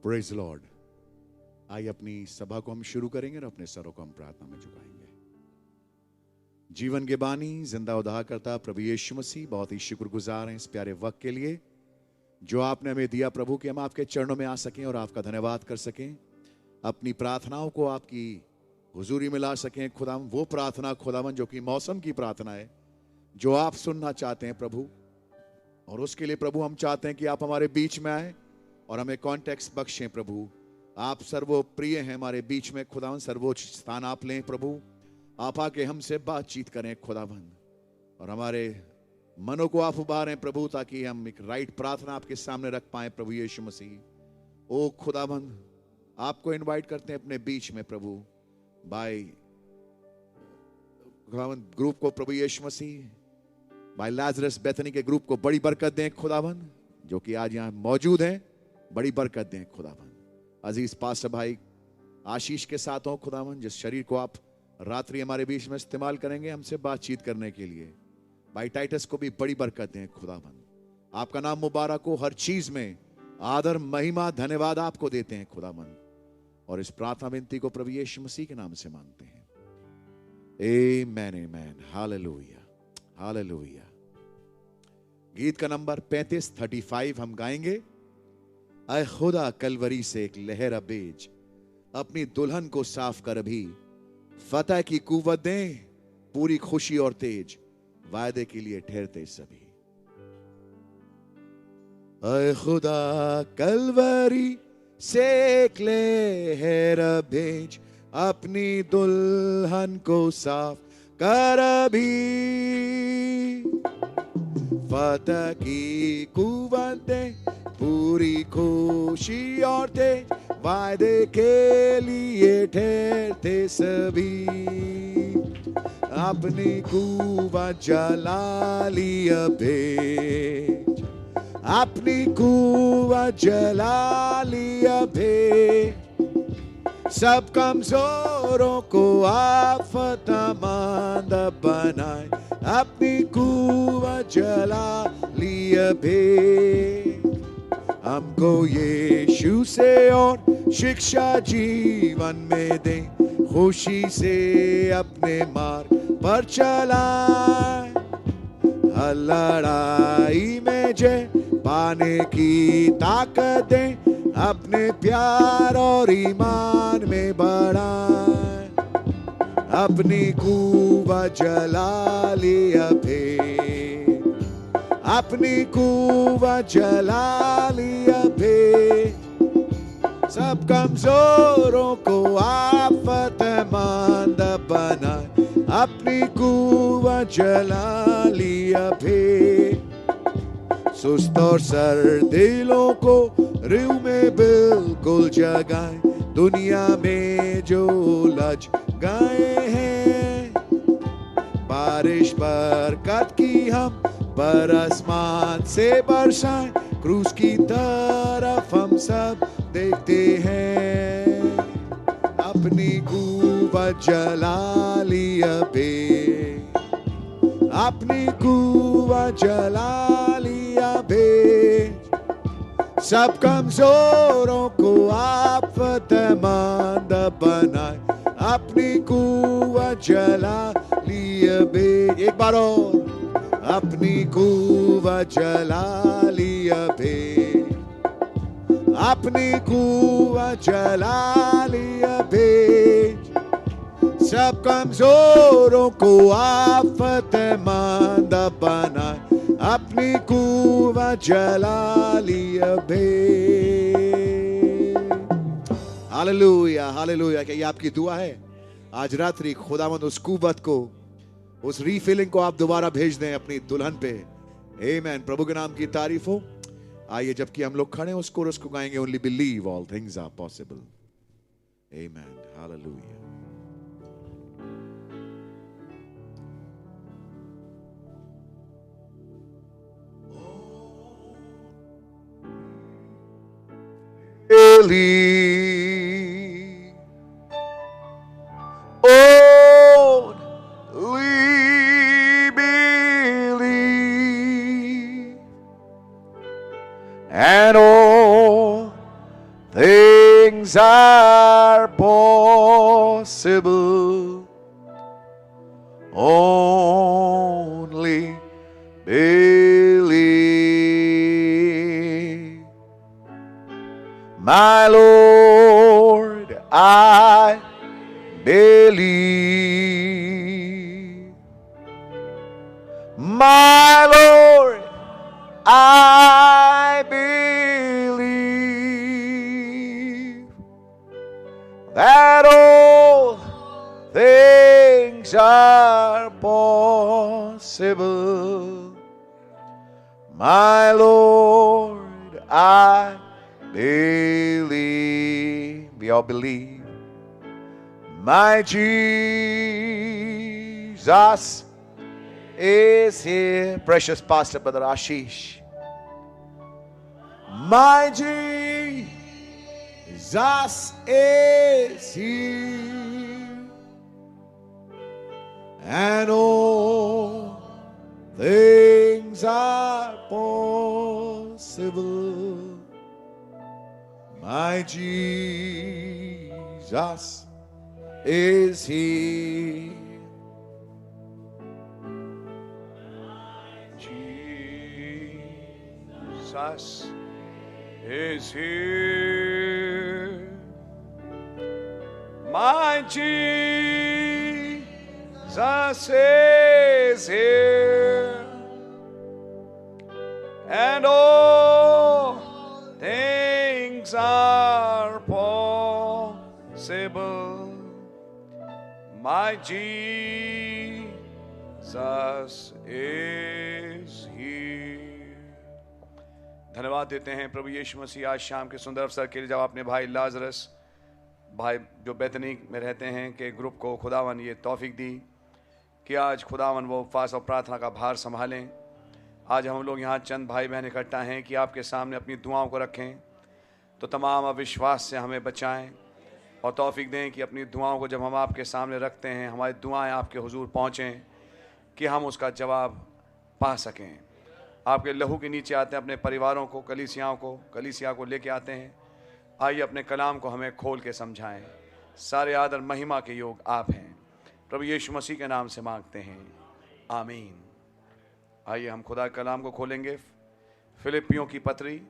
Praise Lord. आइए अपनी सभा को हम शुरू करेंगे और अपने सरों को हम प्रार्थना में झुकाएंगे। जीवन के बानी जिंदा उद्धारकर्ता प्रभु यीशु मसीह, बहुत ही शुक्रगुजार हैं इस प्यारे वक्त के लिए जो आपने हमें दिया प्रभु, कि हम आपके चरणों में आ सकें और आपका धन्यवाद कर सकें, अपनी प्रार्थनाओं को आपकी हुजूरी में ला सकें। खुदावन वो प्रार्थना खुदावन जो कि मौसम की प्रार्थना है, जो आप सुनना चाहते हैं प्रभु, और उसके लिए प्रभु हम चाहते हैं कि आप हमारे बीच में आए और हमें कॉन्टेक्स्ट बख्शें प्रभु। आप सर्वप्रिय हैं हमारे बीच में खुदावन, सर्वोच्च स्थान आप लें प्रभु। आप आके हमसे बातचीत करें खुदावन, और हमारे मनों को आप उबारें प्रभु, ताकि हम एक राइट प्रार्थना आपके सामने रख पाए प्रभु यीशु मसीह। ओ खुदावन, आपको इनवाइट करते हैं अपने बीच में प्रभु। बाय खुदावन ग्रुप को प्रभु यीशु मसीह, बाय लाजरस बेथनी के ग्रुप को बड़ी बरकत दें खुदावन, जो कि आज यहाँ मौजूद हैं। बड़ी बरकत दें खुदावन। अजीज पास्टर भाई आशीष के साथ हो खुदावन, जिस शरीर को आप रात्रि हमारे बीच में इस्तेमाल करेंगे हमसे बातचीत करने के लिए। भाई टाइटस को भी बड़ी बरकत दें खुदावन। आपका नाम मुबारक हो। हर चीज में आदर महिमा धन्यवाद आपको देते हैं खुदावन, और इस प्रार्थना विनती को प्रभु यीशु मसीह के नाम से मांगते हैं। Amen amen. Hallelujah hallelujah. गीत का नंबर 35 हम गाएंगे। ऐ खुदा कलवरी से एक लहर भेज, अपनी दुल्हन को साफ कर अभी, फतह की कुव्वत दें, पूरी खुशी और तेज, वायदे के लिए ठहरते सभी। ऐ खुदा कलवरी से एक लहर भेज, अपनी दुल्हन को साफ कर अभी, फतह की कुव्वत दें, पूरी खुशी और तेज, वायदे के लिए ठहरते सभी। अपनी कुव्वत जला लिया भेज, अपनी कुव्वत जला लिया भेज, सब कमजोरों को आप फतहमंद बनाए, अपनी कुव्वत जला लिया भेज। हमको यीशु से और शिक्षा जीवन में दे, खुशी से अपने मार्ग पर चलाए, हर लड़ाई में जय पाने की ताकत दे, अपने प्यार और ईमान में बढ़ाए, अपनी कुव्वत जला लिया भेज, अपनी कुव्वत जला लिया भेज, सब कमजोरों को आप फतहमंद बनाए, अपनी कुव्वत जला लिया भेज। सुस्त और सर दिलों को रूह में बिल्कुल जगाए, दुनिया में जो लज गए हैं, बारिश बरकत की हम पर आसमान से बरसाए, क्रूस की तरफ हम सब देखते हैं, अपनी कुव्वत जला लिया भेज, अपनी कुव्वत जला लिया भेज, सब कमजोरों को आप फतहमंद बनाए, अपनी कुव्वत जला लिया भेज। एक बार और, अपनी कुव्वत जला लिया भेज, अपनी कुव्वत जला लिया भेज, सब कमजोरों को आप फतहमंद बनाए, अपनी कुव्वत जला लिया भेज। Hallelujah hallelujah. क्या ये आपकी दुआ है? आज रात्रि खुदावंद उस कुव्वत को, उस रीफिलिंग को आप दोबारा भेज दें अपनी दुल्हन पे। आमीन। प्रभु के नाम की तारीफ हो। आइए जबकि हम लोग खड़े हैं उस कोरस को गाएंगे, only believe all things are possible. Amen hallelujah. And all things are possible. Only believe. My Lord, I believe. My Lord, I believe that all things are possible. My Lord, I believe. We all believe. My Jesus is here. Precious Pastor Brother Ashish. My Jesus is here, and all things are possible. My Jesus is here. Jesus is here. My Jesus is here, and all things are possible. My Jesus is here. धन्यवाद देते हैं प्रभु यीशु मसीह आज शाम के सुंदर अवसर के लिए, जब आपने भाई लाजरस भाई जो बेतनी में रहते हैं के ग्रुप को खुदावन ये तौफीक दी कि आज खुदावन वो उपवास और प्रार्थना का भार संभालें। आज हम लोग यहाँ चंद भाई बहन इकट्ठा हैं कि आपके सामने अपनी दुआओं को रखें, तो तमाम अविश्वास से हमें बचाएं और तौफीक दें कि अपनी दुआओं को जब हम आपके सामने रखते हैं, हमारी दुआएं आपके हुजूर पहुँचें कि हम उसका जवाब पा सकें। आपके लहू के नीचे आते हैं, अपने परिवारों को, कलीसिया को लेके आते हैं। आइए अपने कलाम को हमें खोल के समझाएं। सारे आदर महिमा के योग आप हैं, प्रभु यीशु मसीह के नाम से मांगते हैं, आमीन। आइए हम खुदा के कलाम को खोलेंगे। फिलिपियों की पत्री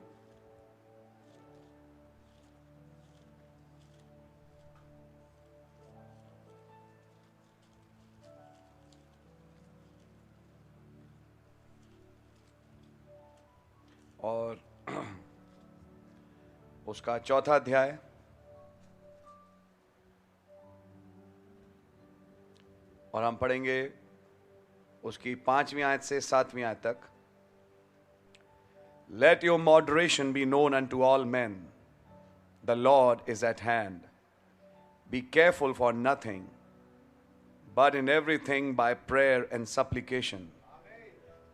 और उसका 4था अध्याय और हम पढ़ेंगे उसकी 5वीं आयत से 7वीं आयत तक। Let your moderation be known unto all men. The Lord is at hand. Be careful for nothing, but in everything by prayer and supplication,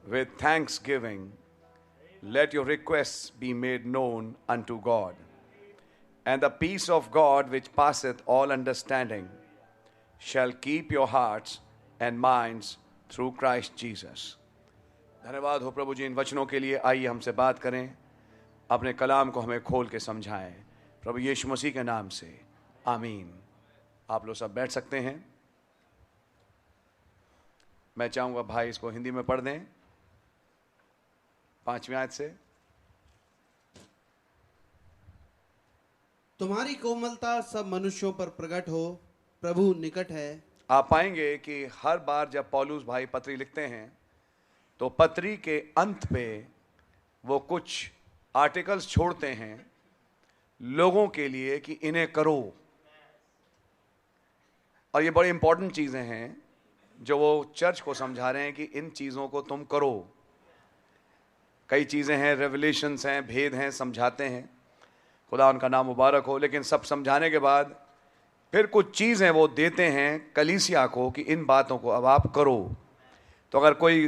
with thanksgiving, let your requests be made known unto God. And the peace of God, which passeth all understanding, shall keep your hearts and minds through Christ Jesus. धन्यवाद हो प्रभु जी इन वचनों के लिए। आइए हमसे बात करें, अपने कलाम को हमें खोल के समझाएं, प्रभु यीशु मसीह के नाम से, आमीन। आप लोग सब बैठ सकते हैं। मैं चाहूँगा भाई इसको हिंदी में पढ़ दें 5वीं आयत से। तुम्हारी कोमलता सब मनुष्यों पर प्रकट हो, प्रभु निकट है। आप पाएंगे कि हर बार जब पौलुस भाई पत्री लिखते हैं तो पत्री के अंत पे वो कुछ आर्टिकल्स छोड़ते हैं लोगों के लिए कि इन्हें करो। और ये बड़ी इंपॉर्टेंट चीज़ें हैं जो वो चर्च को समझा रहे हैं कि इन चीज़ों को तुम करो। कई चीज़ें हैं, रेवलेशंस हैं, भेद हैं, समझाते हैं, खुदा उनका नाम मुबारक हो। लेकिन सब समझाने के बाद फिर कुछ चीज़ें वो देते हैं कलीसिया को कि इन बातों को अब आप करो। तो अगर कोई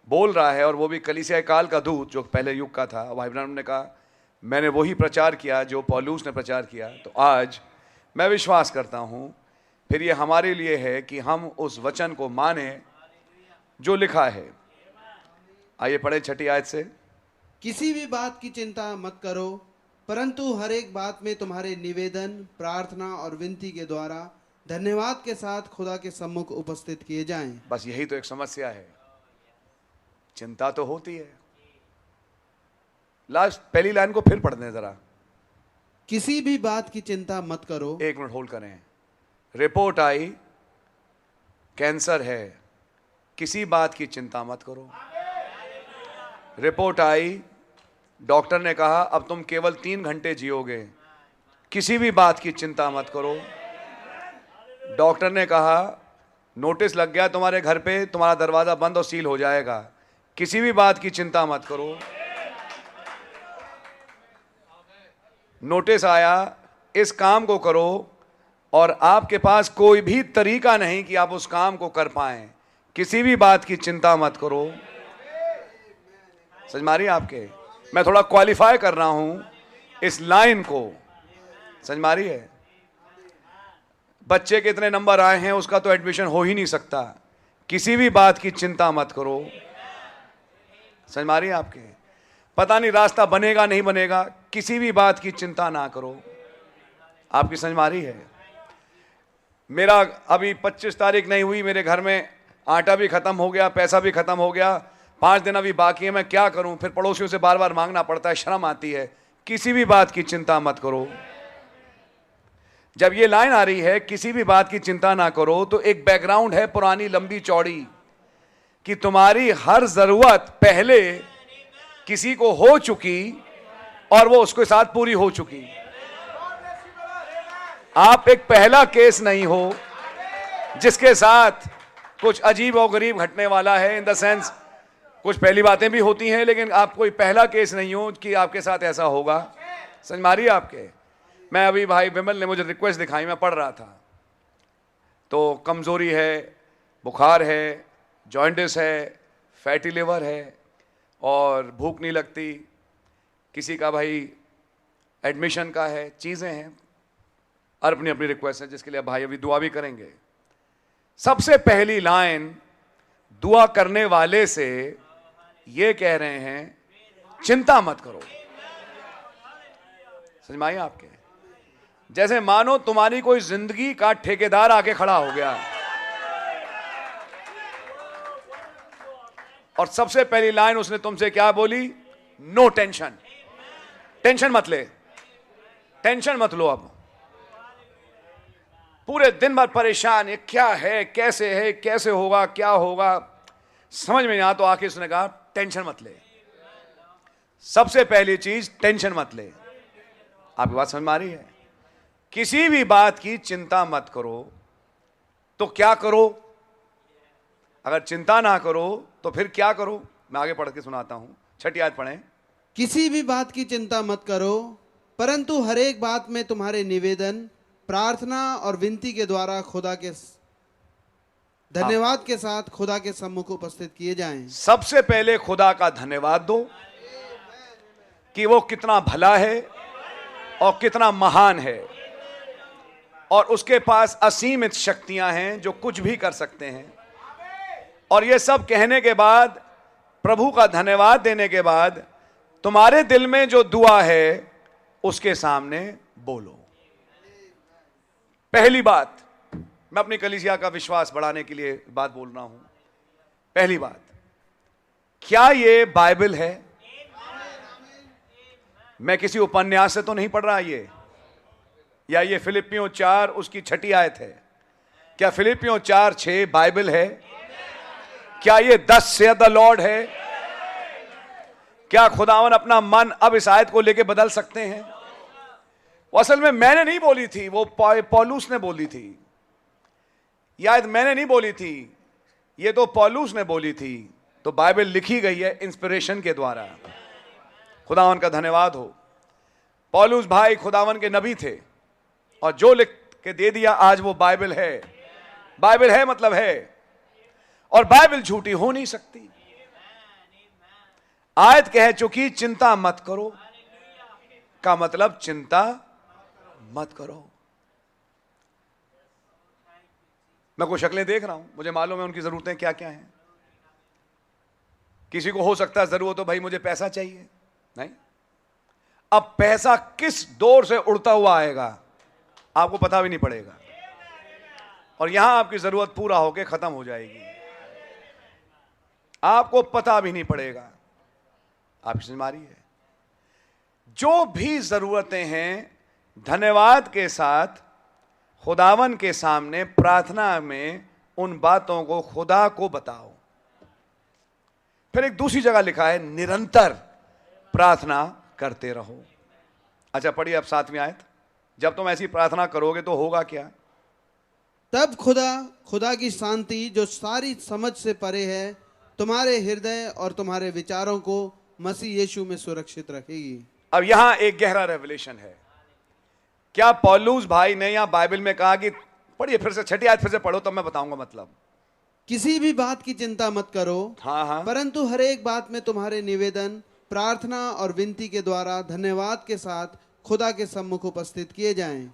बोल रहा है और वो भी कलीसिया काल का दूत जो पहले युग का था, भाई ब्रैनम ने कहा मैंने वही प्रचार किया जो पौलुस ने प्रचार किया, तो आज मैं विश्वास करता हूँ फिर ये हमारे लिए है कि हम उस वचन को माने जो लिखा है। आइए पढ़े 6ठी आयत से। किसी भी बात की चिंता मत करो, परंतु हर एक बात में तुम्हारे निवेदन, प्रार्थना और विनती के द्वारा धन्यवाद के साथ खुदा के सम्मुख उपस्थित किए जाएं। बस यही तो एक समस्या है, चिंता तो होती है। लास्ट पहली लाइन को फिर पढ़ दें जरा। किसी भी बात की चिंता मत करो। एक मिनट होल्ड करें। रिपोर्ट आई कैंसर है, किसी बात की चिंता मत करो। रिपोर्ट आई डॉक्टर ने कहा अब तुम केवल 3 घंटे जियोगे, किसी भी बात की चिंता मत करो। डॉक्टर ने कहा नोटिस लग गया तुम्हारे घर पे, तुम्हारा दरवाजा बंद और सील हो जाएगा, किसी भी बात की चिंता मत करो। नोटिस आया इस काम को करो और आपके पास कोई भी तरीका नहीं कि आप उस काम को कर पाएं, किसी भी बात की चिंता मत करो। समझ मारिए आपके, मैं थोड़ा क्वालिफाई कर रहा हूं इस लाइन को, समझ मारिए। बच्चे के इतने नंबर आए हैं उसका तो एडमिशन हो ही नहीं सकता, किसी भी बात की चिंता मत करो। समझ मारिए आपके, पता नहीं रास्ता बनेगा नहीं बनेगा, किसी भी बात की चिंता ना करो। आपकी समझ मारी है। मेरा अभी 25 तारीख नहीं हुई, मेरे घर में आटा भी खत्म हो गया, पैसा भी खत्म हो गया, 5 दिन अभी बाकी है, मैं क्या करूं? फिर पड़ोसियों से बार बार मांगना पड़ता है, शर्म आती है। किसी भी बात की चिंता मत करो। जब ये लाइन आ रही है किसी भी बात की चिंता ना करो, तो एक बैकग्राउंड है पुरानी लंबी चौड़ी कि तुम्हारी हर जरूरत पहले किसी को हो चुकी और वो उसके साथ पूरी हो चुकी। आप एक पहला केस नहीं हो जिसके साथ कुछ अजीब और गरीब घटने वाला है। इन द सेंस कुछ पहली बातें भी होती हैं, लेकिन आप कोई पहला केस नहीं हो कि आपके साथ ऐसा होगा। समझ मारिए आपके। मैं अभी भाई विमल ने मुझे रिक्वेस्ट दिखाई, मैं पढ़ रहा था, तो कमजोरी है, बुखार है, जॉइंटिस है, फैटी लिवर है और भूख नहीं लगती, किसी का भाई एडमिशन का है, चीज़ें हैं और अपनी अपनी रिक्वेस्ट है जिसके लिए भाई अभी दुआ भी करेंगे। सबसे पहली लाइन दुआ करने वाले से ये कह रहे हैं चिंता मत करो। समझ में आई आपके? जैसे मानो तुम्हारी कोई जिंदगी का ठेकेदार आके खड़ा हो गया और सबसे पहली लाइन उसने तुमसे क्या बोली? No tension. टेंशन मत ले, टेंशन मत लो। अब पूरे दिन भर परेशान, ये क्या है, कैसे होगा, क्या होगा, समझ में नहीं आ, तो आखिर उसने कहा टेंशन मत ले। सबसे पहली चीज टेंशन मत ले। आपकी बात समझ में आ रही है? किसी भी बात की चिंता मत करो। तो क्या करो? अगर चिंता ना करो तो फिर क्या करो? मैं आगे पढ़ के सुनाता हूं, 6ठी आयत पढ़ें। किसी भी बात की चिंता मत करो, परंतु हर एक बात में तुम्हारे निवेदन, प्रार्थना और विनती के द्वारा खुदा के धन्यवाद के साथ खुदा के सम्मुख उपस्थित किए जाएं। सबसे पहले खुदा का धन्यवाद दो कि वो कितना भला है और कितना महान है और उसके पास असीमित शक्तियां हैं जो कुछ भी कर सकते हैं। और ये सब कहने के बाद, प्रभु का धन्यवाद देने के बाद, तुम्हारे दिल में जो दुआ है उसके सामने बोलो। पहली बात, मैं अपनी कलीसिया का विश्वास बढ़ाने के लिए बात बोल रहा हूं। पहली बात, क्या ये बाइबल है? मैं किसी उपन्यास से तो नहीं पढ़ रहा ये, या ये फिलिपियों 4 उसकी 6ठी आयत है? क्या फिलिपियों 4:6 बाइबल है? क्या ये thus saith the Lord है? क्या खुदावन अपना मन अब इस आयत को लेके बदल सकते हैं? वो असल में मैंने नहीं बोली थी, वो पौलुस ने बोली थी। यह आयत मैंने नहीं बोली थी, ये तो पौलुस ने बोली थी। तो बाइबल लिखी गई है इंस्पिरेशन के द्वारा। खुदावन का धन्यवाद हो। पौलुस भाई खुदावन के नबी थे और जो लिख के दे दिया आज वो बाइबल है। बाइबल है मतलब है, और बाइबल झूठी हो नहीं सकती। आयत कह चुकी चिंता मत करो का मतलब चिंता मत करो। मैं कुछ शक्लें देख रहा हूं, मुझे मालूम है उनकी जरूरतें क्या क्या हैं। किसी को हो सकता है जरूरत हो भाई मुझे पैसा चाहिए, नहीं, अब पैसा किस दौर से उड़ता हुआ आएगा आपको पता भी नहीं पड़ेगा, और यहां आपकी जरूरत पूरा होकर खत्म हो जाएगी, आपको पता भी नहीं पड़ेगा। आप समझ मारी है। जो भी जरूरतें हैं धन्यवाद के साथ खुदावन के सामने प्रार्थना में उन बातों को खुदा को बताओ। फिर एक दूसरी जगह लिखा है निरंतर प्रार्थना करते रहो। अच्छा पढ़िए अब 7वीं आयत। जब तुम ऐसी प्रार्थना करोगे तो होगा क्या? तब खुदा की शांति जो सारी समझ से परे है तुम्हारे हृदय और तुम्हारे विचारों को मसीह यीशु में सुरक्षित रखेगी। अब यहां एक गहरा रेवलेशन है। क्या पौलुस भाई ने यहां बाइबल में कहा कि पढ़िए फिर से 6ठी आयत फिर से पढ़ो तब मैं बताऊंगा मतलब। किसी भी बात की चिंता मत करो, हाँ परंतु हर एक बात में तुम्हारे निवेदन प्रार्थना और विनती के द्वारा धन्यवाद के साथ खुदा के सम्मुख उपस्थित किए जाएं।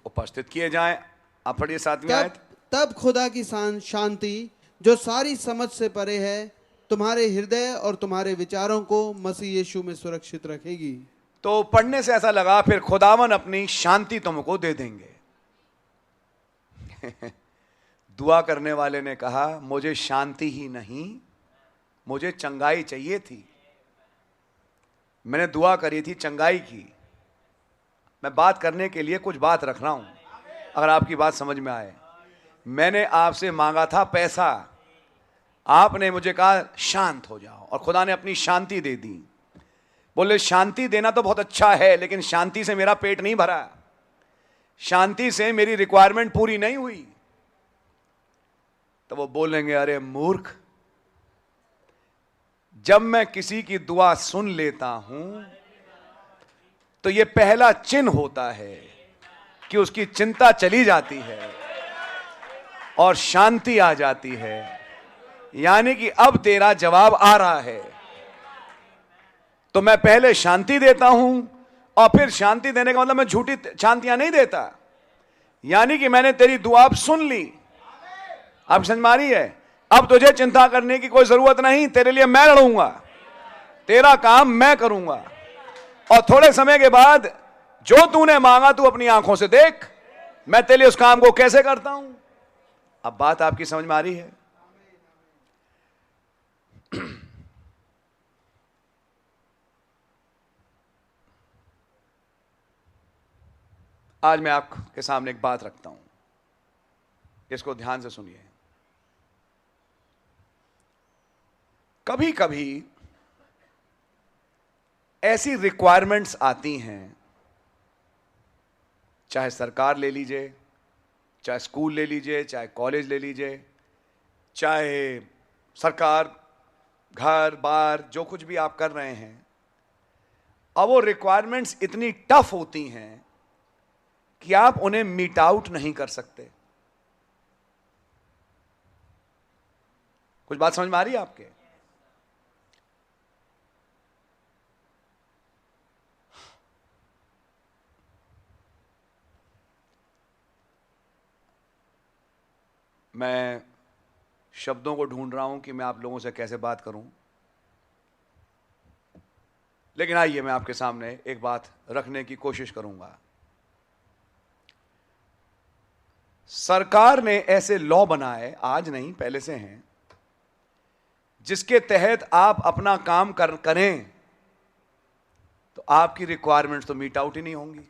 आप पढ़िए 7वीं आयत। तब खुदा की शांति जो सारी समझ से परे है तुम्हारे हृदय और तुम्हारे विचारों को मसीह यीशु में सुरक्षित रखेगी। तो पढ़ने से ऐसा लगा फिर खुदावन अपनी शांति तुमको दे देंगे। दुआ करने वाले ने कहा मुझे शांति ही नहीं मुझे चंगाई चाहिए थी। मैंने दुआ करी थी चंगाई की। मैं बात करने के लिए कुछ बात रख रहा हूं अगर आपकी बात समझ में आए। मैंने आपसे मांगा था पैसा, आपने मुझे कहा शांत हो जाओ और खुदा ने अपनी शांति दे दी। बोले शांति देना तो बहुत अच्छा है लेकिन शांति से मेरा पेट नहीं भरा, शांति से मेरी रिक्वायरमेंट पूरी नहीं हुई। तो वो बोलेंगे अरे मूर्ख, जब मैं किसी की दुआ सुन लेता हूं तो ये पहला चिन्ह होता है कि उसकी चिंता चली जाती है और शांति आ जाती है, यानी कि अब तेरा जवाब आ रहा है। तो मैं पहले शांति देता हूं और फिर शांति देने का मतलब मैं झूठी शांतियां नहीं देता, यानी कि मैंने तेरी दुआ अब सुन ली। आप समझ मारी है। अब तुझे चिंता करने की कोई जरूरत नहीं, तेरे लिए मैं लड़ूंगा, तेरा काम मैं करूंगा। और थोड़े समय के बाद जो तूने मांगा तू अपनी आंखों से देख, मैं तेरे लिए उस काम को कैसे करता हूं। अब बात आपकी समझ में आ रही है। आज मैं आपके सामने एक बात रखता हूं, इसको ध्यान से सुनिए। कभी कभी ऐसी रिक्वायरमेंट्स आती हैं, चाहे सरकार ले लीजिए, चाहे स्कूल ले लीजिए, चाहे कॉलेज ले लीजिए, चाहे सरकार घर बार जो कुछ भी आप कर रहे हैं, अब वो रिक्वायरमेंट्स इतनी टफ होती हैं कि आप उन्हें मीट आउट नहीं कर सकते। कुछ बात समझ में आ रही है आपके? मैं शब्दों को ढूंढ रहा हूं कि मैं आप लोगों से कैसे बात करूं, लेकिन आइए मैं आपके सामने एक बात रखने की कोशिश करूंगा। सरकार ने ऐसे लॉ बनाए, आज नहीं पहले से हैं, जिसके तहत आप अपना काम करें तो आपकी रिक्वायरमेंट्स तो मीट आउट ही नहीं होंगी।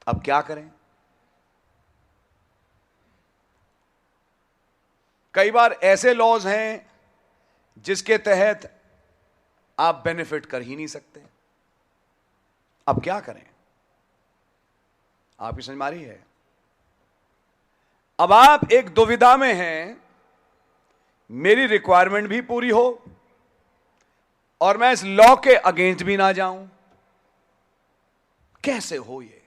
अब क्या करें? कई बार ऐसे लॉज हैं जिसके तहत आप बेनिफिट कर ही नहीं सकते। अब क्या करें? आपकी समझ में आ रही है? अब आप एक दुविधा में हैं, मेरी रिक्वायरमेंट भी पूरी हो और मैं इस लॉ के अगेंस्ट भी ना जाऊं, कैसे हो ये?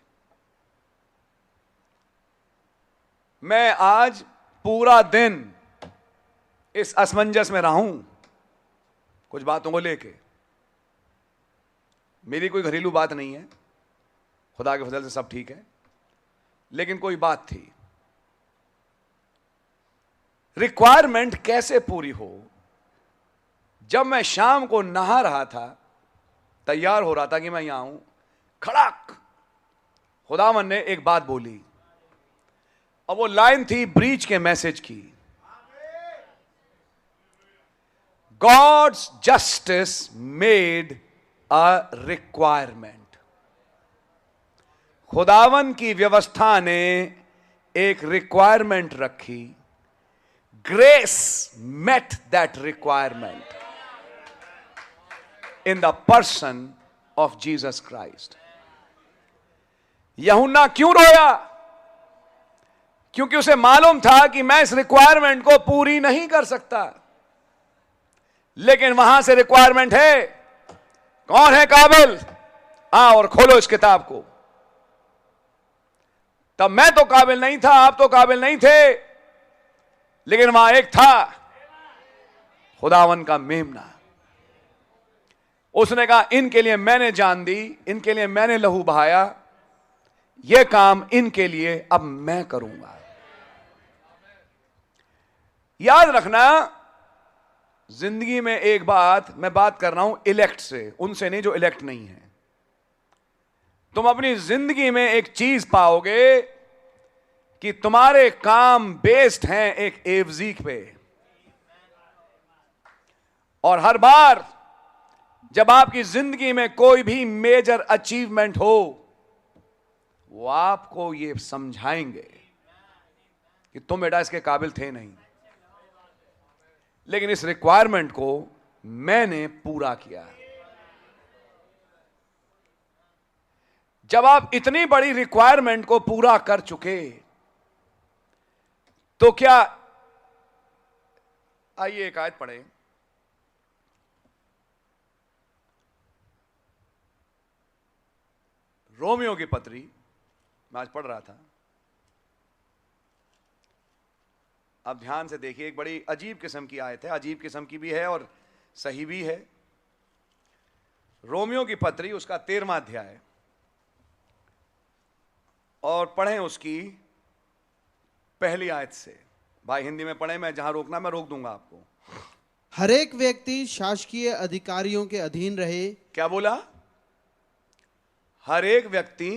मैं आज पूरा दिन इस असमंजस में रहूं कुछ बातों को लेके। मेरी कोई घरेलू बात नहीं है, खुदा के फजल से सब ठीक है, लेकिन कोई बात थी। रिक्वायरमेंट कैसे पूरी हो? जब मैं शाम को नहा रहा था तैयार हो रहा था कि मैं यहां हूं, खड़ाक खुदावन ने एक बात बोली, और वो लाइन थी ब्रीच के मैसेज की। God's justice made a requirement. खुदावन की व्यवस्था ने एक रिक्वायरमेंट रखी। Grace met that requirement in the person of Jesus Christ. यूहन्ना क्यों रोया? क्योंकि उसे मालूम था कि मैं इस रिक्वायरमेंट को पूरी नहीं कर सकता, लेकिन वहां से रिक्वायरमेंट है, कौन है काबिल? और खोलो इस किताब को। तब मैं तो काबिल नहीं था, आप तो काबिल नहीं थे, लेकिन वहां एक था, खुदावन का मेमना। उसने कहा इनके लिए मैंने जान दी, इनके लिए मैंने लहू बहाया, यह काम इनके लिए अब मैं करूंगा। याद रखना, जिंदगी में एक बात मैं बात कर रहा हूं इलेक्ट से, उनसे नहीं जो इलेक्ट नहीं है। तुम अपनी जिंदगी में एक चीज पाओगे कि तुम्हारे काम बेस्ड हैं एक एवजीक पे, और हर बार जब आपकी जिंदगी में कोई भी मेजर अचीवमेंट हो, वो आपको ये समझाएंगे कि तुम बेटा इसके काबिल थे नहीं, लेकिन इस रिक्वायरमेंट को मैंने पूरा किया। जब आप इतनी बड़ी रिक्वायरमेंट को पूरा कर चुके, तो क्या, आइए एक आयत पढ़े, रोमियो की पत्री, मैं आज पढ़ रहा था, अब ध्यान से देखिए, एक बड़ी अजीब किस्म की आयत है, अजीब किस्म की भी है और सही भी है। रोमियो की पत्री उसका 13वां अध्याय, और पढ़ें उसकी पहली आयत से। भाई हिंदी में पढ़ें, मैं जहां रोकना मैं रोक दूंगा आपको। हर एक व्यक्ति शासकीय अधिकारियों के अधीन रहे। क्या बोला? हर एक व्यक्ति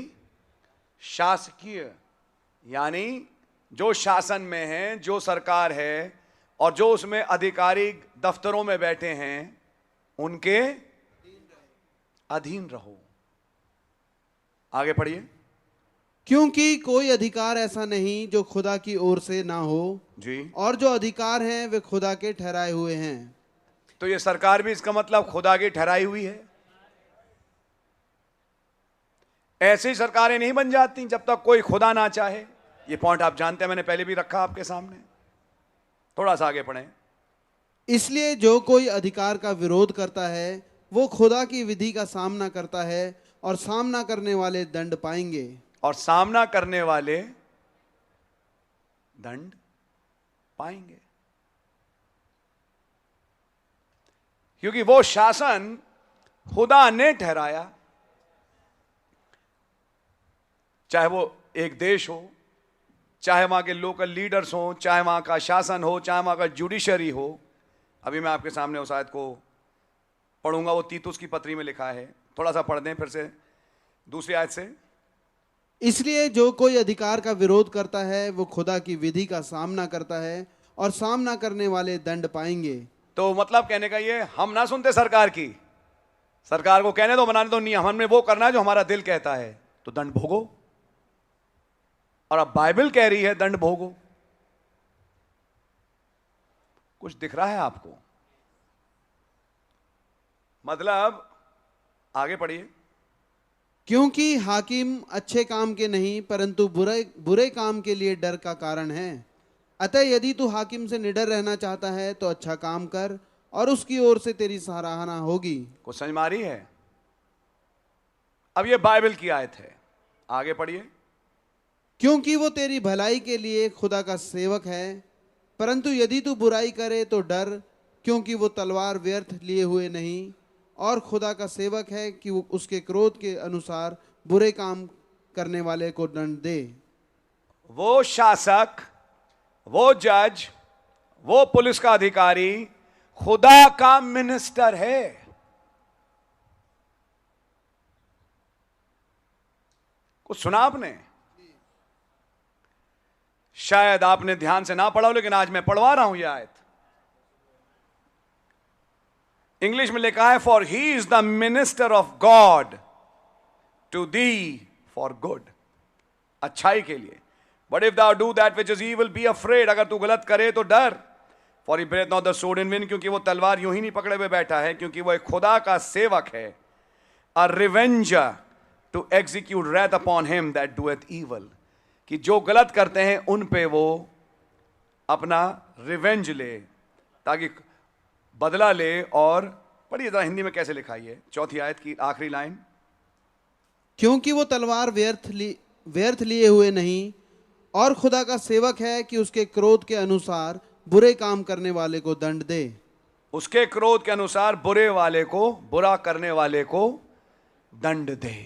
शासकीय, यानी जो शासन में है, जो सरकार है, और जो उसमें अधिकारी दफ्तरों में बैठे हैं, उनके अधीन रहो। आगे पढ़िए। क्योंकि कोई अधिकार ऐसा नहीं जो खुदा की ओर से ना हो जी, और जो अधिकार हैं वे खुदा के ठहराए हुए हैं। तो ये सरकार भी इसका मतलब खुदा की ठहराई हुई है। ऐसी सरकारें नहीं बन जाती जब तक कोई खुदा ना चाहे। ये पॉइंट आप जानते हैं, मैंने पहले भी रखा आपके सामने। थोड़ा सा आगे पढ़ें। इसलिए जो कोई अधिकार का विरोध करता है वो खुदा की विधि का सामना करता है, और सामना करने वाले दंड पाएंगे। और सामना करने वाले दंड पाएंगे, क्योंकि वो शासन खुदा ने ठहराया। चाहे वो एक देश हो, चाहे वहां के लोकल लीडर्स हो, चाहे वहां का शासन हो, चाहे वहां का जुडिशरी हो। अभी मैं आपके सामने उस आयत को पढ़ूंगा, वो तीतुस की पत्री में लिखा है। थोड़ा सा पढ़ दें फिर से दूसरी आयत से। इसलिए जो कोई अधिकार का विरोध करता है वो खुदा की विधि का सामना करता है, और सामना करने वाले दंड पाएंगे। तो मतलब कहने का ये, हम ना सुनते सरकार की, सरकार को कहने दो, बनाने दो नियम, हमने वो करना है जो हमारा दिल कहता है, तो दंड भोगो। और अब बाइबल कह रही है दंड भोगो। कुछ दिख रहा है आपको? मतलब आगे पढ़िए। क्योंकि हाकिम अच्छे काम के नहीं परंतु बुरे काम के लिए डर का कारण है। अतः यदि तू हाकिम से निडर रहना चाहता है तो अच्छा काम कर, और उसकी ओर से तेरी सराहना होगी। कुछ समझ में आ रही है? अब ये बाइबल की आयत है, आगे पढ़िए। क्योंकि वो तेरी भलाई के लिए खुदा का सेवक है, परंतु यदि तू बुराई करे तो डर, क्योंकि वो तलवार व्यर्थ लिए हुए नहीं, और खुदा का सेवक है कि वो उसके क्रोध के अनुसार बुरे काम करने वाले को दंड दे। वो शासक, वो जज, वो पुलिस का अधिकारी खुदा का मिनिस्टर है। कुछ सुना आपने? शायद आपने ध्यान से ना पढ़ा हो, लेकिन आज मैं पढ़वा रहा हूं यह आयत। इंग्लिश में लिखा है, for he is the minister of God to thee for good, अच्छाई के लिए। But if thou do that which is evil, be afraid, अगर तू गलत करे तो डर। For he breath not the sword in vain, क्योंकि वो तलवार यूं ही नहीं पकड़े हुए बैठा है, क्योंकि वो एक खुदा का सेवक है। A revenger to execute wrath upon him that doeth evil, कि जो गलत करते हैं उन पे वो अपना रिवेंज ले, ताकि बदला ले। और पढ़िए जरा हिंदी में कैसे लिखा है 4th आयत की आखिरी लाइन। क्योंकि वो तलवार व्यर्थ लिए हुए नहीं, और खुदा का सेवक है कि उसके क्रोध के अनुसार बुरे काम करने वाले को दंड दे। उसके क्रोध के अनुसार बुरे वाले को, बुरा करने वाले को दंड दे।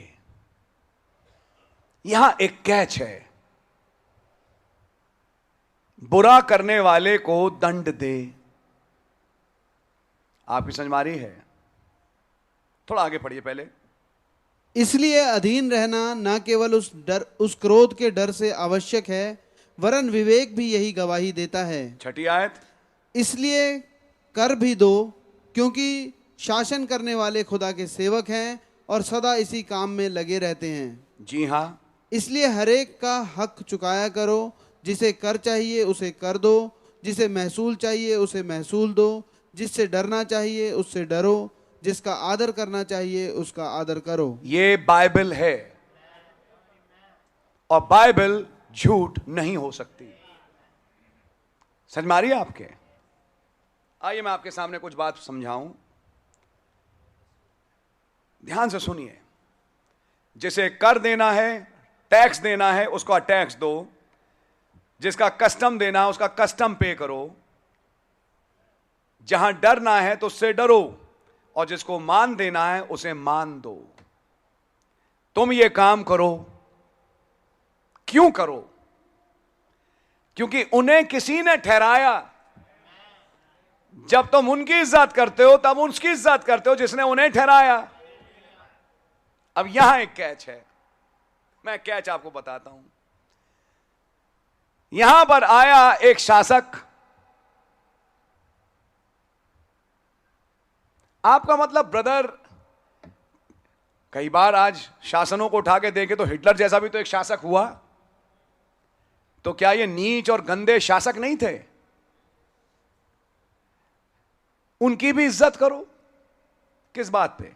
यहां एक कैच है, बुरा करने वाले को दंड दे। आपकी समझ में आ रही है? थोड़ा आगे पढ़िए पहले। इसलिए अधीन रहना न केवल उस क्रोध के डर से आवश्यक है, वरन विवेक भी यही गवाही देता है। 6ठी आयत, इसलिए कर भी दो, क्योंकि शासन करने वाले खुदा के सेवक हैं और सदा इसी काम में लगे रहते हैं। जी हां। इसलिए हरेक का हक चुकाया करो, जिसे कर चाहिए उसे कर दो, जिसे महसूल चाहिए उसे महसूल दो, जिससे डरना चाहिए उससे डरो, जिसका आदर करना चाहिए उसका आदर करो। ये बाइबल है, और बाइबल झूठ नहीं हो सकती। समझ में आ रही है आपके? आइए मैं आपके सामने कुछ बात समझाऊं, ध्यान से सुनिए। जिसे कर देना है, टैक्स देना है, उसका टैक्स दो। जिसका कस्टम देना है उसका कस्टम पे करो। जहां डरना है तो उससे डरो, और जिसको मान देना है उसे मान दो। तुम ये काम करो। क्यों करो? क्योंकि उन्हें किसी ने ठहराया। जब तुम उनकी इज्जत करते हो तब उसकी इज्जत करते हो जिसने उन्हें ठहराया। अब यहां एक कैच है, मैं कैच आपको बताता हूं। यहां पर आया एक शासक। आपका मतलब ब्रदर, कई बार आज शासनों को उठा के देखे तो हिटलर जैसा भी तो एक शासक हुआ। तो क्या ये नीच और गंदे शासक नहीं थे? उनकी भी इज्जत करो। किस बात पे?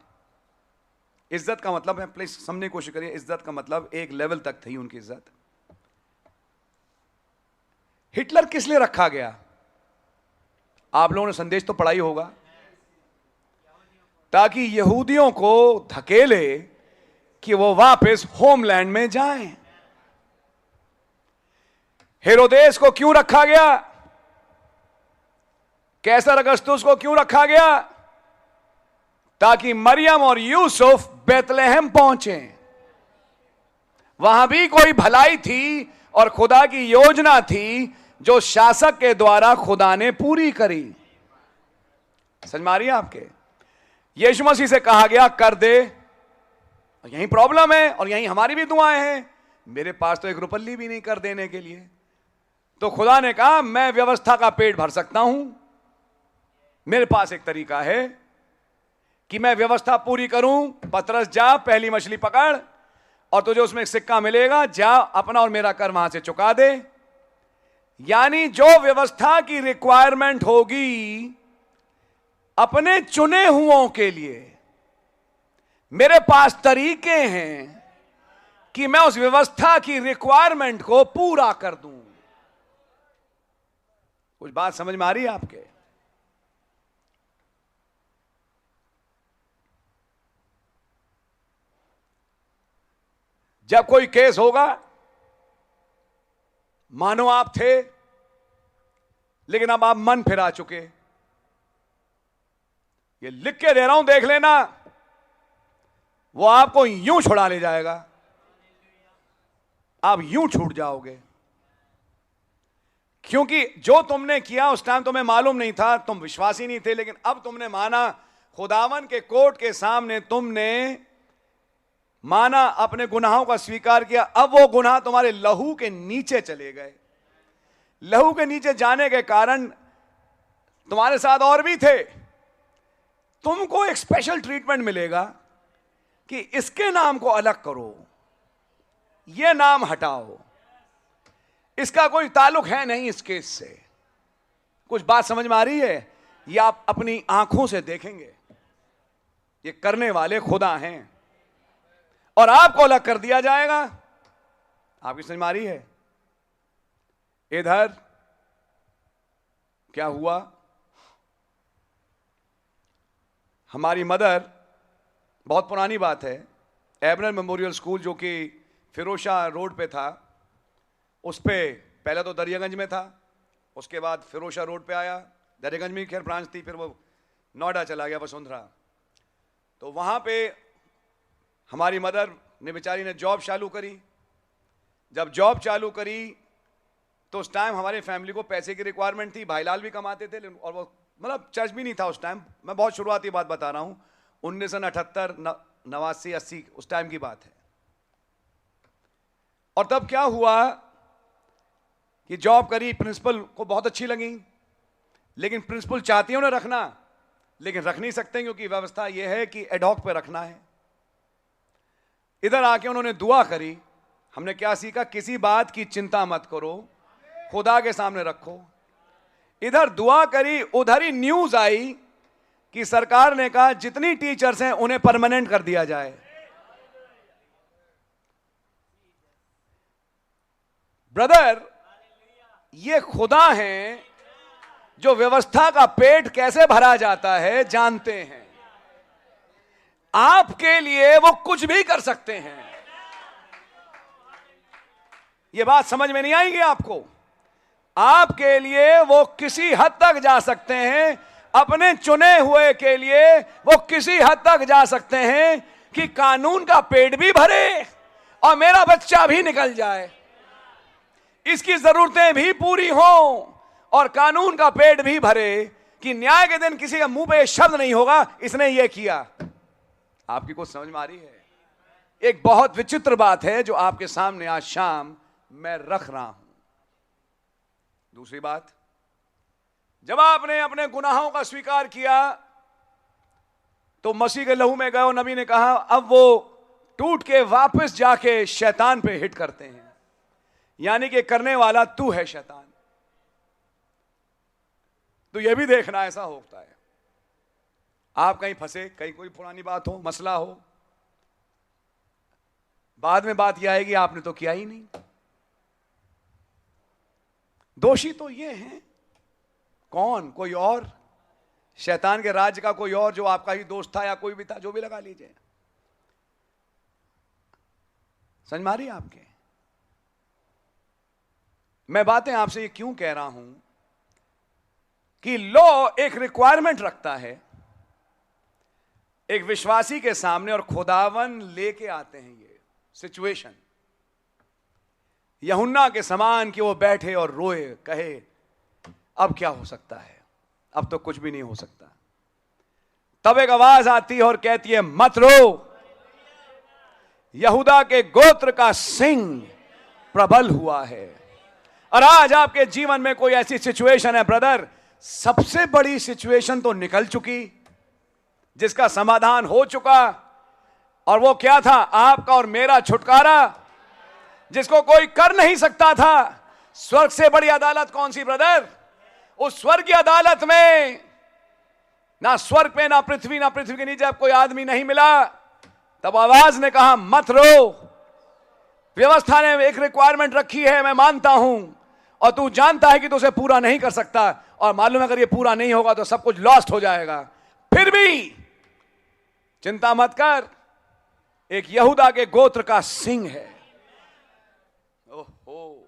इज्जत का मतलब है, प्लीज समझने की कोशिश करिए, इज्जत का मतलब एक लेवल तक थी उनकी इज्जत। हिटलर किस लिए रखा गया? आप लोगों ने संदेश तो पढ़ा ही होगा। ताकि यहूदियों को धकेले कि वो वापस होमलैंड में जाएं। हेरोदेस को क्यों रखा गया? कैसर अगस्तुस को क्यों रखा गया? ताकि मरियम और यूसुफ बेतलेहम पहुंचे। वहां भी कोई भलाई थी और खुदा की योजना थी जो शासक के द्वारा खुदा ने पूरी करी। समझ में आ रही है आपके? यीशु मसीह से कहा गया कर दे, यही प्रॉब्लम है और यही हमारी भी दुआएं हैं। मेरे पास तो एक रुपल्ली भी नहीं कर देने के लिए। तो खुदा ने कहा मैं व्यवस्था का पेट भर सकता हूं। मेरे पास एक तरीका है कि मैं व्यवस्था पूरी करूं। पतरस जा, पहली मछली पकड़ और तुझे उसमें एक सिक्का मिलेगा, जा अपना और मेरा कर वहां से चुका दे। यानी जो व्यवस्था की रिक्वायरमेंट होगी अपने चुने हुओं के लिए, मेरे पास तरीके हैं कि मैं उस व्यवस्था की रिक्वायरमेंट को पूरा कर दूं। कुछ बात समझ में आ रही है आपके? जब कोई केस होगा, मानो आप थे लेकिन अब आप मन फिरा चुके, ये लिख के दे रहा हूं देख लेना, वो आपको यूं छुड़ा ले जाएगा। आप यूं छूट जाओगे, क्योंकि जो तुमने किया उस टाइम तुम्हें मालूम नहीं था, तुम विश्वासी नहीं थे, लेकिन अब तुमने माना। खुदावन के कोर्ट के सामने तुमने माना अपने गुनाहों का स्वीकार किया, अब वो गुनाह तुम्हारे लहू के नीचे चले गए। लहू के नीचे जाने के कारण तुम्हारे साथ और भी थे, तुमको एक स्पेशल ट्रीटमेंट मिलेगा कि इसके नाम को अलग करो, ये नाम हटाओ, इसका कोई ताल्लुक है नहीं इस केस से। कुछ बात समझ में आ रही है? ये आप अपनी आंखों से देखेंगे, ये करने वाले खुदा हैं और आपको अलग कर दिया जाएगा। आपकी समझ में आ रही है? इधर क्या हुआ, हमारी मदर, बहुत पुरानी बात है, एबनर मेमोरियल स्कूल जो कि फिरोजशाह रोड पे था, उस पे पहले तो दरियागंज में था, उसके बाद फिरोजशाह रोड पे आया, दरियागंज में खैर ब्रांच थी, फिर वो नोएडा चला गया वसुंधरा। तो वहाँ पे हमारी मदर ने बेचारी ने जॉब चालू करी। जब जॉब चालू करी तो उस टाइम हमारे फैमिली को पैसे की रिक्वायरमेंट थी, भाईलाल भी कमाते थे और वो मतलब चर्च भी नहीं था उस टाइम। मैं बहुत शुरुआती बात बता रहा हूँ, 1978, 89, 80 उस टाइम की बात है। और तब क्या हुआ कि जॉब करी, प्रिंसिपल को बहुत अच्छी लगी, लेकिन प्रिंसिपल चाहती है उन्हें रखना, लेकिन रख नहीं सकते क्योंकि व्यवस्था यह है कि एडॉक पे रखना है। इधर आके उन्होंने दुआ करी। हमने क्या सीखा? किसी बात की चिंता मत करो, खुदा के सामने रखो। इधर दुआ करी, उधर ही न्यूज आई कि सरकार ने कहा जितनी टीचर्स हैं उन्हें परमानेंट कर दिया जाए। ब्रदर, ये खुदा हैं जो व्यवस्था का पेट कैसे भरा जाता है जानते हैं। आपके लिए वो कुछ भी कर सकते हैं। ये बात समझ में नहीं आएगी आपको? आपके लिए वो किसी हद तक जा सकते हैं, अपने चुने हुए के लिए वो किसी हद तक जा सकते हैं कि कानून का पेट भी भरे और मेरा बच्चा भी निकल जाए, इसकी जरूरतें भी पूरी हों और कानून का पेट भी भरे कि न्याय के दिन किसी के मुंह पे शब्द नहीं होगा इसने ये किया। आपकी कुछ समझ में आ रही है? एक बहुत विचित्र बात है जो आपके सामने आज शाम मैं रख रहा हूं। दूसरी बात, जब आपने अपने गुनाहों का स्वीकार किया तो मसीह के लहू में गए और नबी ने कहा अब वो टूट के वापस जाके शैतान पे हिट करते हैं, यानी कि करने वाला तू है शैतान। तो यह भी देखना ऐसा होता है, आप कहीं फंसे, कहीं कोई पुरानी बात हो, मसला हो, बाद में बात यह आएगी आपने तो किया ही नहीं। दोषी तो ये हैं, कौन? कोई और, शैतान के राज्य का कोई और जो आपका ही दोस्त था या कोई भी था, जो भी लगा लीजिए। समझ में आ रही है आपके? मैं बातें आपसे ये क्यों कह रहा हूं कि लॉ एक रिक्वायरमेंट रखता है एक विश्वासी के सामने और खुदावन लेके आते हैं ये सिचुएशन यूहन्ना के समान कि वो बैठे और रोए, कहे अब क्या हो सकता है, अब तो कुछ भी नहीं हो सकता। तब एक आवाज आती है और कहती है मत रो, यहूदा के गोत्र का सिंह प्रबल हुआ है। और आज आपके जीवन में कोई ऐसी सिचुएशन है ब्रदर, सबसे बड़ी सिचुएशन तो निकल चुकी, जिसका समाधान हो चुका, और वो क्या था? आपका और मेरा छुटकारा, जिसको कोई कर नहीं सकता था। स्वर्ग से बड़ी अदालत कौन सी ब्रदर? उस स्वर्ग की अदालत में ना स्वर्ग पे ना पृथ्वी के नीचे अब कोई आदमी नहीं मिला। तब आवाज ने कहा मत रो, व्यवस्था ने एक रिक्वायरमेंट रखी है, मैं मानता हूं, और तू जानता है कि तू उसे पूरा नहीं कर सकता, और मालूम है अगर ये पूरा नहीं होगा तो सब कुछ लॉस्ट हो जाएगा। फिर भी चिंता मत कर, एक यहूदा के गोत्र का सिंह है। ओहो,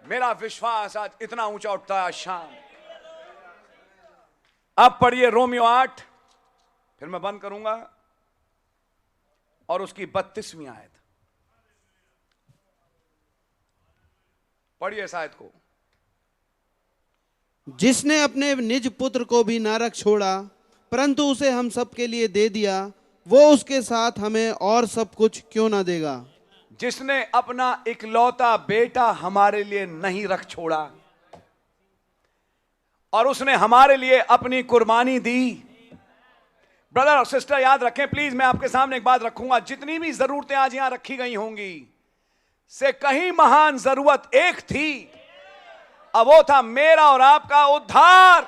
मेरा विश्वास आज इतना ऊंचा उठता है शाम। अब पढ़िए रोमियो 8, फिर मैं बंद करूंगा, और उसकी 32वीं आयत पढ़िए इस आयत को। जिसने अपने निज पुत्र को भी नरक छोड़ा, परंतु उसे हम सबके लिए दे दिया, वो उसके साथ हमें और सब कुछ क्यों ना देगा। जिसने अपना इकलौता बेटा हमारे लिए नहीं रख छोड़ा और उसने हमारे लिए अपनी कुर्बानी दी। ब्रदर और सिस्टर याद रखें प्लीज, मैं आपके सामने एक बात रखूंगा, जितनी भी जरूरतें आज यहां रखी गई होंगी से कहीं महान जरूरत एक थी, अब वो था मेरा और आपका उद्धार।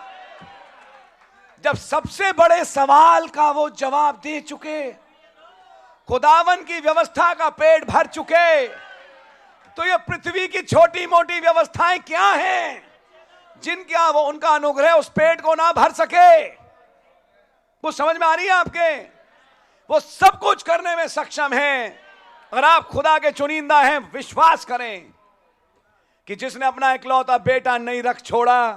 जब सबसे बड़े सवाल का वो जवाब दे चुके, खुदावन की व्यवस्था का पेट भर चुके, तो ये पृथ्वी की छोटी मोटी व्यवस्थाएं क्या हैं जिनका वो उनका अनुग्रह उस पेट को ना भर सके। वो समझ में आ रही है आपके? वो सब कुछ करने में सक्षम है अगर आप खुदा के चुनिंदा हैं। विश्वास करें कि जिसने अपना इकलौता बेटा नहीं रख छोड़ा,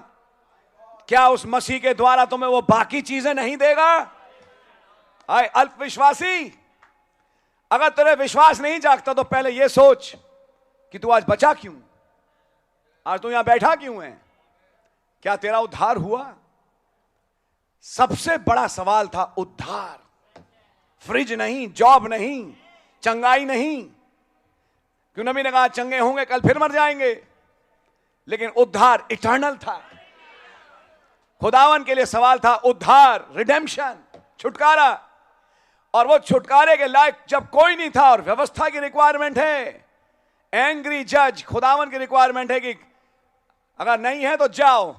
क्या उस मसीह के द्वारा तुम्हें वो बाकी चीजें नहीं देगा? आए अल्प विश्वासी, अगर तेरे विश्वास नहीं जागता तो पहले ये सोच कि तू आज बचा क्यों, आज तू यहां बैठा क्यों है, क्या तेरा उद्धार हुआ? सबसे बड़ा सवाल था उद्धार। फ्रिज नहीं, जॉब नहीं, चंगाई नहीं। क्यों नबी ने कहा चंगे होंगे कल फिर मर जाएंगे, लेकिन उद्धार इटर्नल था। खुदावन के लिए सवाल था उद्धार, रिडेम्पशन, छुटकारा। और वो छुटकारे के लायक जब कोई नहीं था और व्यवस्था की रिक्वायरमेंट है, एंग्री जज, खुदावन की रिक्वायरमेंट है कि अगर नहीं है तो जाओ,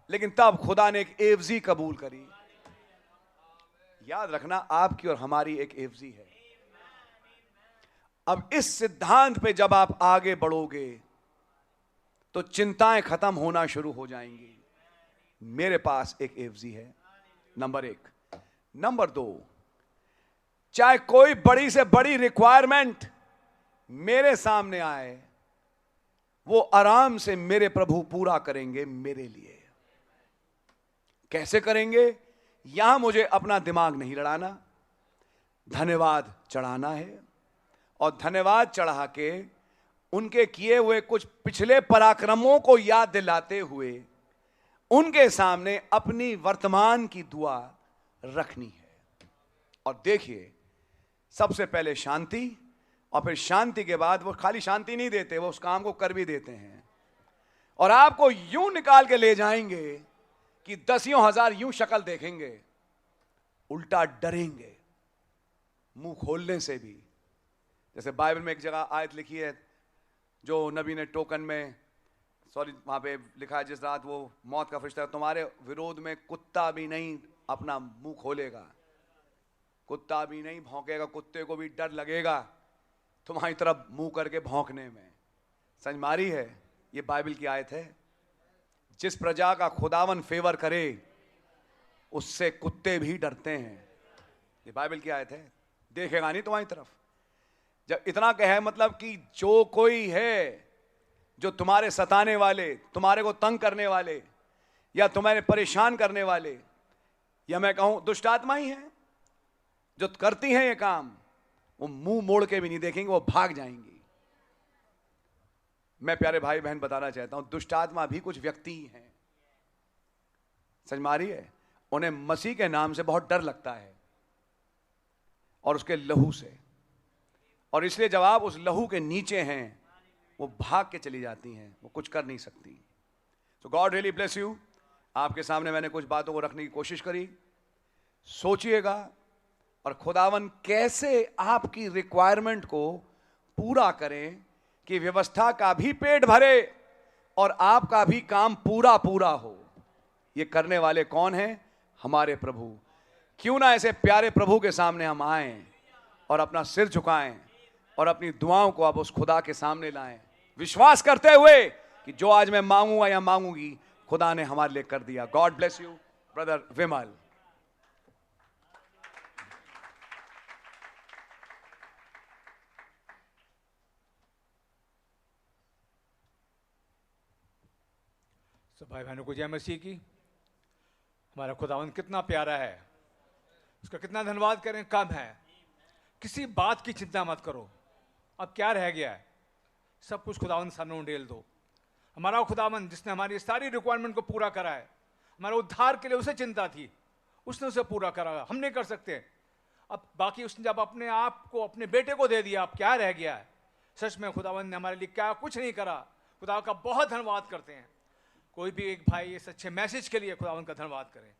लेकिन तब खुदा ने एक एवजी कबूल करी। याद रखना आपकी और हमारी एक एवजी है। अब इस सिद्धांत पे जब आप आगे बढ़ोगे तो चिंताएं खत्म होना शुरू हो जाएंगी। मेरे पास एक एवजी है, नंबर एक। नंबर दो, चाहे कोई बड़ी से बड़ी रिक्वायरमेंट मेरे सामने आए, वो आराम से मेरे प्रभु पूरा करेंगे मेरे लिए। कैसे करेंगे? यहां मुझे अपना दिमाग नहीं लड़ाना, धन्यवाद चढ़ाना है और धन्यवाद चढ़ा के उनके किए हुए कुछ पिछले पराक्रमों को याद दिलाते हुए उनके सामने अपनी वर्तमान की दुआ रखनी है। और देखिए, सबसे पहले शांति, और फिर शांति के बाद वो खाली शांति नहीं देते, वो उस काम को कर भी देते हैं और आपको यूं निकाल के ले जाएंगे कि दसियों हजार यूं शक्ल देखेंगे, उल्टा डरेंगे मुंह खोलने से भी। जैसे बाइबल में एक जगह आयत लिखी है जो नबी ने टोकन में, वहां पे लिखा है, जिस रात वो मौत का फरिश्ता तुम्हारे विरोध में कुत्ता भी नहीं अपना मुंह खोलेगा, कुत्ता भी नहीं भौंकेगा, कुत्ते को भी डर लगेगा तुम्हारी तरफ मुंह करके भौंकने में। समझ मारी है? ये बाइबल की आयत है। जिस प्रजा का खुदावन फेवर करे उससे कुत्ते भी डरते हैं। ये बाइबल की आयत है, देखेगा नहीं तुम्हारी तरफ। जब इतना कहे मतलब कि जो कोई है जो तुम्हारे सताने वाले, तुम्हारे को तंग करने वाले या तुम्हारे परेशान करने वाले, या मैं कहूं दुष्ट आत्मा ही है जो करती हैं ये काम, वो मुंह मोड़ के भी नहीं देखेंगे, वो भाग जाएंगी। मैं प्यारे भाई बहन बताना चाहता हूं, दुष्ट आत्मा भी कुछ व्यक्ति हैं। समझ मारी है? उन्हें मसीह के नाम से बहुत डर लगता है और उसके लहू से, और इसलिए जब आप उस लहू के नीचे हैं वो भाग के चली जाती हैं, वो कुछ कर नहीं सकती। सो गॉड रियली ब्लेस यू। आपके सामने मैंने कुछ बातों को रखने की कोशिश करी, सोचिएगा और खुदावन कैसे आपकी रिक्वायरमेंट को पूरा करें कि व्यवस्था का भी पेट भरे और आपका भी काम पूरा पूरा हो। ये करने वाले कौन हैं? हमारे प्रभु। क्यों ना ऐसे प्यारे प्रभु के सामने हम आएं और अपना सिर झुकाएं और अपनी दुआओं को अब उस खुदा के सामने लाएं, विश्वास करते हुए कि जो आज मैं मांगूंगा या मांगूंगी खुदा ने हमारे लिए कर दिया। गॉड ब्लेस यू ब्रदर विमल। सब भाई बहनों को जय मसीह की। हमारा खुदावंद कितना प्यारा है, उसका कितना धन्यवाद करें कम है। किसी बात की चिंता मत करो, अब क्या रह गया है, सब कुछ खुदावंद सामने उंडेल दो। हमारा खुदावंद जिसने हमारी सारी रिक्वायरमेंट को पूरा करा है, हमारे उद्धार के लिए उसे चिंता थी, उसने उसे पूरा करा, हम नहीं कर सकते। अब बाकी उसने जब अपने आप को अपने बेटे को दे दिया, अब क्या रह गया है? सच में खुदावंद ने हमारे लिए क्या कुछ नहीं करा। खुदा का बहुत धन्यवाद करते हैं। कोई भी एक भाई इस अच्छे मैसेज के लिए खुदावंद का धन्यवाद करें।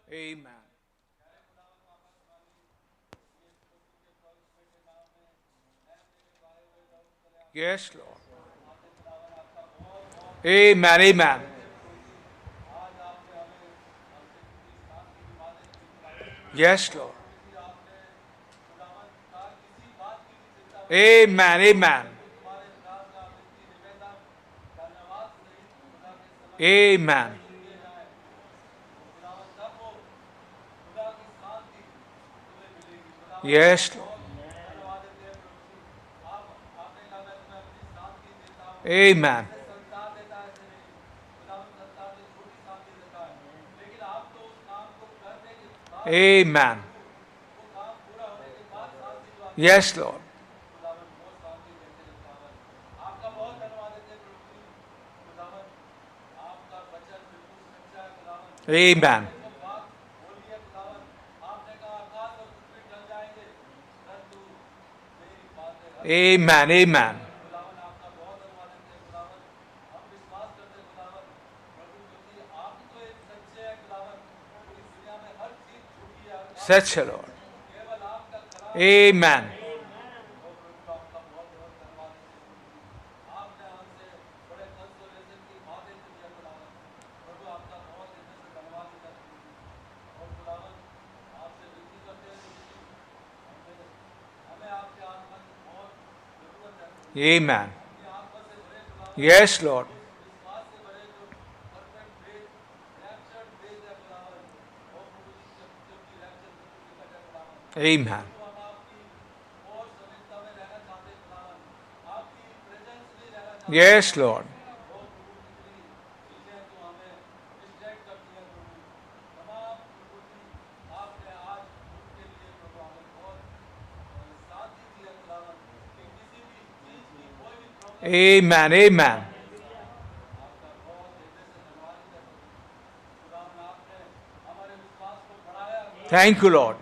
आमीन। Yes, Lord. Amen, amen. Yes, Lord. Amen, amen. Amen. Yes, Lord. Amen. Amen. Yes, Lord. Amen. Amen. Amen. Such a Lord. Amen. Amen. Yes, Lord. Amen. Yes, Lord. Amen. Amen. Thank you, Lord.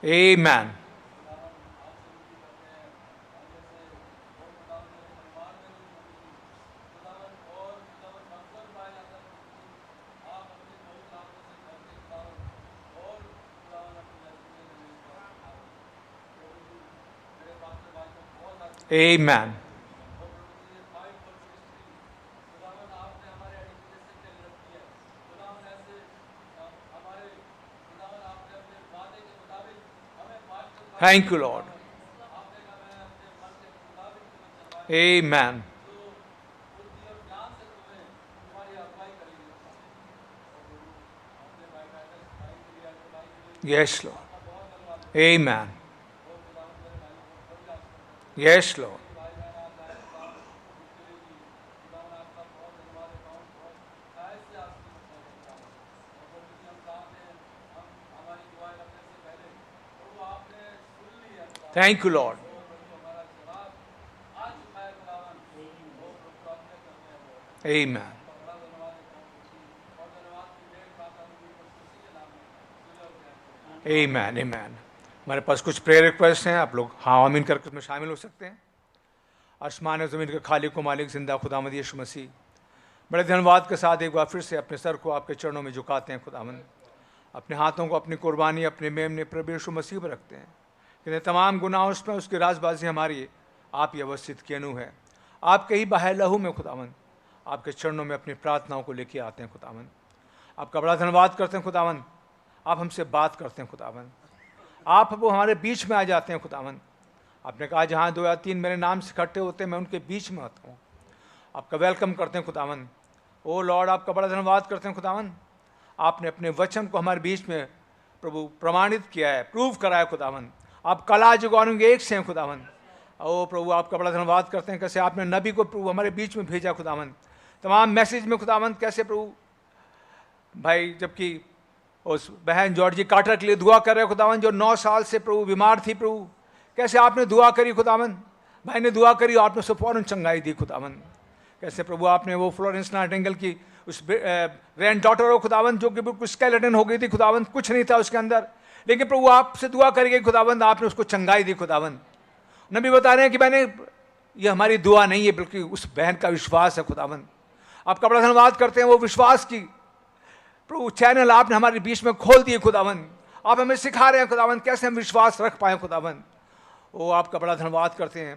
Amen. Amen. Thank you, Lord. Amen. Yes, Lord. Amen. Yes, Lord. Thank you, Lord. Amen. Amen. Amen. हमारे पास कुछ prayer request हैं, आप लोग हाँ आमीन करके उसमें शामिल हो सकते हैं। आसमान और ज़मीन के खालिक को मालिक जिंदा खुदावंद यीशु मसीह, बड़े धन्यवाद के साथ एक बार फिर से अपने सर को आपके चरणों में झुकाते हैं खुदावंद। अपने हाथों को अपनी कुर्बानी अपने मेमने प्रभु यीशु मसीह पर रखते हैं कि तमाम गुनाह उसमें उसकी राजबाजी हमारी आप ही अवस्थित कियनु है। आपके ही बहे लहू में खुदावंद आपके चरणों में अपनी प्रार्थनाओं को लेके आते हैं खुदावंद। आपका बड़ा धन्यवाद करते हैं खुदावंद। आप हमसे बात करते हैं खुदावंद। आप वो हमारे बीच में आ जाते हैं खुदावंद। आपने कहा जहाँ 2 या 3 मेरे नाम से इकट्ठे होते हैं मैं उनके बीच में आता हूँ। आपका वेलकम करते हैं खुदावंद। ओ लॉर्ड, आपका बड़ा धन्यवाद करते हैं खुदावंद। आपने अपने वचन को हमारे बीच में प्रभु प्रमाणित किया है, प्रूव करा है खुदावंद। आप कला जुगानों के एक से हैं खुदावंद। ओ प्रभु, आपका बड़ा धन्यवाद करते हैं कैसे आपने नबी को प्रभु हमारे बीच में भेजा खुदावंद। तमाम मैसेज में खुदावंद कैसे प्रभु भाई, जबकि उस बहन जॉर्जी कार्टर के लिए दुआ कर रहे खुदावंद जो 9 साल से प्रभु बीमार थी, प्रभु कैसे आपने दुआ करी खुदावंद। भाई ने दुआ करी, आपने उसे फौरन चंगाई दी खुदावंद। कैसे प्रभु आपने वो फ्लोरेंस नाइटिंगेल की उस ग्रैंड डॉटर हो खुदावंद, जो कि बिल्कुल स्केलेटन हो गई थी खुदावंद, कुछ नहीं था उसके अंदर, लेकिन प्रभु आपसे दुआ करके खुदावंद आपने उसको चंगाई दी खुदावंद। नबी बता रहे हैं कि मैंने, ये हमारी दुआ नहीं है बल्कि उस बहन का विश्वास है खुदावंद। आपका बड़ा धन्यवाद करते हैं, वो विश्वास की प्रभु चैनल आपने हमारे बीच में खोल दिए खुदावंद। आप हमें सिखा रहे हैं खुदावंद कैसे हम विश्वास रख पाए खुदावंद। वो आपका बड़ा धन्यवाद करते हैं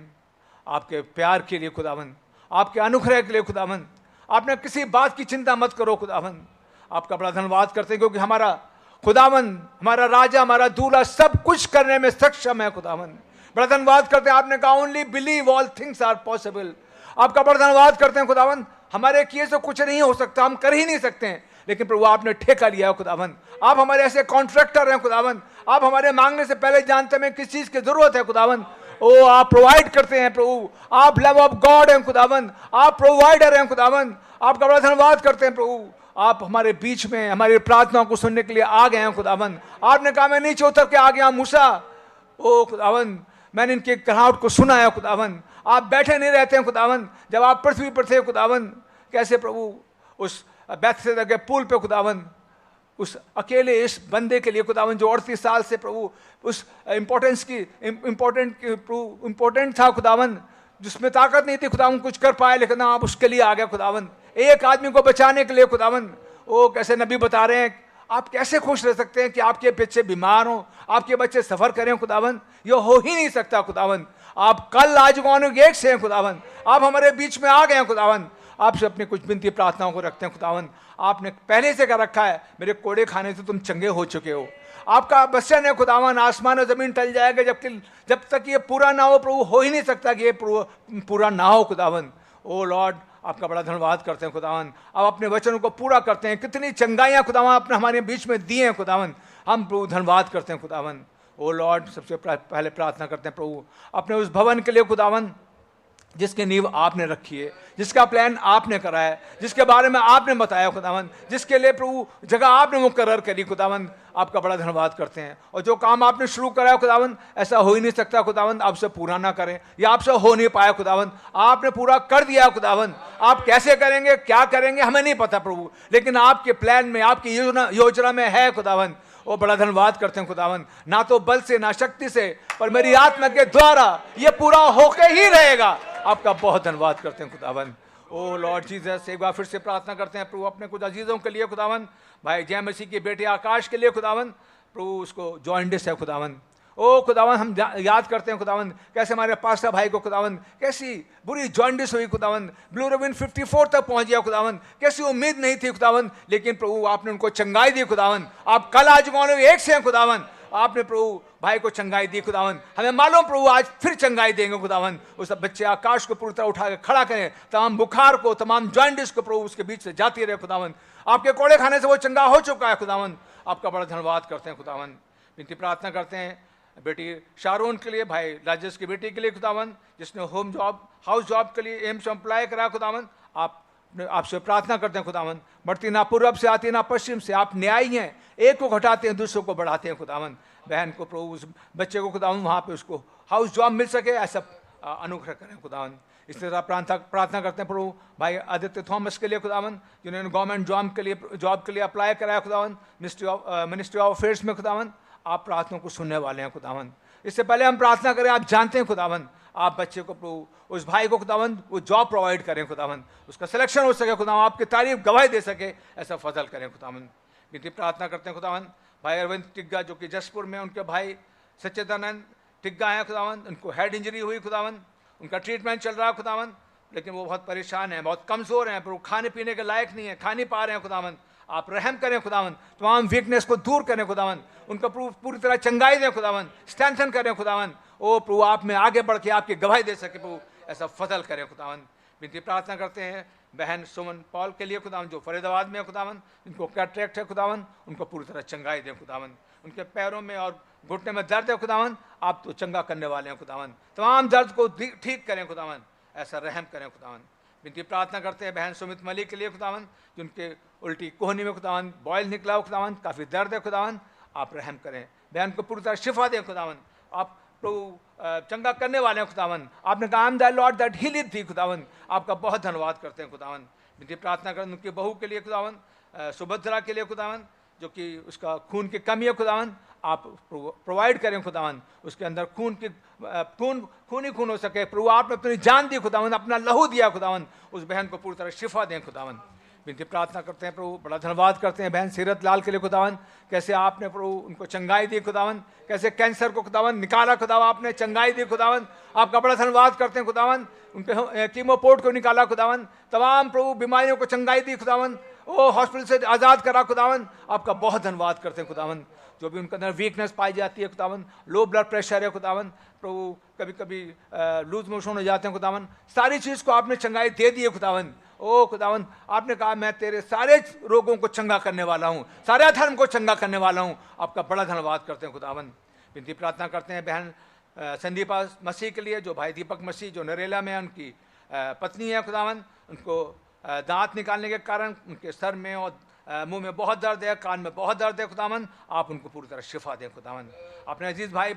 आपके प्यार के लिए खुदावंद, आपके अनुग्रह के लिए खुदावंद। आपने किसी बात की चिंता मत करो खुदावंद। आपका बड़ा धन्यवाद करते हैं क्योंकि हमारा खुदावंद, हमारा राजा, हमारा दूल्हा सब कुछ करने में सक्षम है खुदावंद। बड़ा धन्यवाद करते हैं, आपने कहा only believe all things are possible. आपका बड़ा धन्यवाद करते हैं खुदावंद, हमारे किए से कुछ नहीं हो सकता, हम कर ही नहीं सकते हैं, लेकिन प्रभु आपने ठेका लिया है खुदावंद। आप हमारे ऐसे कॉन्ट्रैक्टर हैं खुदावंद, आप हमारे मांगने से पहले जानते हैं किस चीज की जरूरत है खुदावंद। ओ आप प्रोवाइड करते हैं प्रभु, आप लव ऑफ गॉड हैं खुदावंद, आप प्रोवाइडर हैं खुदावंद। आपका बड़ा धन्यवाद करते हैं प्रभु, आप हमारे बीच में हमारी प्रार्थनाओं को सुनने के लिए आ गए हैं खुदावंद। आपने कहा मैं नीचे उतर के आ गया मूसा, ओ खुदावंद मैंने इनके कराहट को सुना है खुदावंद। आप बैठे नहीं रहते हैं खुदावंद, जब आप पृथ्वी पर थे खुदावंद, कैसे प्रभु उस बैतसैदा के पुल पे खुदावंद उस अकेले इस बंदे के लिए खुदावंद जो 38 साल से प्रभु उस इम्पोर्टेंट था खुदावंद, जिसमें ताकत नहीं थी खुदावंद कुछ कर पाए, लेकिन आप उसके लिए आ गए खुदावंद, एक आदमी को बचाने के लिए खुदावंद। ओ कैसे नबी बता रहे हैं, आप कैसे खुश रह सकते हैं कि आपके बच्चे बीमार हों, आपके बच्चे सफर करें खुदावंद, ये हो ही नहीं सकता खुदावंद। आप कल आज एक से हैं खुदावंद, आप हमारे बीच में आ गए हैं खुदावंद। आपसे अपनी कुछ विनती प्रार्थनाओं को रखते हैं खुदावंद। आपने पहले से कर रखा है, मेरे कोड़े खाने से तुम चंगे हो चुके हो। आपका वचन है खुदावंद, आसमान और जमीन टल जाएगा जब तक ये पूरा ना हो प्रभु, हो ही नहीं सकता कि ये पूरा ना हो खुदावंद। ओ लॉर्ड आपका बड़ा धन्यवाद करते हैं खुदावंद, आप अपने वचनों को पूरा करते हैं। कितनी चंगाइयाँ खुदावंद आपने हमारे बीच में दी हैं खुदावंद, हम प्रभु धन्यवाद करते हैं खुदावंद। ओ लॉर्ड सबसे पहले प्रार्थना करते हैं प्रभु अपने उस भवन के लिए खुदावंद जिसकी नींव आपने रखी है, जिसका प्लान आपने करा है, जिसके बारे में आपने बताया खुदावंद, जिसके लिए प्रभु जगह आपने मुकर्रर करी खुदावंद। आपका बड़ा धन्यवाद करते हैं, और जो काम आपने शुरू करा है खुदावंद ऐसा हो ही नहीं सकता खुदावंद आपसे पूरा ना करें, या आपसे हो नहीं पाया खुदावंद, आपने पूरा कर दिया खुदावंद। आप कैसे करेंगे, क्या करेंगे हमें नहीं पता प्रभु, लेकिन आपके प्लान में, आपकी योजना में है खुदावंद। वो बड़ा धन्यवाद करते हैं खुदावंद, ना तो बल से ना शक्ति से, पर मेरी आत्मा के द्वारा ये पूरा होके ही रहेगा। आपका बहुत धन्यवाद करते हैं खुदावंद। ओ लॉर्ड जीसस, एक बार फिर से प्रार्थना करते हैं प्रभु अपने कुछ अजीजों के लिए खुदावंद, भाई जय मसीह के बेटे आकाश के लिए खुदावंद, प्रभु उसको जॉइंटिस है खुदावंद। ओ खुदावंद हम याद करते हैं खुदावंद कैसे हमारे पास्टर भाई को खुदावंद कैसी बुरी जॉइंटिस हुई खुदावंद, बिलिरुबिन 54 तक पहुंच गया खुदावंद, कैसी उम्मीद नहीं थी खुदावंद, लेकिन प्रभु आपने उनको चंगाई दी खुदावंद। आप कल आज एक से हैं खुदावंद, आपने प्रभु भाई को चंगाई दी खुदावंद। हमें मालूम प्रभु आज फिर चंगाई देंगे खुदावंद। उस बच्चे आकाश को पूरी तरह उठा के खड़ा करें, तमाम बुखार को, तमाम जॉइंटिस को प्रभु उसके बीच से जाती रहे खुदावंद। आपके कोड़े खाने से वो चंगा हो चुका है खुदावंद। आपका बड़ा धन्यवाद करते हैं खुदावंद। विनती प्रार्थना करते हैं बेटी शारोन के लिए, भाई राजेश की बेटी के लिए खुदावंद, जिसने हाउस जॉब के लिए एम्स में अप्लाई करा खुदावंद। आपसे प्रार्थना करते हैं खुदावंद, बढ़ती ना पूर्व से आती ना पश्चिम से, आप न्यायी हैं, एक को घटाते हैं दूसरों को बढ़ाते हैं खुदावंद। बहन को प्रभु उस बच्चे को खुदावंद वहाँ पे उसको हाउस जॉब मिल सके ऐसा अनुग्रह करें खुदावंद। इस तरह प्रार्थना करते हैं प्रभु भाई आदित्य थॉमस के लिए खुदावंद, जिन्होंने गवर्नमेंट जॉब के लिए अप्लाई कराया खुदावंद मिनिस्ट्री ऑफ अफेयर्स में खुदावंद। आप प्रार्थना को सुनने वाले हैं खुदावंद। इससे पहले हम प्रार्थना करें, आप जानते हैं खुदावंद आप बच्चे को प्रभु उस भाई को खुदावंद वो जॉब प्रोवाइड करें खुदावंद, उसका सिलेक्शन हो सके खुदावंद, आपकी तारीफ गवाही दे सके ऐसा फजल करें खुदावंद। विनती प्रार्थना करते हैं खुदावंद भाई अरविंद टिग्गा जो कि जसपुर में उनके भाई सच्चिदानंद टिग्गा हैं खुदावंद, उनको हेड इंजरी हुई खुदावंद, उनका ट्रीटमेंट चल रहा है खुदावंद, लेकिन वो बहुत परेशान हैं, बहुत कमज़ोर हैं, प्रभु खाने पीने के लायक नहीं है, खा नहीं पा रहे हैं खुदावंद। आप रहम करें खुदावंद, तमाम वीकनेस को दूर करें खुदावंद, उनको पूरी तरह चंगाई दें खुदावंद, स्ट्रेंथन करें खुदावंद। ओ प्रभु आप में आगे बढ़ के आपकी गवाही दे सके प्रभु ऐसा फजल करें खुदावंद। विनती प्रार्थना करते हैं बहन सुमन पॉल के लिए खुदावंद जो फरीदाबाद में है खुदावंद, इनको कैटरेक्ट है खुदावंद, उनको पूरी तरह चंगाई दें खुदावंद। उनके पैरों में और घुटने में दर्द है खुदावंद, आप तो चंगा करने वाले हैं खुदावंद, तमाम दर्द को ठीक करें खुदावंद, ऐसा रहम करें खुदावंद। विनती प्रार्थना करते हैं बहन सुमित मलिक के लिए खुदावंद, जिनके उल्टी कोहनी में खुदावंद बॉयल निकला हो खुदावंद, काफ़ी दर्द है खुदावंद, आप रहम करें, बहन को पूरी तरह शिफा दें खुदावंद। आप प्रभु चंगा करने वाले हैं खुदावन। आपने कहा I am the Lord that healeth thee खुदावन। आपका बहुत धन्यवाद करते हैं खुदावन। विनती प्रार्थना करें उनकी बहू के लिए खुदावन, सुभद्रा के लिए खुदावन, जो कि उसका खून की कमी है खुदावन, आप प्रोवाइड करें खुदावन। उसके अंदर खून ही खून हो सके प्रभु। आपने अपनी जान दी खुदावन, अपना लहू दिया खुदावन, उस बहन को पूरी तरह शिफा दें खुदावन। विनती प्रार्थना करते हैं प्रभु, बड़ा धन्यवाद करते हैं बहन सीरत लाल के लिए खुदावन। कैसे आपने प्रभु उनको चंगाई दी खुदावन, कैसे कैंसर को खुदावन निकाला खुदावन, आपने चंगाई दी खुदावन। आपका बड़ा धन्यवाद करते हैं खुदावन। उनके कीमोपोर्ट को निकाला खुदावन, तमाम प्रभु बीमारियों को चंगाई दी खुदावन, ओ हॉस्पिटल से आज़ाद करा खुदावन। आपका बहुत धन्यवाद करते हैं खुदावन। जो भी उनके अंदर वीकनेस पाई जाती है खुदावन, लो ब्लड प्रेशर है खुदावन, प्रभु कभी कभी लूज मोशन हो जाते हैं खुदावन, सारी चीज़ को आपने चंगाई दे दी है खुदावन। ओ खुदावन, आपने कहा मैं तेरे सारे रोगों को चंगा करने वाला हूँ, सारे धर्म को चंगा करने वाला हूँ। आपका बड़ा धन्यवाद करते हैं खुदावन। विनती प्रार्थना करते हैं बहन संदीपा मसीह के लिए, जो भाई दीपक मसीह जो नरेला में उनकी पत्नी है खुदावन। उनको दांत निकालने के कारण उनके सर में और मुंह में बहुत दर्द है, कान में बहुत दर्द है खुदावन। आप उनको पूरी तरह शिफा दें खुदावन। अपने अजीज भाई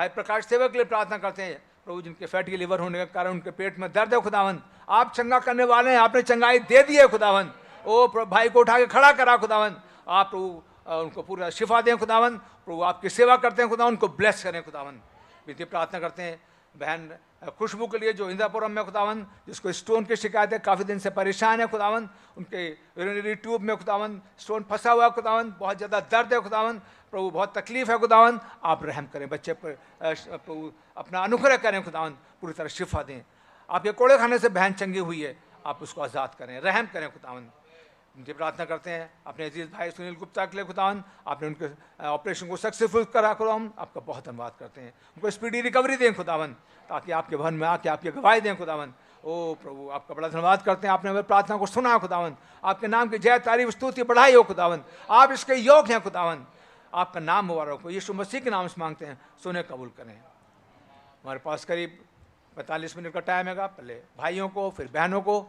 प्रकाश सेवक के लिए प्रार्थना करते हैं प्रभु, जिनके फैटी लिवर होने के कारण उनके पेट में दर्द है खुदावन। आप चंगा करने वाले हैं, आपने चंगाई दे दी है खुदावन। ओ भाई को उठा के खड़ा करा खुदावन। आप प्रभु उनको पूरा शिफा दें खुदावन। प्रभु आपकी सेवा करते हैं खुदावन, उनको ब्लेस करें खुदावन। विनती प्रार्थना करते हैं बहन खुशबू के लिए, जो इंद्रापुरम में खुदावन, जिसको स्टोन की शिकायत है, काफ़ी दिन से परेशान है खुदावन। उनके यूरिनरी ट्यूब में खुदावन स्टोन फंसा हुआ है खुदावन, बहुत ज़्यादा दर्द है खुदावन। प्रभु बहुत तकलीफ है खुदावन, आप रहम करें बच्चे पर, प्रभु अपना अनुग्रह करें खुदावन, पूरी तरह शिफा दें। आपके कोड़े खाने से बहन चंगी हुई है, आप उसको आज़ाद करें, रहम करें खुदावन। उनकी प्रार्थना करते हैं अपने अजीज भाई सुनील गुप्ता के लिए खुदावन। आपने उनके ऑपरेशन को सक्सेसफुल करा खुदावन, आपका बहुत धन्यवाद करते हैं। उनको स्पीडी रिकवरी दें खुदावन, ताकि आपके भवन में आके आपकी गवाही दें खुदावन। ओ प्रभु आपका बड़ा धन्यवाद करते हैं, आपने हमारी प्रार्थना को सुना खुदावन। आपके नाम की जय तारीफ स्तुति बढ़ाई हो खुदावन, आप इसके योग्य हैं खुदावन। आपका नाम मुबारक हो, यीशु मसीह के नाम से मांगते हैं, सुने कबूल करें। हमारे पास करीब 45 मिनट का टाइम है। पहले भाइयों को फिर बहनों को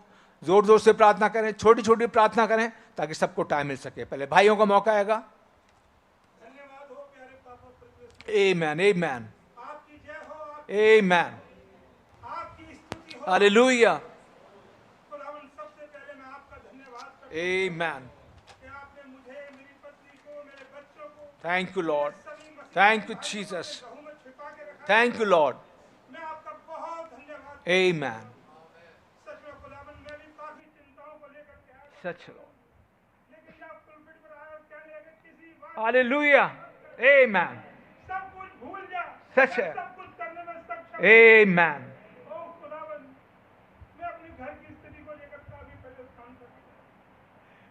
जोर जोर से प्रार्थना करें, छोटी छोटी प्रार्थना करें, ताकि सबको टाइम मिल सके। पहले भाइयों का मौका आएगा। धन्यवाद हो प्यारे पापा परमेश्वर, आमेन आमेन आपकी जय हो, आमेन, आपकी स्तुति हो। हालेलुया, खुदावन सबसे पहले मैं आपका धन्यवाद करता हूं आमेन। कि आपने मुझे, मेरी पत्नी को, मेरे बच्चों को, थैंक यू लॉर्ड, सभी मसीह थैंक यू भाइयों को जीसस, प्रभु में छिपा के रखा। थैंक यू लॉर्ड, मैं आपका बहुत धन्यवाद। आमेन। सच में खुदावन मैं भी काफी चिंताओं को लेकर के आया, सच लॉर्ड, लेकिन जब पुलपिट पर आया और कहने लगे किसी बात हालेलुया, आमेन, सब कुछ भूल जा, सच है, सब कुछ करने में सक्षम। आमेन, ओ खुदावन, मैं अपने घर की स्थिति को लेकर काफी परेशान था।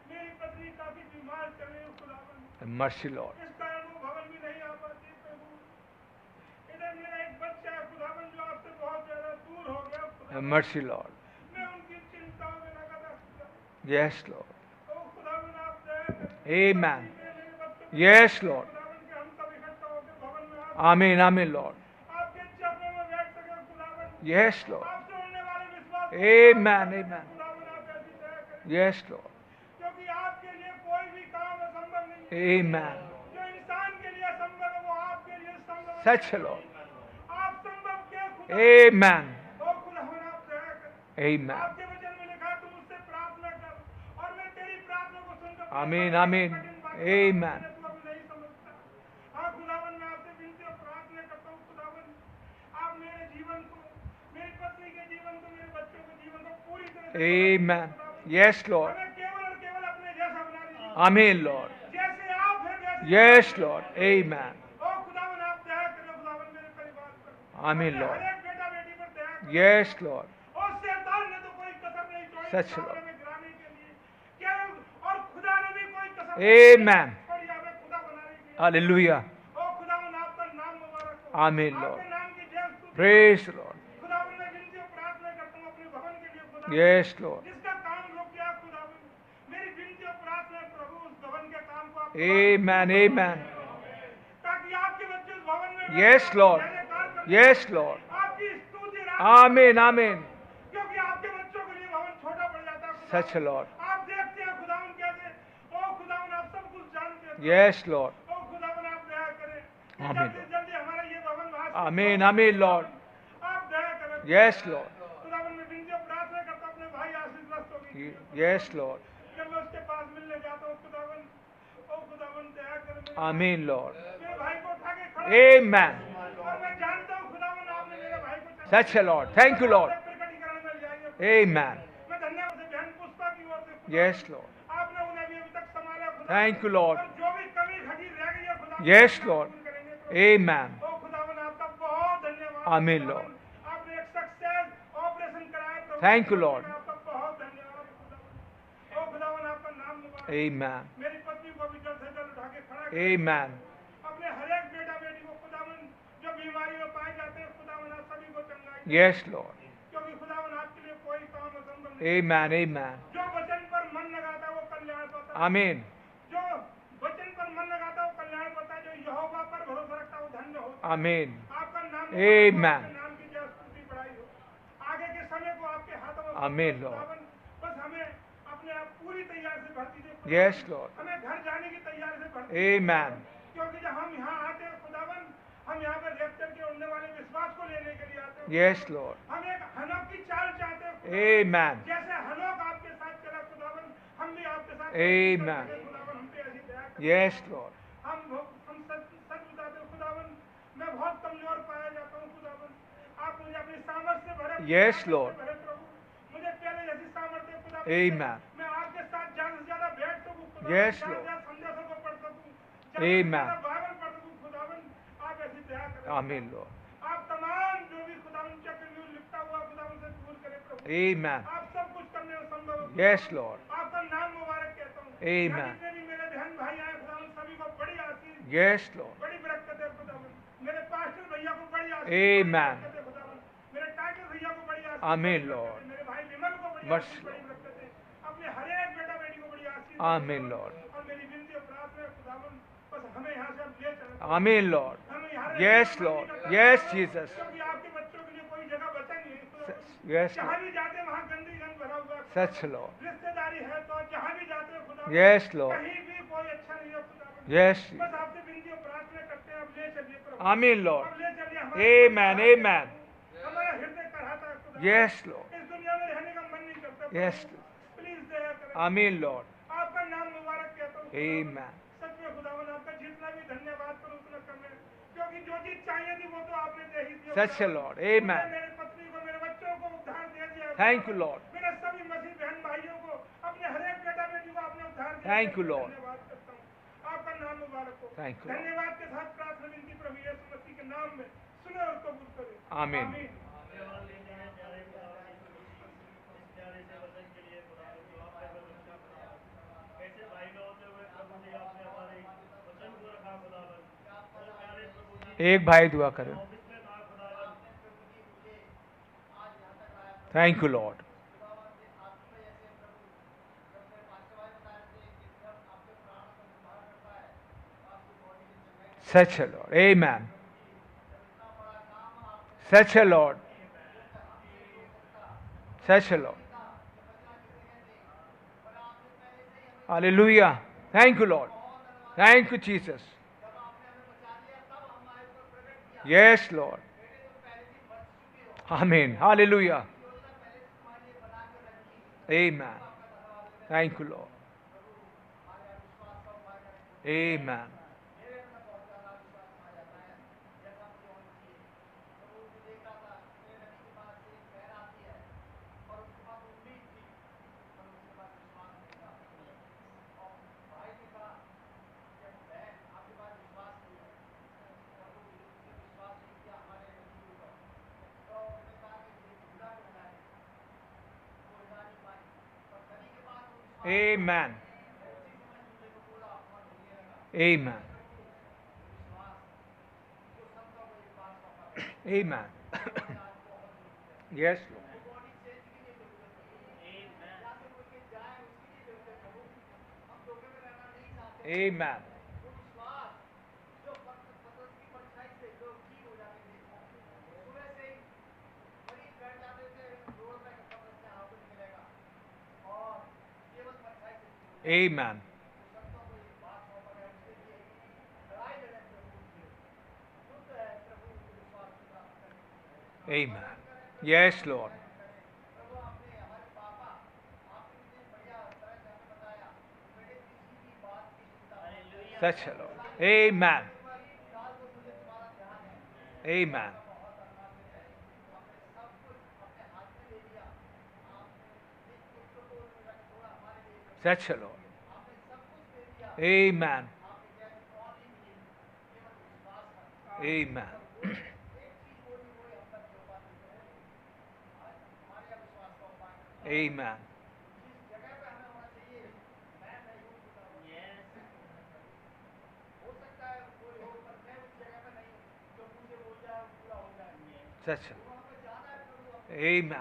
मेरी पत्नी काफी बीमार चल रही है खुदावन, मर्सी लॉर्ड, इस कारण वो भवन भी नहीं आ पाती प्रभु। इधर मेरा एक बच्चा है खुदावन जो आपसे बहुत ज्यादा दूर हो गया खुदावन। मर्सी लॉर्ड, मैं उनकी चिंताओं में लगा था खुदावन। यस लॉर्ड, ओ खुदावन आप दया करें। आमेन, मेरे बच्चों को यस लॉर्ड, खुदावन के हम सब इकट्ठा होकर भवन में आमीन आमीन लॉर्ड, आपके चरणों में बैठ सके खुदावन। यस लॉर्ड, आप जोड़ने वाले विश्वास आमेन आमेन, खुदावन आप ऐसी दया करें, यस लॉर्ड, क्योंकि आपके लिए कोई भी काम असंभव नहीं है। आमेन, जो इंसान के लिए असंभव है वो आपके लिए संभव है। सच है लॉर्ड, आप संभव के खुदा। आमेन ओ खुदावन आप दया करें। आमेन, आपके वचन में लिखा है तुम मुझसे प्रार्थना कर और मैं तेरी प्रार्थना को सुनकर आमीन आमीन, आमेन, तू अभी नहीं समझता। हाँ खुदावन मैं आपसे विनती और प्रार्थना करता हूँ खुदावन, आप मेरे जीवन को, मेरी पत्नी के जीवन को, मेरे बच्चों के जीवन को पूरी तरह से आमेन, यस लॉर्ड, हमें केवल और केवल अपने जैसा बना दीजिए। आमीन लॉर्ड, जैसे आप हैं वैसे यस लॉर्ड, आमेन, ओ खुदावन आप दया करें खुदावन मेरे परिवार पर, आमीन हर लॉर्ड, एक बेटा बेटी पर दया करें। यस लॉर्ड, और शैतान ने तो कोई कसर नहीं छोड़ी सच इस मामले में गिराने के लिए, क्या और खुदा ने भी कोई कसर आमेन, छोड़ी हमें खुदा बनाने के लिए। हालेलुया, ओ खुदावन आपका नाम मुबारक हो। आमीन आपके लॉर्ड, नाम की जय स्तुति। प्रेज लॉर्ड, खुदावन मैं विनती और प्रार्थना करता हूँ अपने भवन के लिए खुदा, यस लॉर्ड, जिसका काम रुक गया खुदावन, मेरी विनती और प्रार्थना है प्रभु उस भवन के काम को आप आमेन आमेन, ताकि आपके बच्चे उस भवन में यस लॉर्ड, जयकार करें। यस लॉर्ड, आपकी स्तुति आमीन आमीन, क्योंकि आपके बच्चों के लिए भवन छोटा पड़ जाता है खुदावन। सच है लॉर्ड, आप देखते हैं खुदावन कैसे, ओ खुदावन आप सब कुछ जानते हैं। यस लॉर्ड, ओ खुदावन आप दया करें कि आमीन। जल्दी से जल्दी हमारा ये भवन वहां आमीन आमीन लॉर्ड, आप दया करें। यस लॉर्ड, खुदावन मैं विनती और प्रार्थना करता हूं अपने भाई आशीष ग्रस्त होगी। यस लॉर्ड, जब मैं उसके पास मिलने जाता हूँ खुदावन, ओ खुदावन दया करें मेरे आमीन लॉर्ड, भाई को उठा के खड़ा आमेन, और मैं जानता हूँ खुदावन आपने मेरे भाई को सच है लॉर्ड, थैंक यू लॉर्ड, प्रकटीकरण में ले आएंगे। आमेन, मैं धन्यवाद से बहन पुष्पा की ओर से यस लॉर्ड, आपने उन्हें भी अभी तक संभाला खुदा। थैंक यू लॉर्ड, और जो भी कमी घटी रह गई है खुदा यस लॉर्ड, करेंगे। आमेन, ओ खुदावन आपका बहुत धन्यवाद। आमीन लॉर्ड, आपने एक सक्सेस ऑपरेशन कराया प्रभु। थैंक यू लॉर्ड, आपका बहुत धन्यवाद खुदावन। ओ खुदावन आपका नाम मुबारक। आमेन, मेरी पत्नी को भी जल्द से जल्द उठा के खड़ा कर। आमेन, अपने हर एक बेटा बेटी को खुदावन जो बीमारी में पाए जाते हैं खुदावन आप सभी को चंगाई दे। यस लॉर्ड, क्योंकि खुदावन आपके लिए कोई काम असंभव नहीं। आमेन आमेन, जो वचन पर मन लगाता है वो कल्याण पाता है। आमीन, जो वचन पर मन लगाता है वो कल्याण पाता है। जो यहोवा पर भरोसा रखता है वो धन्य होता है। आमीन, आपका नाम आमेन, आपके नाम की जय स्तुति बढ़ाई हो। आगे के समय को आपके हाथों में आमीन लॉर्ड, खुदावन बस हमें अपने आप पूरी तैयारी से भर दीजिए। यस लॉर्ड, हमें घर जाने की तैयारी से भर दीजिए। आमेन, क्योंकि जब हम यहाँ आते हैं खुदावन हम यहाँ पर रैप्चर के उड़ने वाले विश्वास को लेने के लिए आते हैं। यस लॉर्ड, हम एक हनोक की चाल चाहते हैं खुदावन। आमेन, जैसे हनोक आपके साथ चला खुदावन हम भी आपके साथ आमेन, खुदावन हम पे ऐसी दया करें। यस लॉर्ड, हम सच बताते हैं खुदावन मैं बहुत कमजोर पाया जाता हूँ खुदावन। आप मुझे अपनी सामर्थ्य से भरे। Yes, Lord. भरे प्रभु। मुझे पहले जैसी सामर्थ्य खुदावन Amen. मैं आपके साथ ज्यादा से ज्यादा बैठ सकूं खुदावन। Yes, ज्यादा से Lord. ज्यादा संदेशों को पढ़ सकूं। Amen. बाइबल पढ़ सकूं खुदावन। आप ऐसी दया करें। आमीन लॉर्ड, आप तमाम जो भी खुदावन चक्रव्यूह लिपटा हुआ खुदावन से दूर करें प्रभु। आमेन, आप सब कुछ करने में संभव हो। यस लॉर्ड, आपका नाम मुबारक कहता हूँ। Amen. जितने भी मेरे बहन भाई आए खुदावन सभी को बड़ी आशीष यस लॉर्ड, बड़ी बरकत है खुदावन। मेरे पास्टर भैया को बड़ी आशीष Amen. बड़ी बरकत है खुदावन। मेरे टाइगर भैया को बड़ी आशीष आमीन बड़ी बरकत लॉर्ड, है। मेरे भाई विमल को बड़ी बस आशीष बड़ी बरकत है। अपने हर एक बेटा बेटी को बड़ी आशीष आमीन लॉर्ड, और मेरी विनती और प्रार्थना है खुदावन बस हमें यहाँ से अब ले चले। आमीन लॉर्ड, हमें यहाँ यस लॉर्ड, यस जीसस, क्योंकि आपके बच्चों के लिए कोई जगह बचा नहीं है खुदावन। यस जहाँ लॉर्ड, भी जाते हैं वहाँ गंदी गंद भरा हुआ है। सच लॉर्ड, रिश्तेदारी है तो जहाँ भी जाते हैं खुदावन यस लॉर्ड, कहीं भी कोई अच्छा नहीं है खुदावन। यस, बस आपसे विनती और प्रार्थना करते हैं अब ले चलिए प्रभु। आमीन अब लॉर्ड, ले चलिए आमेन आमेन, हमारा हृदय कराता है खुदा। यस लॉर्ड, इस दुनिया में रहने का मन नहीं करता। यस, प्लीज दया करें। आमीन लॉर्ड, आपका नाम मुबारक कहता हूँ। आमेन, सच में खुदावन आपका जितना भी धन्यवाद करो उतना कम है। क्योंकि जो चीज चाहिए थी वो तो आपने दे ही दिया। सच है लॉर्ड, आमेन, मेरे पत्नी को मेरे बच्चों को उद्धार दे दिया। थैंक यू लॉर्ड, मेरे सभी मसीह बहन भाइयों को अपने हर एक बेटा बेटी को आपने उद्धार दिया। Thank you, Lord. धन्यवाद करता हूँ। आपका नाम मुबारक हो। Thank you, Lord. धन्यवाद के साथ प्रार्थना विनती प्रभु यीशु मसीह के नाम में सुने और कबूल करें। आमीन। एक भाई दुआ करें। थैंक यू लॉर्ड, सच है लॉर्ड, आमेन, सच है लॉर्ड, सच है Lord, hallelujah, thank you Lord, thank you Jesus, yes Lord, amen, hallelujah, amen, thank you Lord, amen, Amen. Amen. Amen. Yes, Lord. Amen. Amen. Amen. Yes, Lord. Such a Lord. Amen. Amen. Such a Lord. Amen. Amen. Amen. Such a Amen.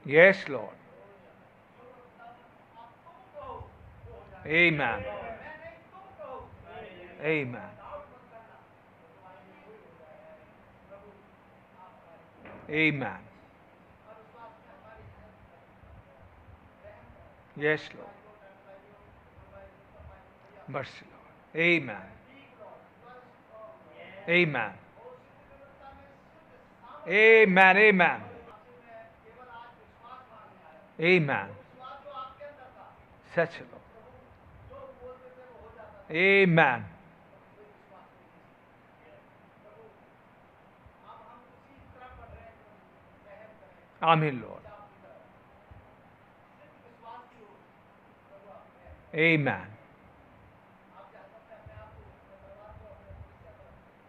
Yes, Lord. Amen. Amen. Amen. Yes, Lord. Mercy, Lord. Amen. Amen. Amen. Amen. Amen. Such a Lord. Amen. Amen, Lord. Amen.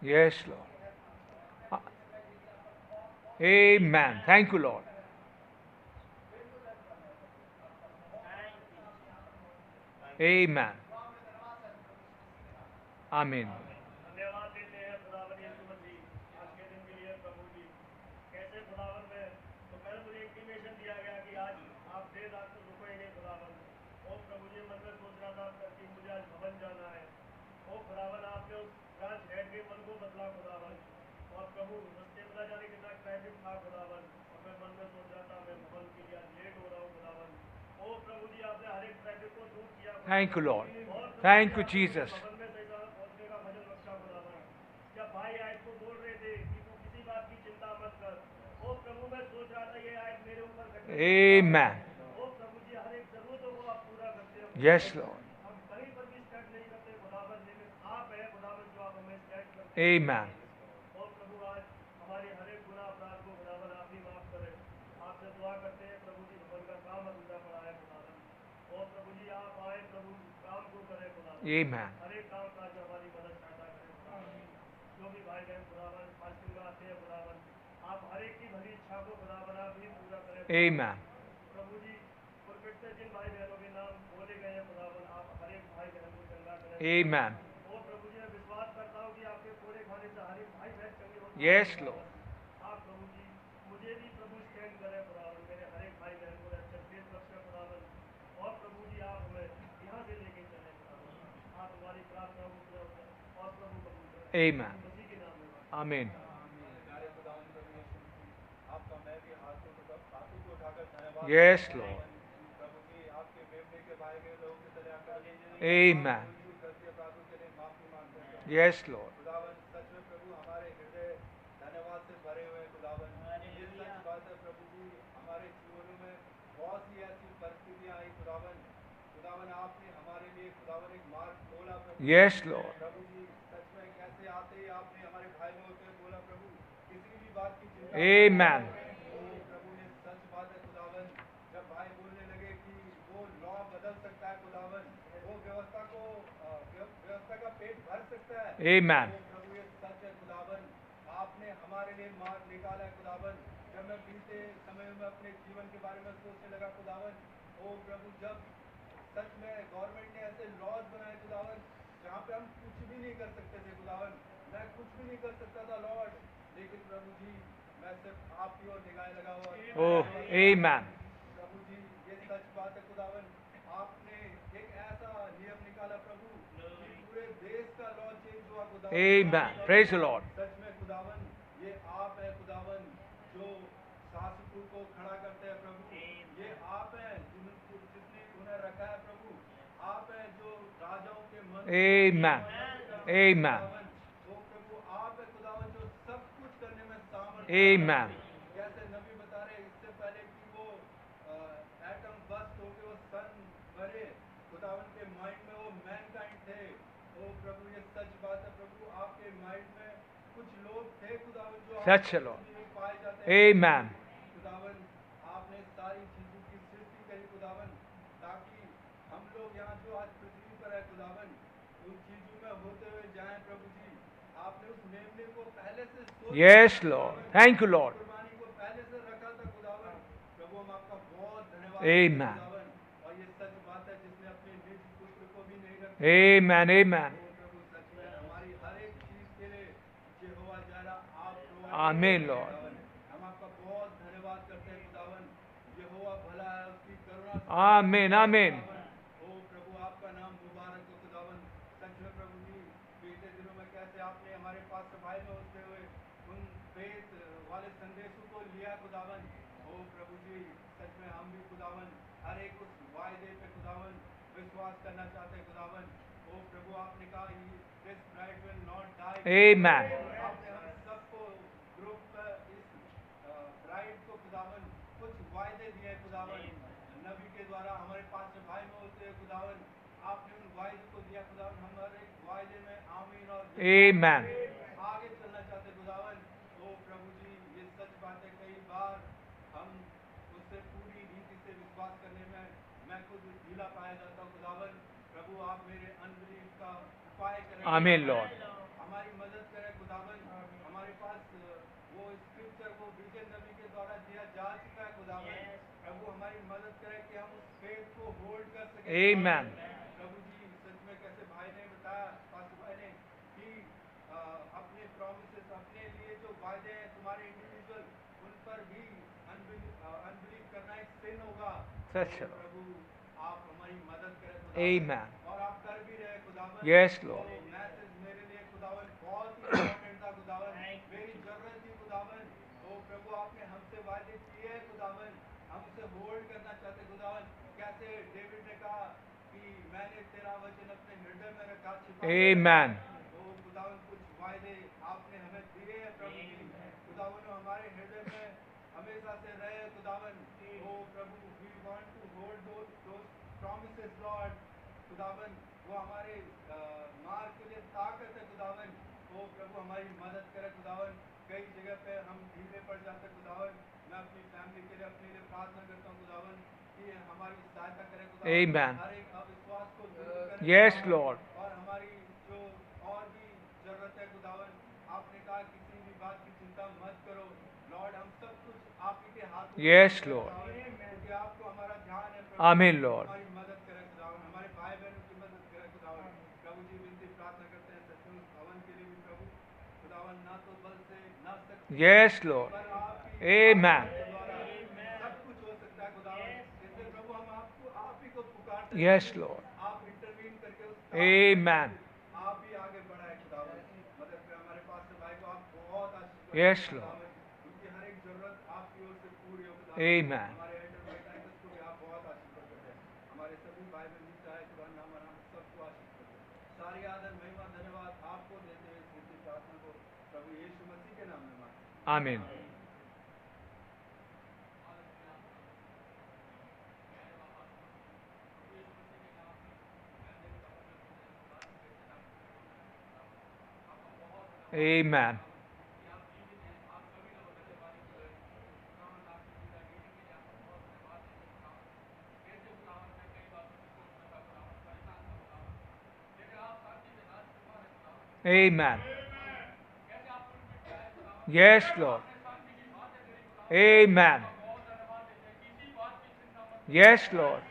Yes, Lord. Amen. Thank you, Lord. Amen. Amen. धन्यवाद देते हैं खुदावन यीशु मसीह आज के दिन के लिए प्रभु जी कैसे खुदावन में तो कल मुझे इंटीमेशन दिया गया कि आज आप देर रात को रुकेंगे खुदावन ओ प्रभु जी मन में सोच रहा था कि मुझे आज भवन जाना है ओ खुदावन आपने उस ब्रांच हेड के मन को बदला खुदावन और प्रभु रस्ते में जाने कितना ट्रैफिक था खुदावन और मैं मन में सोच रहा था मैं भवन के लिए आज लेट हो रहा हूँ खुदावन ओ प्रभु जी आपने हर एक ट्रैफिक को दूर किया Thank you, Lord. Thank you, Jesus. भवन में सही समय पहुंचने का भजन बख्शा खुदावन जब भाई आयत को बोल रहे थे कि तू किसी बात की चिंता मत कर ओ प्रभु मैं सोच रहा था ये आयत मेरे ऊपर घटने Amen. ओ प्रभु जी हर एक जरूरतों को आप पूरा करते हो Yes, Lord. हम कहीं पर भी स्टैंड नहीं करते खुदावन लेकिन आप है खुदावन जो आप हमें स्टैंड करते Amen. और प्रभु आज हमारे हर एक गुनाह अपराध को खुदावन आप ही माफ करें आपसे दुआ करते हैं प्रभु जी भवन का काम अधूरा पड़ा है खुदावन और प्रभु जी आप आए प्रभु काम को करें खुदावन Amen. हर एक काम का जो हमारी मदद सहायता करें खुदावन जो भी भाई बहन खुदावन फास्टिंग में आते हैं खुदावन आप हर एक की भली इच्छा को खुदावन आप ही पूरा करें Amen. प्रभु जी पुरपिट से जिन भाई बहनों के नाम बोले गए हैं खुदावन आप हर एक भाई बहन को चंगा करें Amen. और प्रभु जी मैं विश्वास करता हूँ कि आपके कोड़े खाने से हर एक भाई बहन चंगे होते Yes, Lord. आप प्रभु जी मुझे भी प्रभु स्टैंड करें खुदावन मेरे हर एक भाई बहन को अच्छा फेस बख्शे खुदावन और प्रभु जी आप हमें यहाँ से लेके चले खुदावन आप हमारी प्रार्थनाओं को पूरा करें और प्रभु कबूल करें Amen. मसीह के नाम में Amen. आपका मैं भी हाथों को उठाकर धन्यवाद Yes, Lord. प्रभु जी आपके बेटे के भाई के लोगों की तरह कर Amen. करते अपराधों के लिए माफी मांगते हैं Yes, Lord. खुदावन सच में प्रभु हमारे हृदय धन्यवाद से भरे हुए हैं खुदावन ये सच बात है प्रभु जी हमारे जीवनों में बहुत सी ऐसी परिस्थितियां आई खुदावन खुदावन आपने हमारे लिए खुदावन एक मार्ग खोला प्रभु Yes, Lord. प्रभु जी सच में कैसे आते ही आपने हमारे भाई लोगों से बोला प्रभु किसी भी बात की चिंता Amen. प्रभु ये सच बात है खुदावन जब भाई बोलने लगे कि वो लॉ बदल सकता है खुदावन वो व्यवस्था का पेट भर सकता है Amen. तो प्रभु ये सच है खुदावन आपने हमारे लिए मार्ग निकाला है खुदावन जब मैं बीते समय में अपने जीवन के बारे में सोचने लगा खुदावन ओ प्रभु जब सच में गवर्नमेंट ने ऐसे लॉज बनाए खुदावन जहाँ पे हम कुछ भी नहीं कर सकते थे खुदावन मैं कुछ भी नहीं कर सकता था लॉर्ड लेकिन प्रभु जी मैं सिर्फ आप की ओर निगाहें लगा हुआ Oh, Amen. प्रभु जी ये सच बात है खुदावन आपने एक ऐसा नियम निकाला प्रभु कि पूरे देश का लॉ चेंज हुआ खुदावन Amen. Praise the Lord. सच में खुदावन ये आप है खुदावन जो शासकों को खड़ा करते हैं प्रभु ये आप है जिसने उन्हें रखा है प्रभु आप है जो राजाओं के मन Amen. Amen. तो प्रभु आप है खुदावन Amen. जैसे नबी बता रहे इससे पहले कि वो एटम बस्ट होके वो सन भरे, खुदावन के माइंड में वो मैनकाइंड थे। ओ प्रभु ये सच बात है प्रभु, आपके माइंड में कुछ लोग थे खुदावन जो सच है, आपके Lord. में पाए जाते हैं। Amen. खुदावन आपने सारी चीजों की सृष्टि करी खुदावन, ताकि हम लोग यहाँ जो आज पृथ्वी पर है खुदावन उन चीजों में होते हुए जाएं प्रभु जी। आपने उस मेमने को पहले से सोच Yes, Lord. Thank you, Lord. कुर्बानी को पहले से रखा था खुदावन। प्रभु हम आपका बहुत धन्यवाद Amen. खुदावन। और ये सच बात है जिसने अपने निज पुत्र को भी नहीं रखा। Amen. Amen. प्रभु सच में हमारी हर एक चीज के लिए यहोवा जारा आप Amen, Lord. हम आपका बहुत धन्यवाद करते हैं खुदावन। यहोवा भला है, उसकी करुणा Amen. Amen. ओ प्रभु आपका नाम मुबारक हो खुदावन। सच में प्रभु जी बीते दिनों में कैसे आपने हमारे पास सफाई में होते हुए उन फेथ वाले संदेशों को लिया खुदावन। ओ प्रभु जी सच में हम भी खुदावन हर एक उस वायदे पे खुदावन विश्वास करना चाहते हैं खुदावन। ओ प्रभु आपने कहा this bride will not die. Amen. आपने हम सबको ग्रुप इस ब्राइड को खुदावन कुछ वायदे दिए खुदावन नबी के द्वारा हमारे पास भाई में होते हैं खुदावन। आपने उन वायदे को दिया खुदावन, हम हर एक वायदे में आमीन और Amen. आगे चलना चाहते खुदावन। ओ प्रभु जी ये सच बात है, कई बार हम उससे पूरी रीति से विश्वास करने में मैं खुद ढीला पाया जाता हूँ खुदावन। प्रभु आप मेरे अनबिलीफ का उपाय करें। Amen, Lord. हमारी मदद करें खुदावन। हमारे पास वो स्क्रिप्चर वो विजय नबी के द्वारा दिया जा चुका है खुदावन। प्रभु हमारी मदद करें कि हम उस फेथ को होल्ड कर सकें। Amen. प्रभु जी सच में कैसे भाई ने बताया, पास्टर भाई ने कि अपने प्रॉमिसेस अपने लिए जो वायदे हैं तुम्हारे इंडिविजुअल उन पर भी अनबिलीव करना एक सिन होगा। सच है, Lord. प्रभु आप हमारी मदद करें खुदावन। Amen. और आप कर भी रहे खुदावन। Yes, Lord. वो मैसेज मेरे लिए खुदावन बहुत ही इम्पोर्टेंट था खुदावन, मेरी जरूरत थी खुदावन। ओ प्रभु आपने हमसे वायदे किए हैं खुदावन, हम उसे होल्ड करना चाहते खुदावन। कैसे डेविड ने कहा कि मैंने तेरा वचन अपने हृदय में रखा छिपा। Amen. ओ खुदावन कुछ वायदे आपने हमें दिए हैं प्रभु जी। खुदावन वो हमारे हृदय में हमेशा से रहे खुदावन। ओ प्रभु we want to hold those promises Lord. खुदावन वो हमारे मार्ग के लिए ताकत है खुदावन। ओ प्रभु हमारी मदद करे खुदावन। कई जगह पे हम ढीले पड़ जाते खुदावन। मैं अपनी फैमिली के लिए अपने लिए प्रार्थना करता हूँ खुदावन कि हमारी सहायता करे खुदावन। Amen. हर एक अविश्वास को दूर करे Yes, खुदावन। Lord. और हमारी जो और भी जरूरत है खुदावन, आपने कहा किसी भी बात की चिंता मत करो लॉर्ड, हम सब कुछ आप ही के हाथ में Yes, है Lord. खुदावन, क्योंकि आपको हमारा ध्यान है प्रभु। Amen, Lord. हमारी मदद करें खुदावन, हमारे भाई बहनों की मदद करें खुदावन। प्रभु जी विनती प्रार्थना करते हैं सच में उस भवन के लिए भी प्रभु खुदावन, ना तो बल से ना शक्ति Yes, Lord. पर आपकी Amen. के द्वारा सब कुछ हो सकता है खुदावन। इसलिए प्रभु हम आपको आप ही को पुकारते हैं। Yes, Lord. आप इंटरवीन करके उस Amen. आप भी आगे बढ़ाए खुदावन। मदद करें हमारे पास से भाई को आप बहुत आशीष करें Yes, खुदावन। Lord. उनकी हर एक जरूरत आपकी ओर से पूरी हो खुदावन। Amen. हमारे एल्डर भाई टाइटस को भी आप बहुत आशीष करते हैं। हमारे सभी भाई बहन चाहे खुदा नाम हम सबको आशीष करते हैं। सारी आदर महिमा धन्यवाद आपको देते हुए इस रीति प्रार्थना को प्रभु यीशु मसीह के नाम में मांगते हैं। Amen. Amen. Amen. Yes, Lord. Amen. Yes, Lord.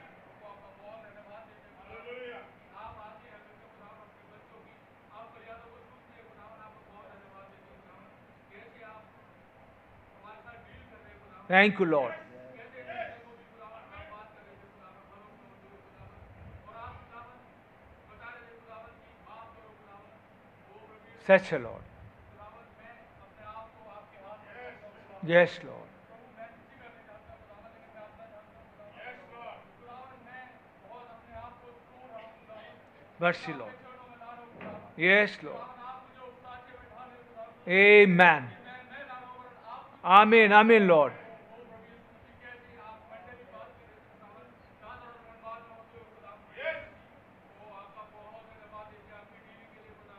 Thank you, Lord. Such a Lord. Yes, Lord. Mercy, Lord. Yes, Lord. Amen. Amen. Amen, Lord.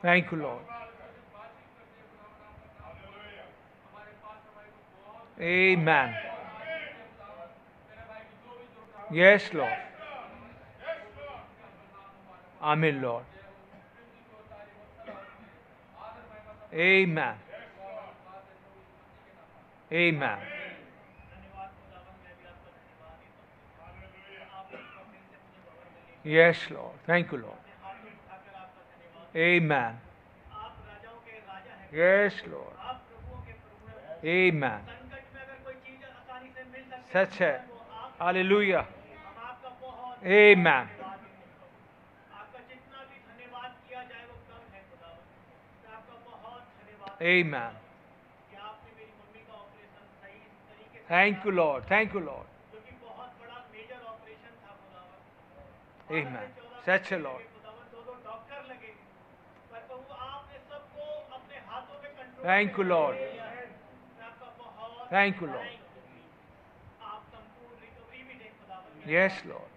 Thank you, Lord. Amen. Yes, Lord. Amen, Lord. Amen. Amen. Yes, Lord. Thank you, Lord. Amen. Yes, Lord. Amen. सच है. Hallelujah. Amen. आपका जितना भी धन्यवाद किया जाए वो कम है खुदावन. मैं आपका बहुत धन्यवाद Amen. कि आपने मेरी मम्मी का ऑपरेशन सही तरीके से Thank you, Lord. Thank you, Lord. जो कि बहुत बड़ा मेजर ऑपरेशन था खुदावन. Amen. सच है, Lord. खुदावन दो डॉक्टर लगे पर प्रभु आपने सबको अपने हाथों में कंट्रोल Thank you, Lord. मैं आपका बहुत Thank you, Lord. आप संपूर्ण रिकवरी भी दें खुदावन. Yes, Lord.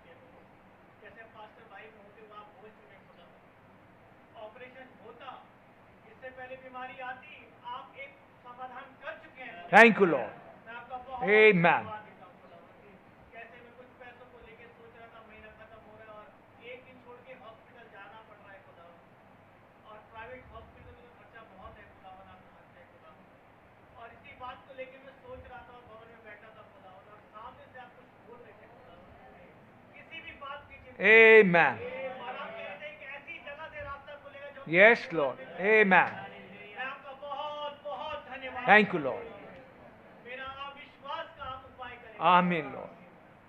जैसे पास्टर भाई में होते हुए आप बोल चुके खुदावन. ऑपरेशन होता इससे पहले बीमारी आती आप एक समाधान कर चुके हैं. Thank you, Lord. मैं आपका बहुत Amen. धन्यवाद देता हूं खुदावन. कैसे मैं कुछ पैसों को लेके सोच रहा था महीना खत्म हो रहा है और एक दिन छोड़ के हॉस्पिटल जाना पड़ रहा है खुदावन. और प्राइवेट हॉस्पिटल में तो खर्चा बहुत है खुदावन. आप समझते हैं खुदावन. और इसी बात को लेके मैं सोच रहा था और भवन में बैठा था खुदावन और सामने से आप कुछ बोल रहे थे खुदावन. किसी भी बात की चिंता Amen. और आप कह रहे थे कि ऐसी जगह से रास्ता खुलेगा जो Yes, Lord. Amen. मैं आपका बहुत बहुत धन्यवाद. Thank you, Lord. मेरा अविश्वास का आप उपाय करें. Amen, Lord.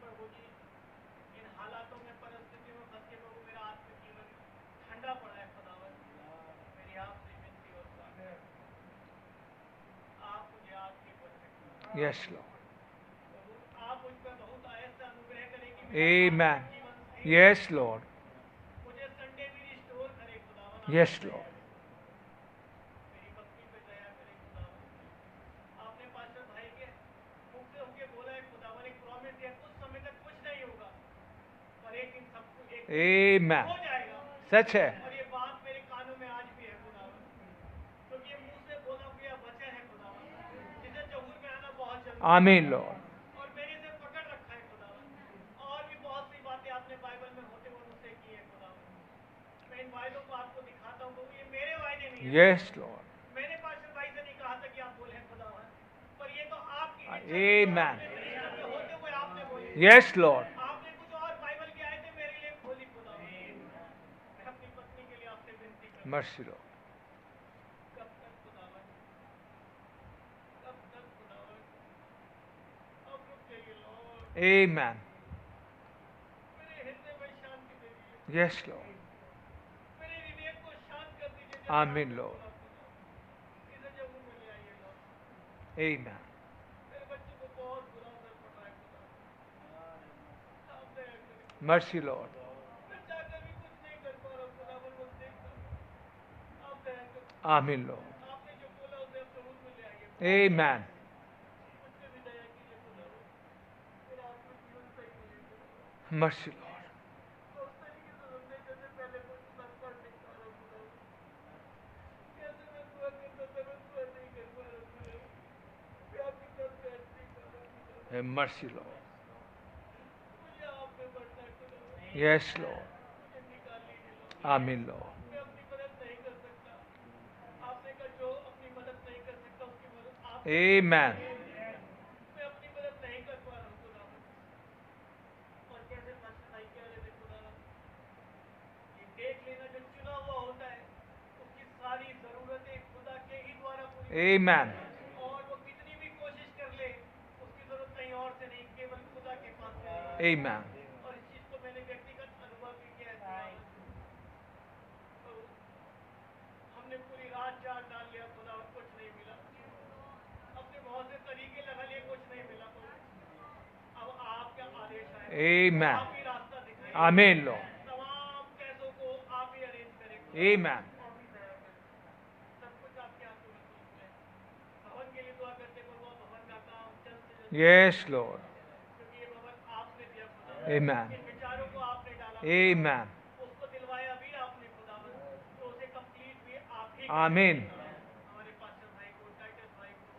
प्रभु जी इन हालातों में परिस्थितियों में फंस के प्रभु मेरा आत्मिक जीवन ठंडा पड़ा है खुदावन. मेरी आपसे विनती और प्रार्थना आप मुझे आपकी परफेक्ट Yes, Lord. प्रभु आप मुझ पर बहुत ऐसा अनुग्रह करें कि Amen. जीवन से Yes, Lord. मुझे संडे भी रिस्टोर करे खुदावन. Yes, Lord. मेरी भक्ति पे दया करें खुदावन. आपने पास्टर भाई के मुख से होके बोला है खुदावन एक प्रॉमिस दिया कुछ समय तक कुछ नहीं होगा पर एक दिन सब कुछ एक Amen. हो जाएगा. सच है. और ये बात मेरे कानों में आज भी है खुदावन क्योंकि ये मुंह से बोला हुआ वचन है खुदावन जिसे जहूर में आना बहुत जरूरी है. Amen, Lord. और मैंने इसे पकड़ रखा है खुदावन. और भी बहुत सी बातें आपने बाइबल में होते हुए मुझसे की है खुदावन. मैं इन वायदों को आपको दिखाता हूँ प्रभु ये मेरे वायदे नहीं है. Yes, Lord. मैंने पास्टर भाई से नहीं कहा था कि आप बोले खुदावन पर ये तो आपकी इच्छा थी. Amen. अपने मिनिस्टर में होते हुए आपने बोली. Yes, Lord. आपने कुछ और बाइबल की आयतें मेरे लिए खोली खुदावन. मैं अपनी पत्नी के लिए आपसे विनती करता हूं. Mercy, Lord. कब तक खुदावन कब तक खुदावन अब रुक जाइए लॉर्ड. Amen. मेरे हृदय में शांति दे दीजिए. Yes, Lord. मेरे विवेक को शांत कर दीजिए. Amen, Lord. इसे जहूर में ले आइए लॉर्ड. Amen. मेरे बच्चे को बहुत बुरा असर पड़ रहा है खुदावन. आप दया करें. Mercy, Lord. मैं चाहकर भी कुछ नहीं कर पा रहा हूं खुदावन बस देखता हूं. आप दया करें. Amen, Lord. आपने जो बोला उसे अब जहूर में ले आइए. Amen. मुझ पे भी दया कीजिए खुदावन. मेरा आत्मिक जीवन सही नहीं है खुदावन. Mercy, Lord. मैं उस तरीके से सुनने जैसे पहले कुछ कर नहीं पा रहा हूं खुदावन. कैसे मैं दुआ करता था मैं दुआ नहीं कर पा रहा हूं खुदावन. मैं आपकी तरफ से नहीं कर रहा हूं खुदावन. Have mercy, Lord. मुझे आप पे बढ़ना है खुदावन. Yes, Lord. मुझे निकाल लीजिए लॉर्ड. Amen, Lord. मैं अपनी मदद नहीं कर सकता. आपने कहा जो अपनी मदद नहीं कर सकता उसकी मदद आप. Amen. मैं अपनी मदद नहीं कर पा रहा हूं खुदावन. और कैसे पास्टर भाई कह रहे थे खुदावन ये देख लेना जो चुना हुआ होता है उसकी सारी जरूरतें खुदा के ही द्वारा पूरी. Amen. और वो कितनी भी कोशिश कर ले उसकी जरूरत कहीं और से नहीं केवल खुदा के पास से है. Amen. और इस चीज को मैंने व्यक्तिगत अनुभव भी किया है खुदावन. तो हमने पूरी रात जाग डाल लिया खुदा और कुछ नहीं मिला. अपने बहुत से तरीके लगा लिए कुछ नहीं मिला. तो अब आपका आदेश है. Amen. आप ही रास्ता दिखाइए. Amen, Lord. तमाम पैसों को आप ही अरेंज करें. Amen. सब कुछ आपके हाथों में सौंप लें. भवन के लिए दुआ करते प्रभु आप भवन का Yes, Lord. क्योंकि ये भवन आपने दिया खुदा, Amen. इन विचारों को आपने डाला, Amen. उसको दिलवाया भी आपने खुदावन, तो उसे कंप्लीट भी आप ही Amen. हमारे पास्टर भाई को, टाइटस भाई को,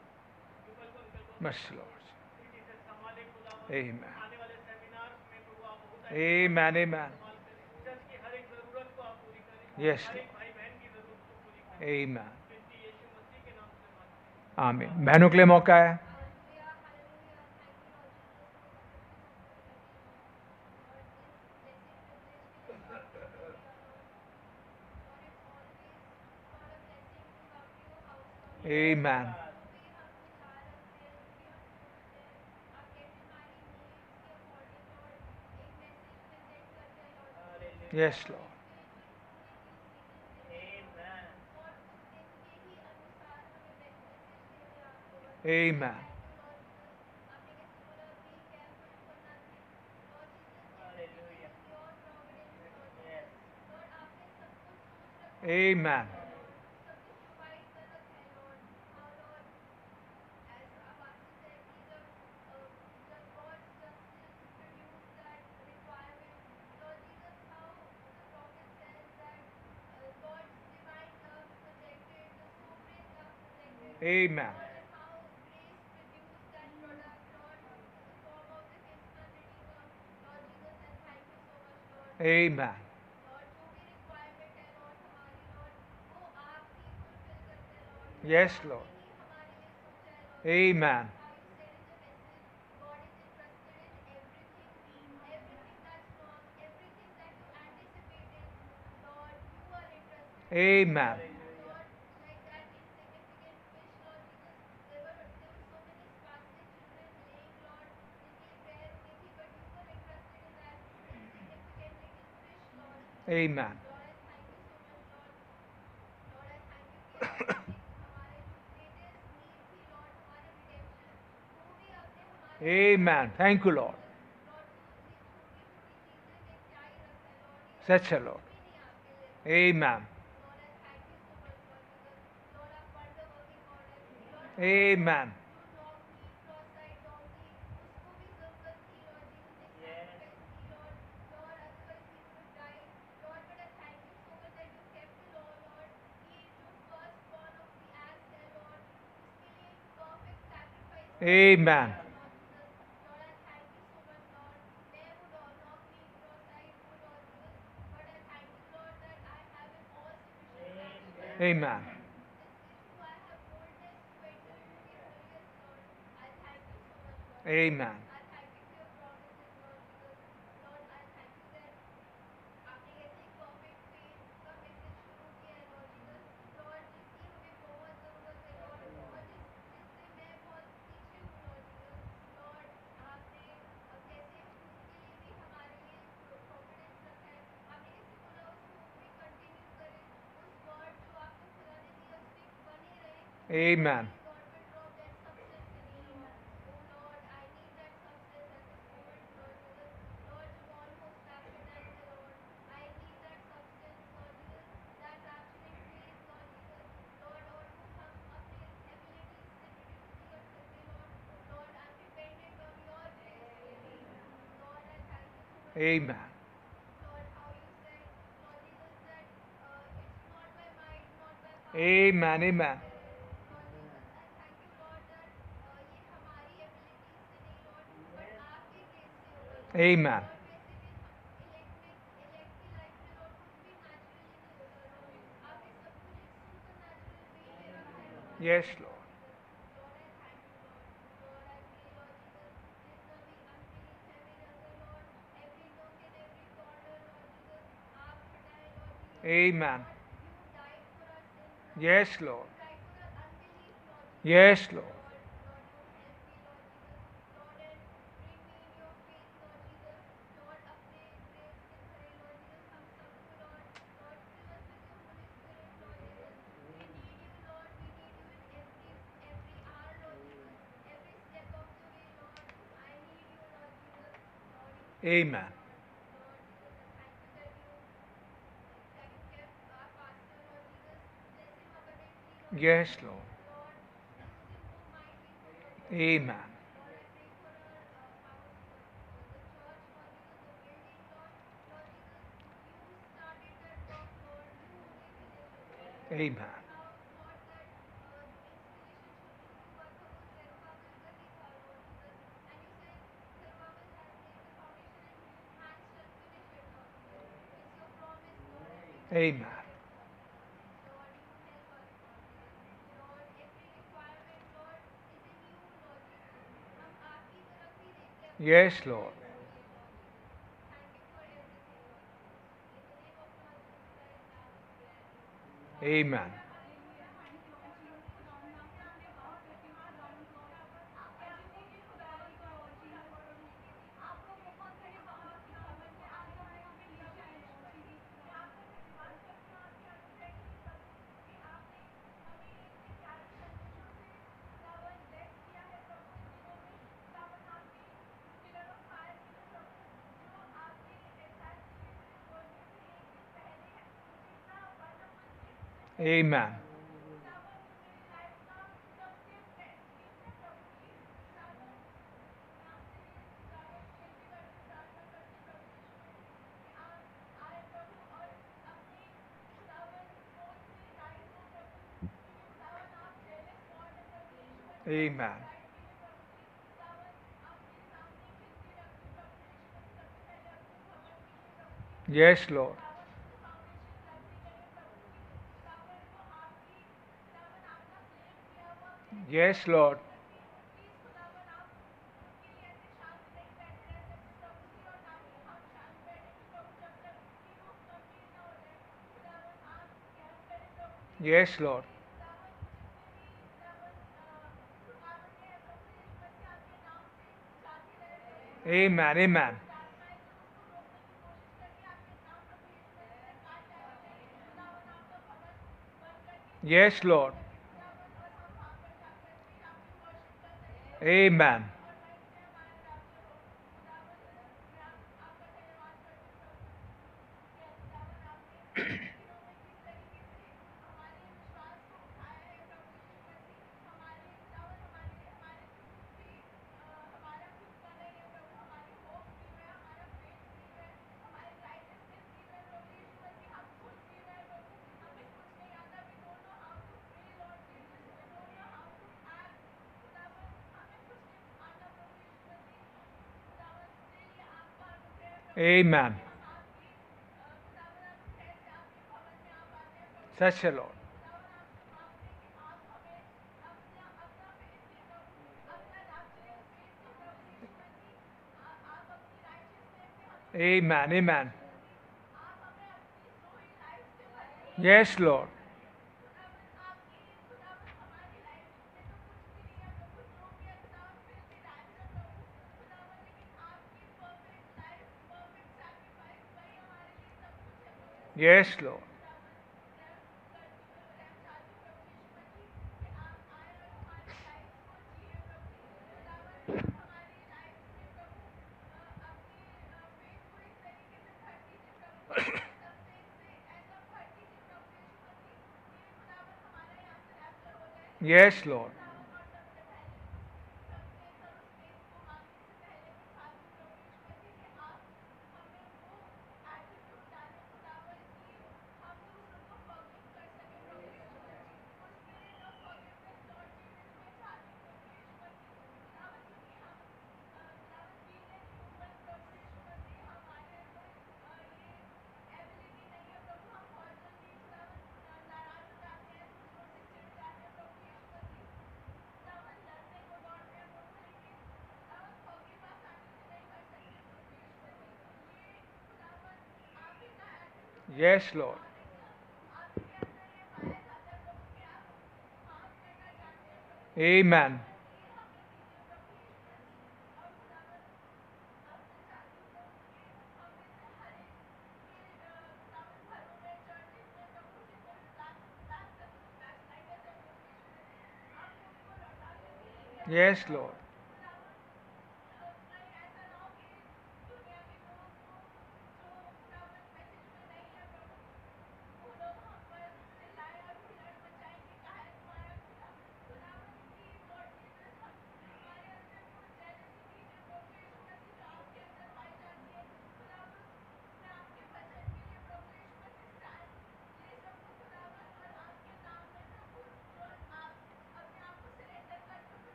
युगल को, अंकल को Mercy, Lord. इसी से संभाले खुदावन। Amen. आने वाले सेमिनार में प्रभु आप बहुत Amen. Amen. इस्तेमाल करें, चर्च की हर एक जरूरत को आप पूरी करें, Yes, हर एक Lord. भाई बहन की जरूरत को पूरी करें, Amen. बिनती यीशु मसीह के नाम से मांगते हैं। आमीन। बहनों के लिए मौका है। Amen. Yes, Lord. Amen. Amen. Amen. Amen. Yes, Lord. Amen. Amen. Amen. Amen. Thank you, Lord. Such a Lord. Amen. Amen. Amen. Amen. Amen. Amen. Amen. Amen. Amen. Amen. Yes, Lord. Amen. Yes, Lord. Yes, Lord. Amen. Yes, Lord. Amen. Amen. Amen. Yes, Lord. Amen. Amen. Amen. Yes, Lord. Yes, Lord. Yes, Lord. Amen. Amen. Yes, Lord. Amen. Amen. Such a Lord. Amen. Amen. Yes, Lord. Yes, Lord. Yes, Lord. Yes, Lord. Amen. Yes, Lord.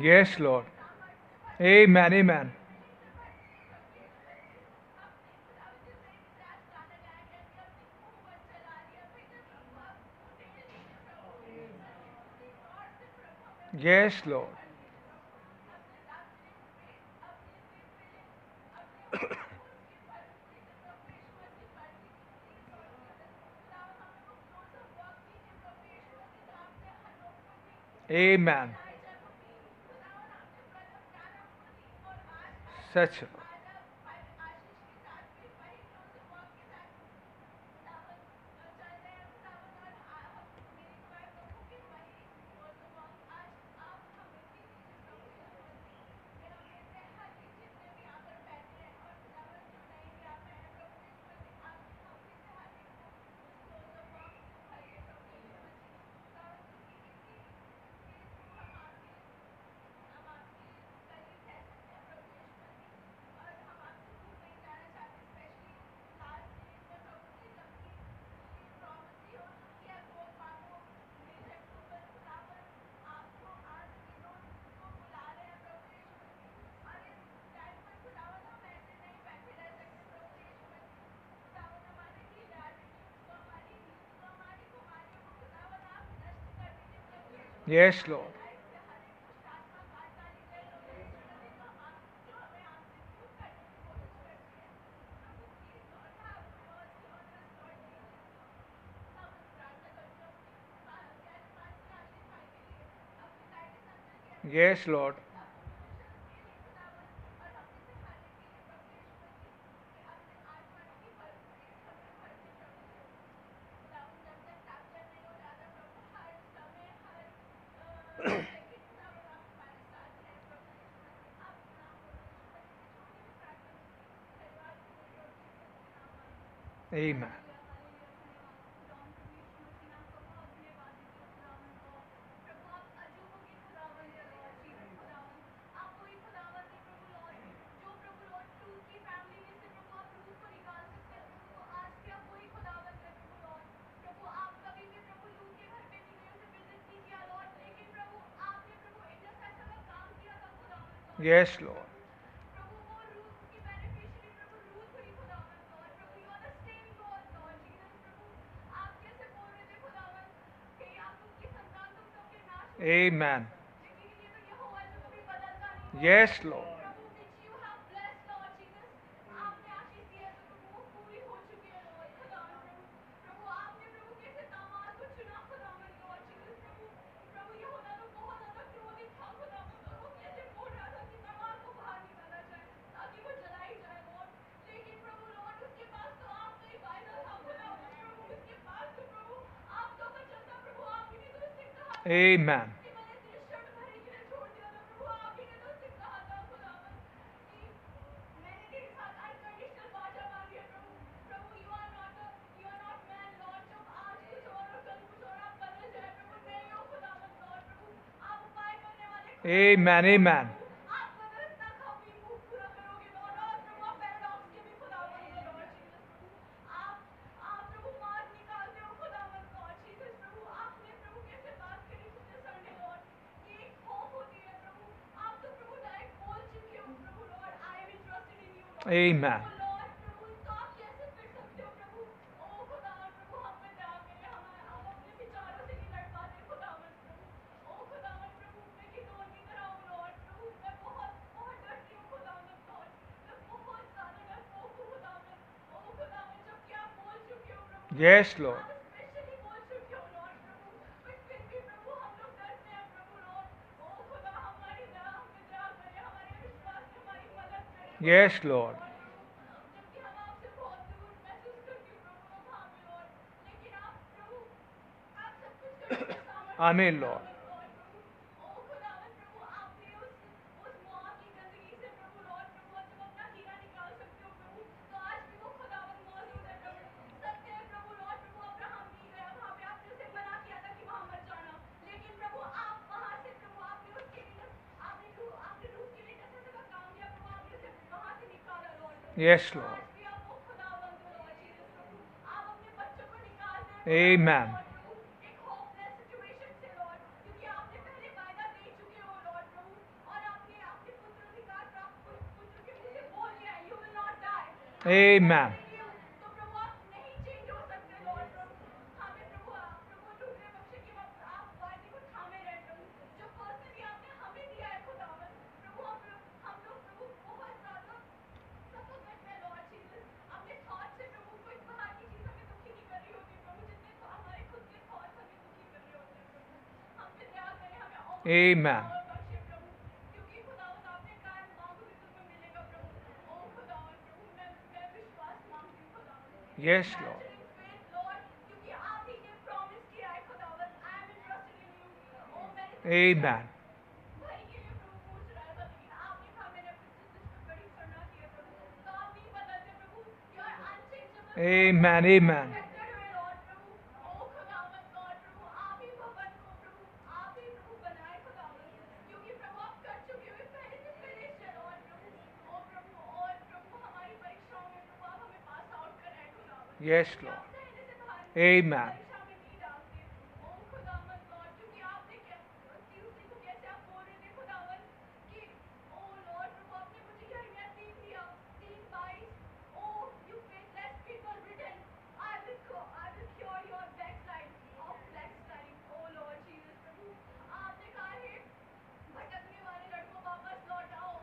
Yes, Lord. Amen. Amen. Yes, Lord. Amen. Such. Yes, Lord. Yes, Lord. Amen. Yes, Lord. Amen. Yes, Lord. Amen. Amen. Amen. Amen. Yes, Lord. Yes, Lord. Amen, Lord. Yes, Lord. Amen. Amen. Amen. Yes, Lord. Amen. Amen. Amen. Yes, Lord. Amen.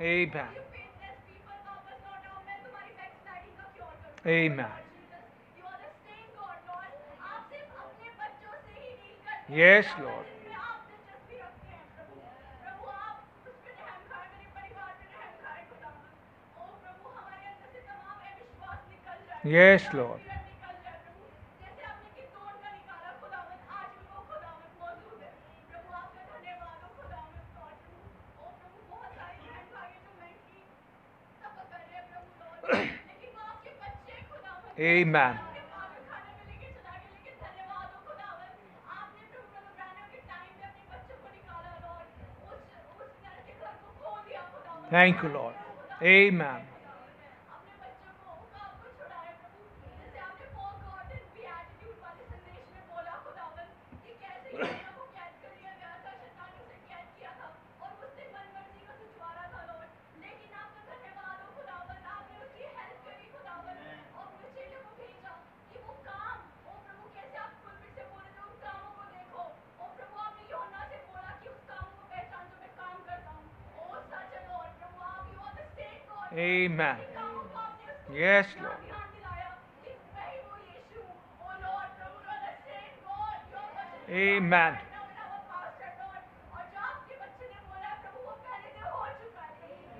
Amen. Amen. Yes, Lord. Yes, Lord. Amen. Thank you, Lord. Amen. Amen. Yes, Lord. Amen.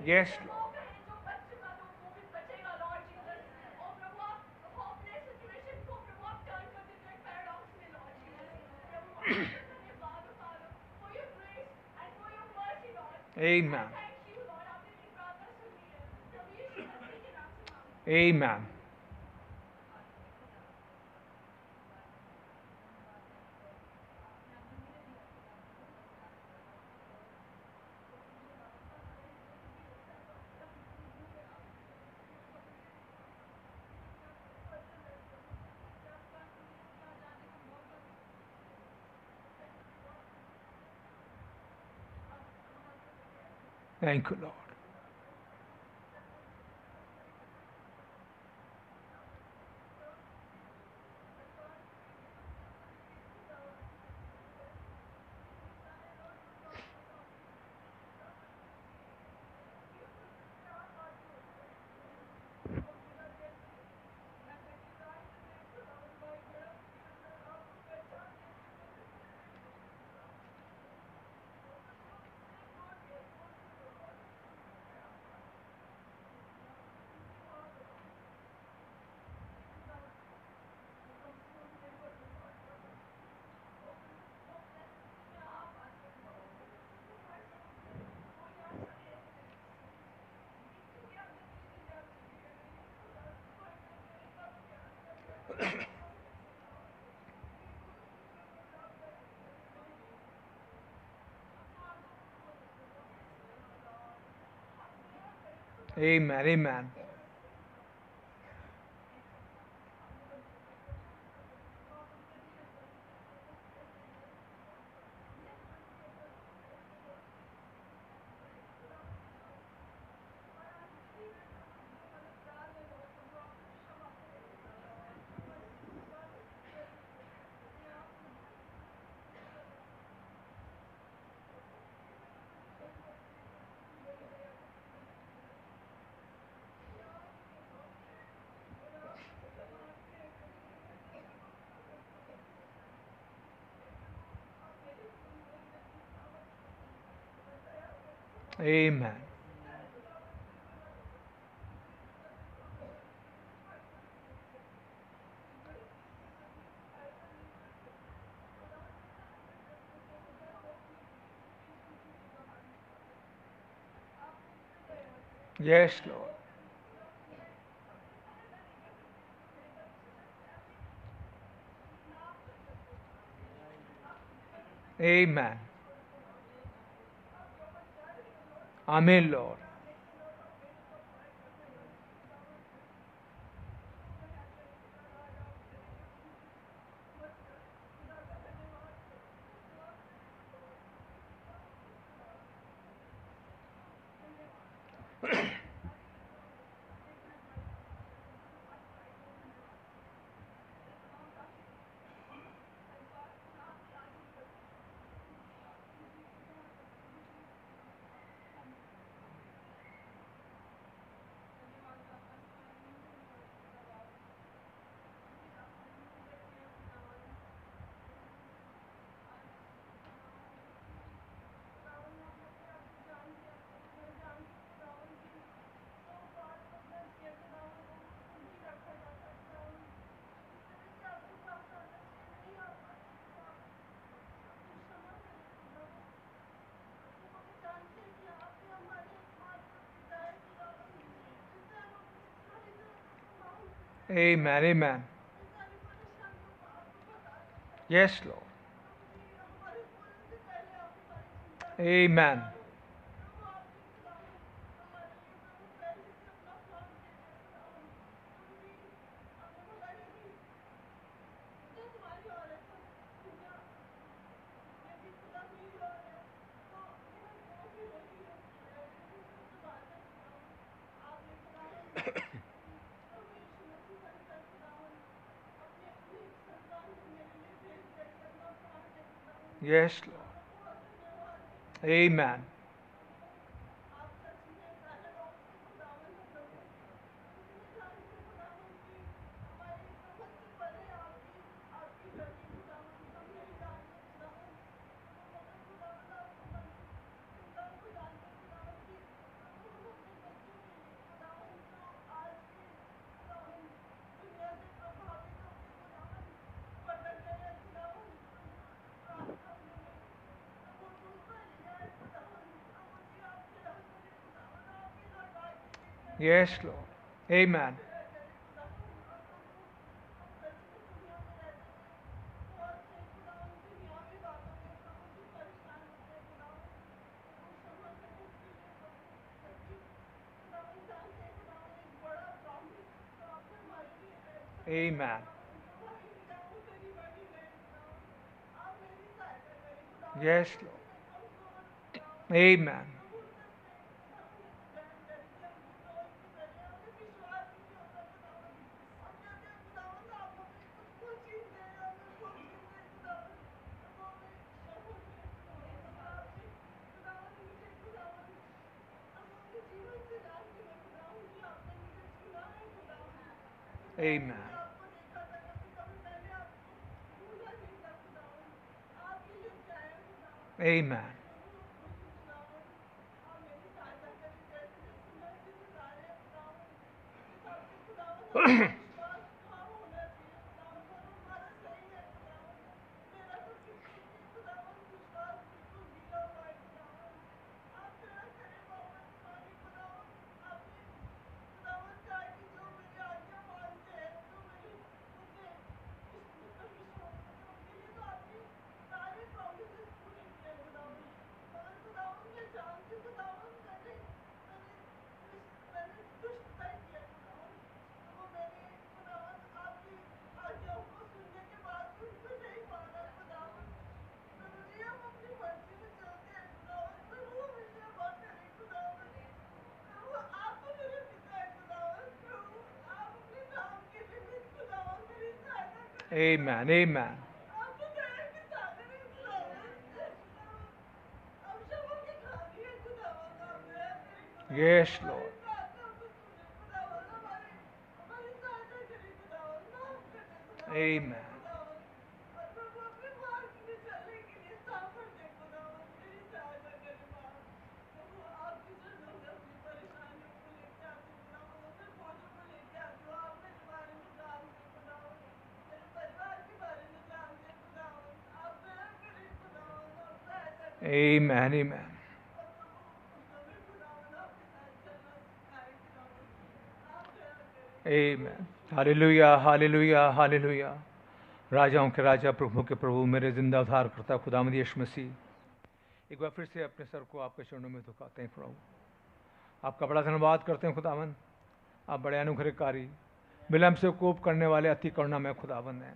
Yes, Lord. Amen. Amen. Thank you, Lord. Amen. Amen. Amen. Yes, Lord. Amen. Amen, Lord. Amen. Amen. Yes, Lord. Amen. Yes, Lord. Amen. Yes, Lord. Amen. Amen. Yes, Lord. Amen. Amen. Amen. Amen. Amen. Yes, Lord. Amen. Amen, amen. Amen. Hallelujah, hallelujah, hallelujah. राजाओं के राजा, प्रभु के प्रभु, मेरे जिंदा उद्धार करता खुदावंद यीशु मसीह, एक बार फिर से अपने सर को आपके चरणों में झुकाते हैं प्रभु। आपका बड़ा धन्यवाद करते हैं खुदावंद। आप बड़े अनुग्रहकारी, विलंब से कोप करने वाले, अति करुणामय खुदावंद हैं।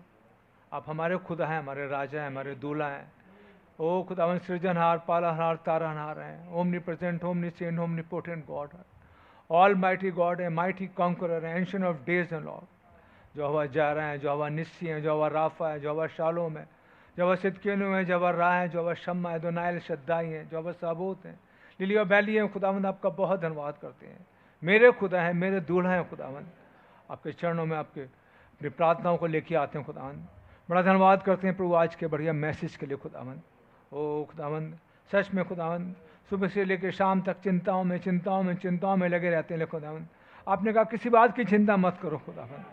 आप हमारे खुदा हैं, हमारे राजा हैं, हमारे दूल्हा हैं। ओ खुदावंद, सृजनहार, पालनहार, तारनहार हैं, omnipresent, omniscient, omnipotent God, almighty God है, माइटी कॉन्करर है, ancient of days and Lord. जो हवा जा रहे हैं, जो हवा निस्सी है, जो हवा राफा है, जो हवा शालोम है, जो हवा सिदकेनु है, जो हवा राह है, जो हवा शम्मा है, दोनाइल शद्दाई है, जो हवा साबूत है, लिली और बैली है। खुदावंद आपका बहुत धन्यवाद करते हैं। मेरे खुदा हैं, मेरे दूल्हा हैं खुदावंद। आपके चरणों में आपके अपनी प्रार्थनाओं को लेके आते हैं खुदावंद। बड़ा धन्यवाद करते हैं प्रभु आज के बढ़िया मैसेज के लिए खुदावंद। ओ खुदावंद, सच में खुदावंद, सुबह से लेकर शाम तक चिंताओं में लगे रहते हैं खुदावंद। आपने कहा किसी बात की चिंता मत करो खुदावंद,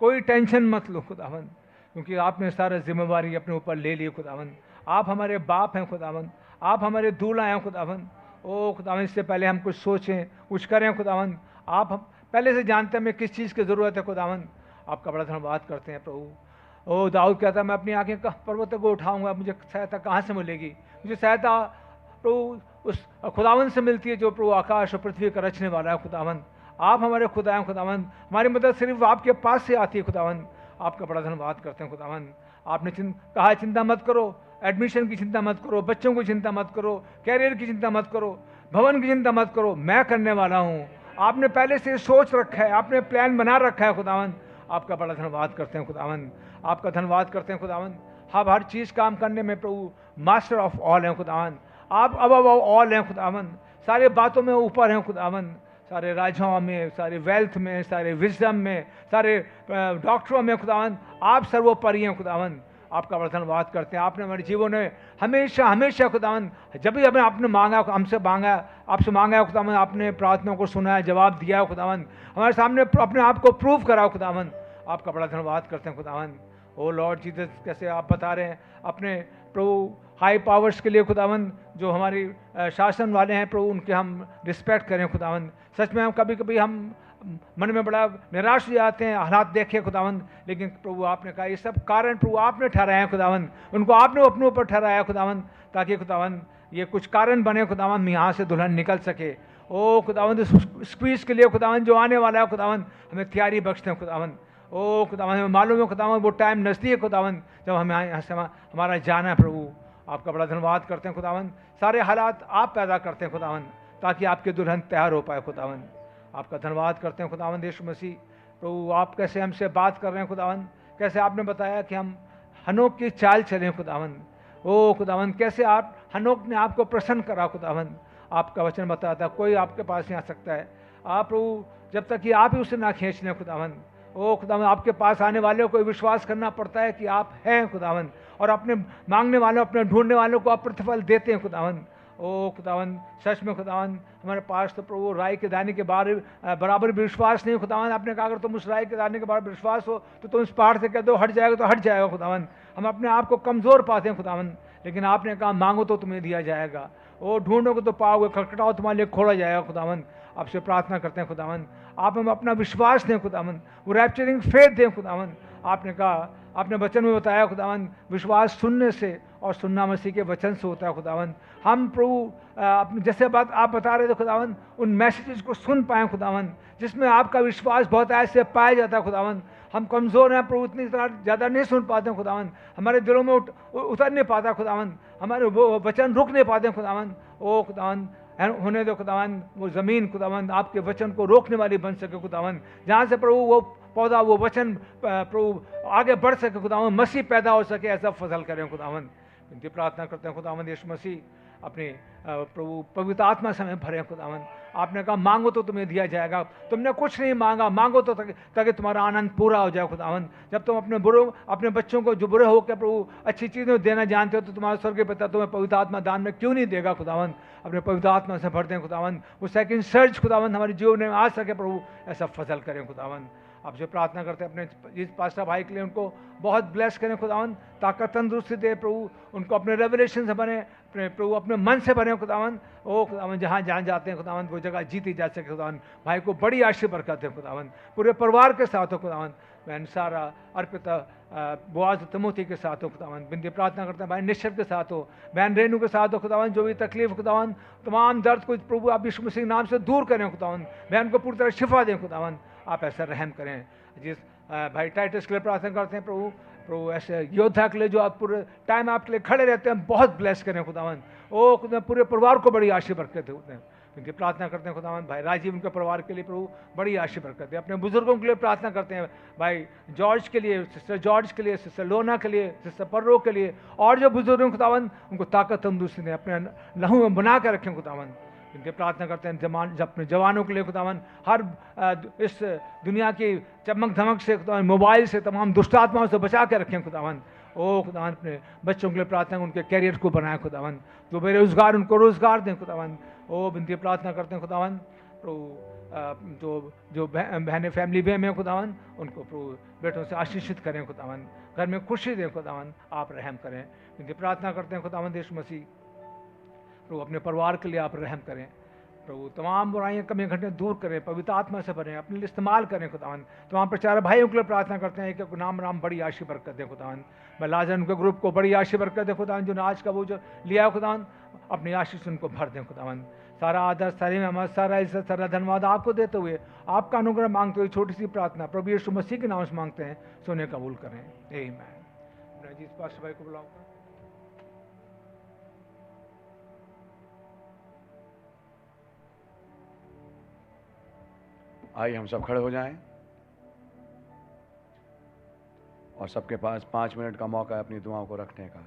कोई टेंशन मत लो खुदावंद, क्योंकि आपने सारा जिम्मेवारी अपने ऊपर ले ली खुदावंद। आप हमारे बाप हैं खुदावंद, आप हमारे दूल्हा हैं खुदावंद। ओ खुदावंद, इससे पहले हम कुछ सोचें, कुछ करें खुदावंद, आप हम पहले से जानते हैं हमें किस चीज़ की ज़रूरत है खुदावंद। आपका बड़ा धन्यवाद करते हैं प्रभु। ओ दाऊद कहता है, मैं अपनी आंखें पर्वत को उठाऊंगा, मुझे सहायता कहाँ से मिलेगी? मुझे सहायता प्रभु उस खुदावंद से मिलती है जो प्रभु आकाश और पृथ्वी का रचने वाला है खुदावंद। आप हमारे खुदा हैं खुदावंद, हमारी मदद सिर्फ आपके पास से आती है खुदावंद। आपका बड़ा धन्यवाद करते हैं खुदावंद। आपने कहा चिंता मत करो, एडमिशन की चिंता मत करो, बच्चों की चिंता मत करो, कैरियर की चिंता मत करो, भवन की चिंता मत करो, मैं करने वाला हूँ। आपने पहले से सोच रखा है, आपने प्लान बना रखा है खुदावंद। आपका बड़ा धन्यवाद करते हैं खुदावंद। आपका धन्यवाद करते हैं खुदावंद। हम हर चीज़ काम करने में प्रभु मास्टर ऑफ ऑल हैं खुदावंद। आप अबव ऑल हैं खुदावंद, सारे बातों में ऊपर हैं खुदावंद, सारे राजाओं में, सारे वेल्थ में, सारे विजडम में, सारे डॉक्टरों में खुदावंद आप सर्वोपरि हैं खुदावंद। आपका बड़ा धन्यवाद करते हैं। आपने हमारे जीवन में हमेशा हमेशा खुदावंद, जब भी हमें आपने मांगा, हमसे मांगा, आपसे मांगा है खुदावंद, आपने प्रार्थनाओं को सुना है, जवाब दिया है खुदावंद, हमारे सामने अपने आप को प्रूव करा खुदावंद। आपका बड़ा धन्यवाद करते हैं खुदावंद। ओ लॉर्ड जीसस, कैसे आप बता रहे हैं अपने प्रभु हाई पावर्स के लिए खुदावंद, जो हमारी शासन वाले हैं प्रभु, उनके हम रिस्पेक्ट करें खुदावंद। सच में हम कभी कभी हम मन में बड़ा निराश हो जाते हैं, हालात देखे खुदावंद, लेकिन प्रभु आपने कहा ये सब कारण प्रभु आपने ठहराया है खुदावंद, उनको आपने अपने ऊपर ठहराया खुदावंद, ताकि खुदावंद ये कुछ कारण बने खुदावंद, यहाँ से दुल्हन निकल सके। ओ खुदावंद, स्क्वीज के लिए खुदावंद जो आने वाला है खुदावंद, हमें तैयारी बख्शते हैं खुदावंद। ओ खुदावंद, हमें मालूम है खुदावंद वो टाइम नज़दीक है खुदावंद, जब हमें यहाँ से हमारा जाना है प्रभु। आपका बड़ा धन्यवाद करते हैं खुदावंद। सारे हालात आप पैदा करते हैं खुदावंद, ताकि आपके दुल्हन तैयार हो पाए खुदावंद। आपका धन्यवाद करते हैं खुदावंद यीशु मसीह। प्रभु आप कैसे हमसे बात कर रहे हैं खुदावंद, कैसे आपने बताया कि हम हनोक की चाल चलें खुदावंद। ओ खुदावंद, कैसे आप हनोक ने आपको प्रसन्न करा खुदावंद। आपका वचन बताता कोई आपके पास नहीं आ सकता है आप प्रभु जब तक कि आप ही उसे ना खींच लें खुदावंद। ओ खुदावंद, आपके पास आने वालों को विश्वास करना पड़ता है कि आप हैं खुदावंद, और अपने मांगने वालों, अपने ढूंढने वालों को आप प्रतिफल देते हैं खुदावंद। ओ खुदावंद, सच में खुदावंद, हमारे पास तो प्रभु राय के दाने के बराबर भी विश्वास नहीं खुदावंद। आपने कहा अगर तुम उस राय के दाने के बराबर विश्वास हो तो तुम इस पहाड़ से कह दो हट जाएगा तो हट जाएगा खुदावंद। हम अपने आप को कमज़ोर पाते हैं खुदावंद, लेकिन आपने कहा मांगो तो तुम्हें दिया जाएगा, ओ ढूंढोगे तो पाओगे, खटखटाओ तुम्हारे लिए खोला जाएगा खुदावंद। आपसे प्रार्थना करते हैं खुदावंद, आप हमें अपना विश्वास दें खुदावंद, वो रैप्चरिंग फेथ दें खुदावंद। आपने कहा, आपने वचन में बताया खुदावंद, विश्वास सुनने से और सुनना मसीह के वचन से होता है खुदावंद। हम प्रभु अपने जैसे बात आप बता रहे थे खुदावंद, उन मैसेजेस को सुन पाएँ खुदावंद, जिसमें आपका विश्वास बहुत ऐसे पाया जाता है खुदावंद। हम कमज़ोर हैं प्रभु, इतनी ज़्यादा नहीं सुन पाते हैं खुदावंद, हमारे दिलों में उतर नहीं पाता खुदावंद, हमारे वो वचन रुक नहीं पाते हैं खुदावंद। ओ खुदावंद, होने दो खुदावंद, वो ज़मीन खुदावंद आपके वचन को रोकने वाली बन सके खुदावंद, जहाँ से प्रभु वो पौधा, वो वचन प्रभु आगे बढ़ सके खुदावंद, मसीह पैदा हो सके, ऐसा फसल करें खुदावंद। इनकी प्रार्थना करते हैं खुदावंद यीशु मसीह, अपने प्रभु पवित्र आत्मा से हमें भरे खुदावंद। आपने कहा मांगो तो तुम्हें दिया जाएगा, तुमने कुछ नहीं मांगा, मांगो तो ताकि तुम्हारा आनंद पूरा हो जाए खुदावंद। जब तुम अपने बच्चों को जो बुरे होकर प्रभु अच्छी चीज़ें देना जानते हो, तो तुम्हारा स्वर्गीय पिता तुम्हें पवित्र आत्मा दान में क्यों नहीं देगा खुदावंद। अपने पवित्र आत्मा से भर दें खुदावंद, वो सेकंड सर्च खुदावंद हमारे जीवन में आ सके प्रभु, ऐसा फसल करें खुदावंद। आपसे प्रार्थना करते हैं अपने इस पास्टर भाई के लिए, उनको बहुत ब्लेस करें खुदावन, ताकत तंदुरुस्ती दे प्रभु, उनको अपने रेवलेशन से बने, अपने प्रभु अपने मन से बने खुदावन। ओ खुदावन जहाँ जहाँ जाते हैं खुदावन वो जगह जीती जा सके खुदावन। भाई को बड़ी आशीष बरकत है खुदावन, पूरे परिवार के साथ हो खुदावन। बहन सारा, अर्पिता, बोआज तमोती के साथ हो खुदावन। बिनती प्रार्थना करते हैं भाई निश्चर के साथ हो, बहन रेनू के साथ हो खुदावन। जो भी तकलीफ खुदावन, तमाम दर्द को प्रभु आप यीशु मसीह के नाम से दूर करें खुदावन। बहन को पूरी तरह शिफा दें खुदावन, आप ऐसा रहम करें। जिस भाई टाइटस के लिए प्रार्थना करते हैं प्रभु, प्रभु ऐसे योद्धा के लिए जो आप पूरे टाइम आपके लिए खड़े रहते हैं, बहुत ब्लेस करें खुदावन। ओ खुदा पूरे परिवार को बड़ी आशीष बरकत होते हैं। उनकी प्रार्थना करते हैं खुदावन। भाई राजीव उनके परिवार के लिए प्रभु बड़ी आशीष बरकत है। अपने बुजुर्गों के लिए प्रार्थना करते हैं, भाई जॉर्ज के लिए, सिस्टर जॉर्ज के लिए, सिस्टर लोना के लिए, सिस्टर पर्रो के लिए, और जो बुजुर्ग हैं खुदावन उनको ताकत तंदुरुस्ती दें, अपने लहू में बना कर रखें खुदावन। इनके प्रार्थना करते हैं अपने जवानों के लिए खुदावन, हर इस दुनिया की चमक धमक से खुदावन, मोबाइल से, तमाम दुष्टात्माओं से बचा के रखें खुदावन। ओ खुदावन अपने बच्चों के लिए प्रार्थना, उनके कैरियर को बनाए खुदावन। जो बेरोजगार उनको रोजगार दें खुदावन। ओ बिनती प्रार्थना करते हैं खुदावन, प्रभु जो बहनें फैमिली वे में खुदावन, उनको प्रभु बेटों से आशीषित करें खुदावन, घर में खुशी दें खुदावन, आप रहम करें। बिनती प्रार्थना करते हैं खुदावन यीशु मसीह, प्रभु अपने परिवार के लिए आप रहम करें प्रभु। तमाम बुराइयां कमियां घटने दूर करें, पवित्र आत्मा से भरें, अपने लिए इस्तेमाल करें खुदावन। तमाम प्रचार भाइयों के लिए प्रार्थना करते हैं कि नाम राम बड़ी आशीष बरकत दे खुदावन। मैं लाजर उनके ग्रुप को बड़ी आशीष बरकत दे खुदावन, जो आज का वो जो लिया खुदावन, अपनी आशीष उनको भर दें खुदावन। सारा आदर, सारी मेहमत, सारा इज्जत, सारा धन्यवाद आपको देते हुए, आपका अनुग्रह मांगते हुए छोटी सी प्रार्थना प्रभु यीशु मसीह के नाम से मांगते हैं, सुने कबूल करें। आमीन। जिस पास्टर भाई को बुलाऊंगा। आइए हम सब खड़े हो जाएं और सबके पास 5 मिनट का मौका है अपनी दुआओं को रखने का।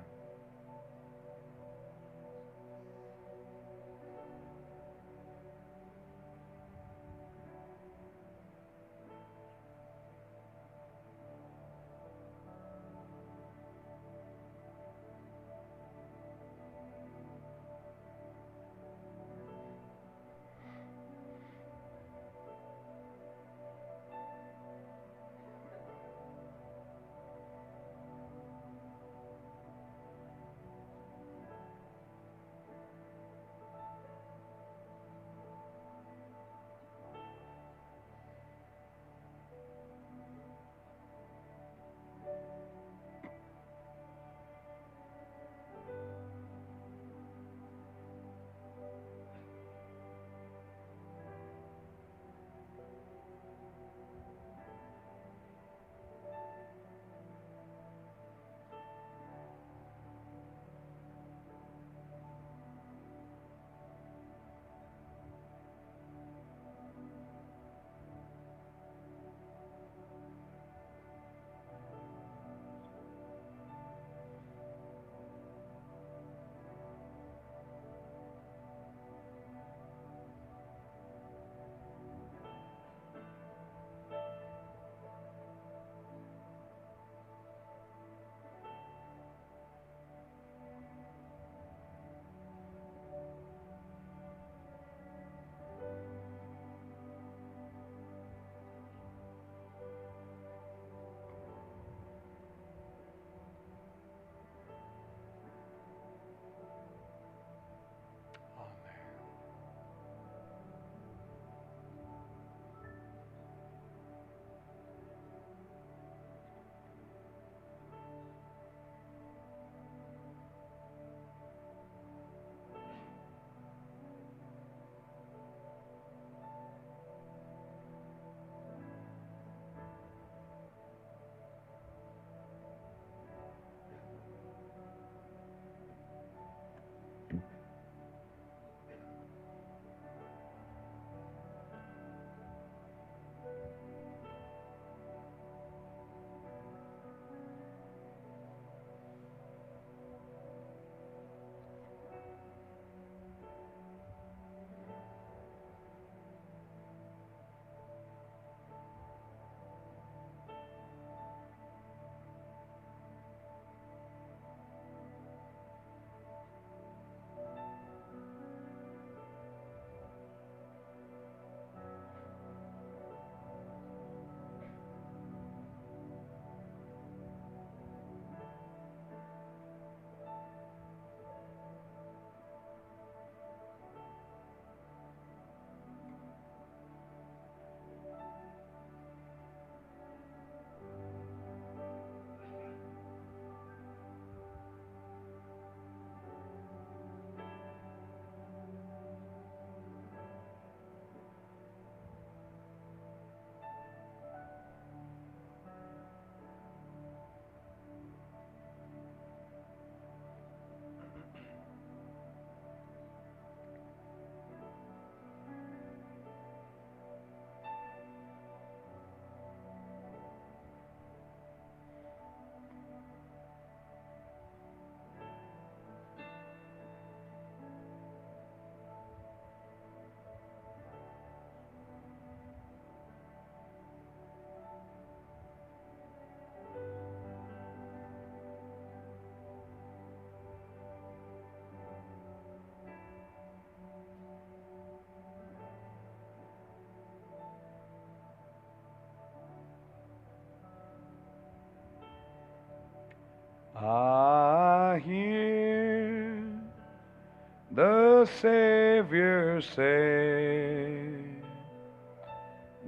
the Savior say,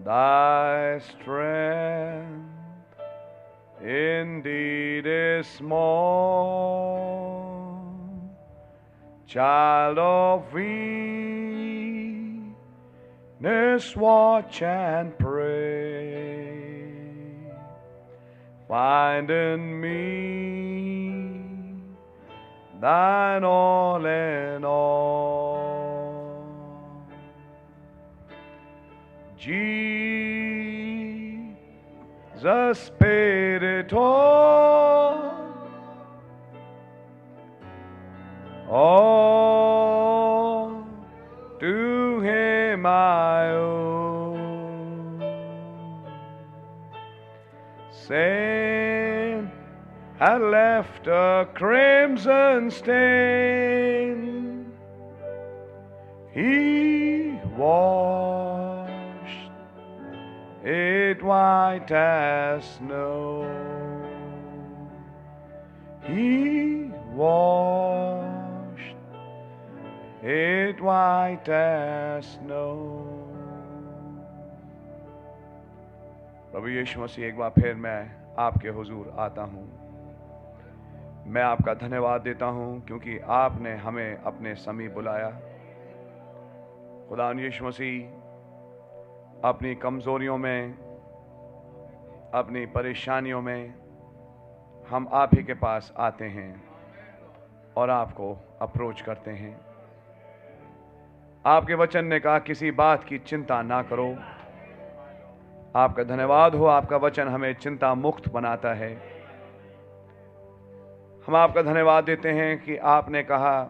thy strength indeed is small, child of weakness, watch and pray. Find in me thine all in all. Jesus paid it all to him I owe. Sin had left a crimson stain, he washed it white as snow. He washed it white as snow. प्रभु यीशु मसीह, एक बार फिर मैं आपके हुजूर आता हूँ। मैं आपका धन्यवाद देता हूँ क्योंकि आपने हमें अपने समीप बुलाया। खुदा यीशु मसीह, अपनी कमजोरियों में, अपनी परेशानियों में हम आप ही के पास आते हैं और आपको अप्रोच करते हैं। आपके वचन ने कहा किसी बात की चिंता ना करो। आपका धन्यवाद हो, आपका वचन हमें चिंता मुक्त बनाता है। हम आपका धन्यवाद देते हैं कि आपने कहा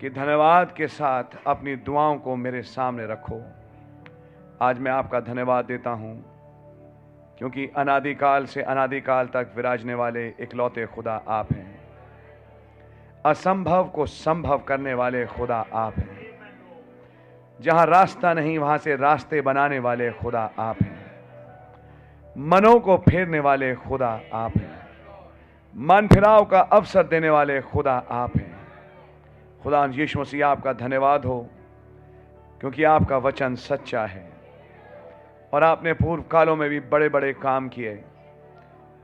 कि धन्यवाद के साथ अपनी दुआओं को मेरे सामने रखो। आज मैं आपका धन्यवाद देता हूं क्योंकि अनादिकाल से अनादिकाल तक विराजने वाले इकलौते खुदा आप हैं। असंभव को संभव करने वाले खुदा आप हैं। जहां रास्ता नहीं वहां से रास्ते बनाने वाले खुदा आप हैं। मनों को फेरने वाले खुदा आप हैं। मन फिराव का अवसर देने वाले खुदा आप हैं। खुदा यीशु मसीह, आपका धन्यवाद हो क्योंकि आपका वचन सच्चा है और आपने पूर्व कालों में भी बड़े बड़े काम किए,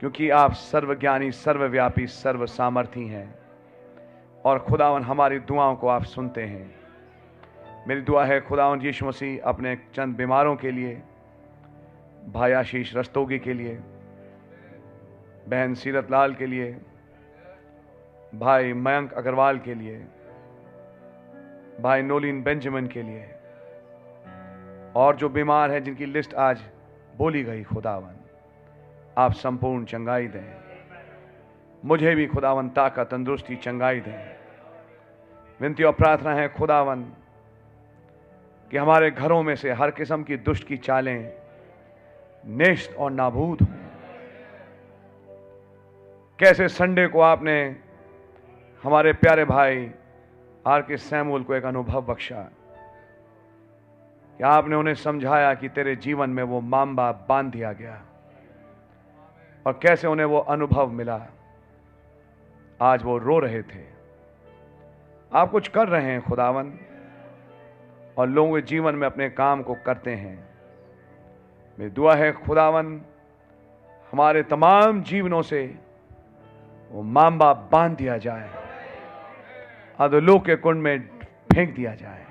क्योंकि आप सर्वज्ञानी, सर्वव्यापी, सर्व सामर्थी हैं और खुदावन हमारी दुआओं को आप सुनते हैं। मेरी दुआ है खुदावन यीशु मसीह, अपने चंद बीमारों के लिए, भाई आशीष रस्तोगी के लिए, बहन सीरत लाल के लिए, भाई मयंक अग्रवाल के लिए, भाई नोलिन बेंजामिन के लिए, और जो बीमार हैं जिनकी लिस्ट आज बोली गई, खुदावन आप संपूर्ण चंगाई दें। मुझे भी खुदावन ताकत, तंदुरुस्ती, चंगाई दें। विनती और प्रार्थना है खुदावन कि हमारे घरों में से हर किस्म की दुष्ट की चालें नेस्त और नाबूद हों। कैसे संडे को आपने हमारे प्यारे भाई आर के सैमुअल को एक अनुभव बख्शा कि आपने उन्हें समझाया कि तेरे जीवन में वो मांबा बांध दिया गया और कैसे उन्हें वो अनुभव मिला। आज वो रो रहे थे। आप कुछ कर रहे हैं खुदावन और लोगों के जीवन में अपने काम को करते हैं। मेरी दुआ है खुदावन हमारे तमाम जीवनों से वो मांबा बांध दिया जाए, अधोलोक के कुंड में फेंक दिया जाए।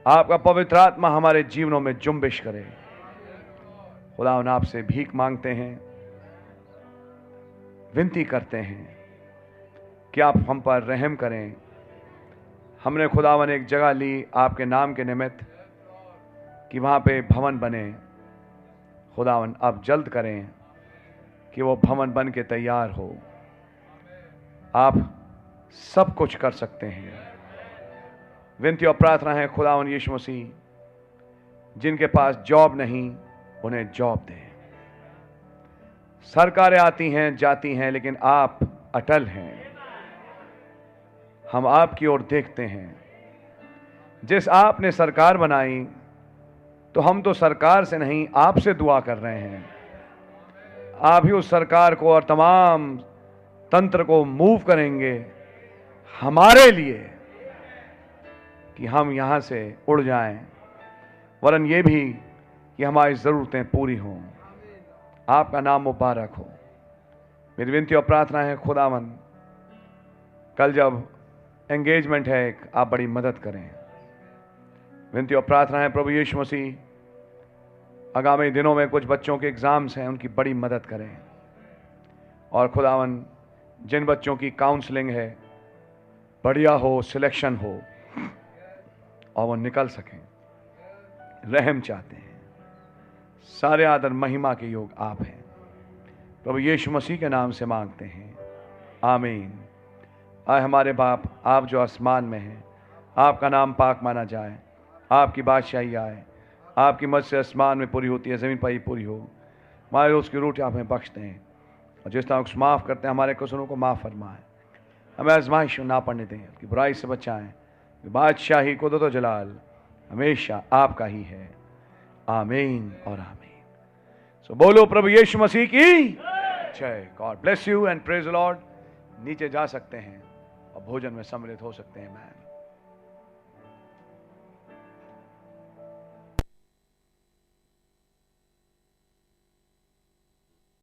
आपका पवित्र आत्मा हमारे जीवनों में जुम्बिश करे। खुदावन आपसे भीख मांगते हैं, विनती करते हैं कि आप हम पर रहम करें। हमने खुदावन एक जगह ली आपके नाम के निमित्त कि वहाँ पे भवन बने। खुदावन आप जल्द करें कि वो भवन बन के तैयार हो। आप सब कुछ कर सकते हैं। विनती और प्रार्थना है खुदावन यीशु मसीह, जिनके पास जॉब नहीं उन्हें जॉब दें। सरकारें आती हैं जाती हैं लेकिन आप अटल हैं। हम आपकी ओर देखते हैं। जिस आपने सरकार बनाई तो हम तो सरकार से नहीं आपसे दुआ कर रहे हैं। आप ही उस सरकार को और तमाम तंत्र को मूव करेंगे हमारे लिए कि हम यहां से उड़ जाएं, वरन ये भी कि हमारी जरूरतें पूरी हों। आपका नाम मुबारक हो। मेरी विनती और प्रार्थना है खुदावन, कल जब एंगेजमेंट है आप बड़ी मदद करें। विनती और प्रार्थना है प्रभु यीशु मसीह, आगामी दिनों में कुछ बच्चों के एग्जाम्स हैं, उनकी बड़ी मदद करें। और खुदावन, जिन बच्चों की काउंसलिंग है बढ़िया हो, सिलेक्शन हो और वो निकल सकें। रहम चाहते हैं। सारे आदर महिमा के योग आप हैं। प्रभु यीशु मसीह के नाम से मांगते हैं, आमीन। आए हमारे बाप, आप जो आसमान में हैं, आपका नाम पाक माना जाए, आपकी बादशाही आए, आपकी मर्जी से आसमान में पूरी होती है, ज़मीन पर ही पूरी हो। हमारे रोज़ की रोटी आप हमें बख्श दें, और जिस तरह माफ़ करते हैं हमारे कसूरों को माफ़ फरमाएं। हमें आजमाइश में ना पड़ने दें, कि बुराई से बचाएं। बादशाही, कुदरत और जलाल हमेशा आपका ही है। आमीन और आमीन। सो बोलो प्रभु यीशु मसीह की जय। God bless you and praise the Lord. नीचे जा सकते हैं और भोजन में सम्मिलित हो सकते हैं। मैम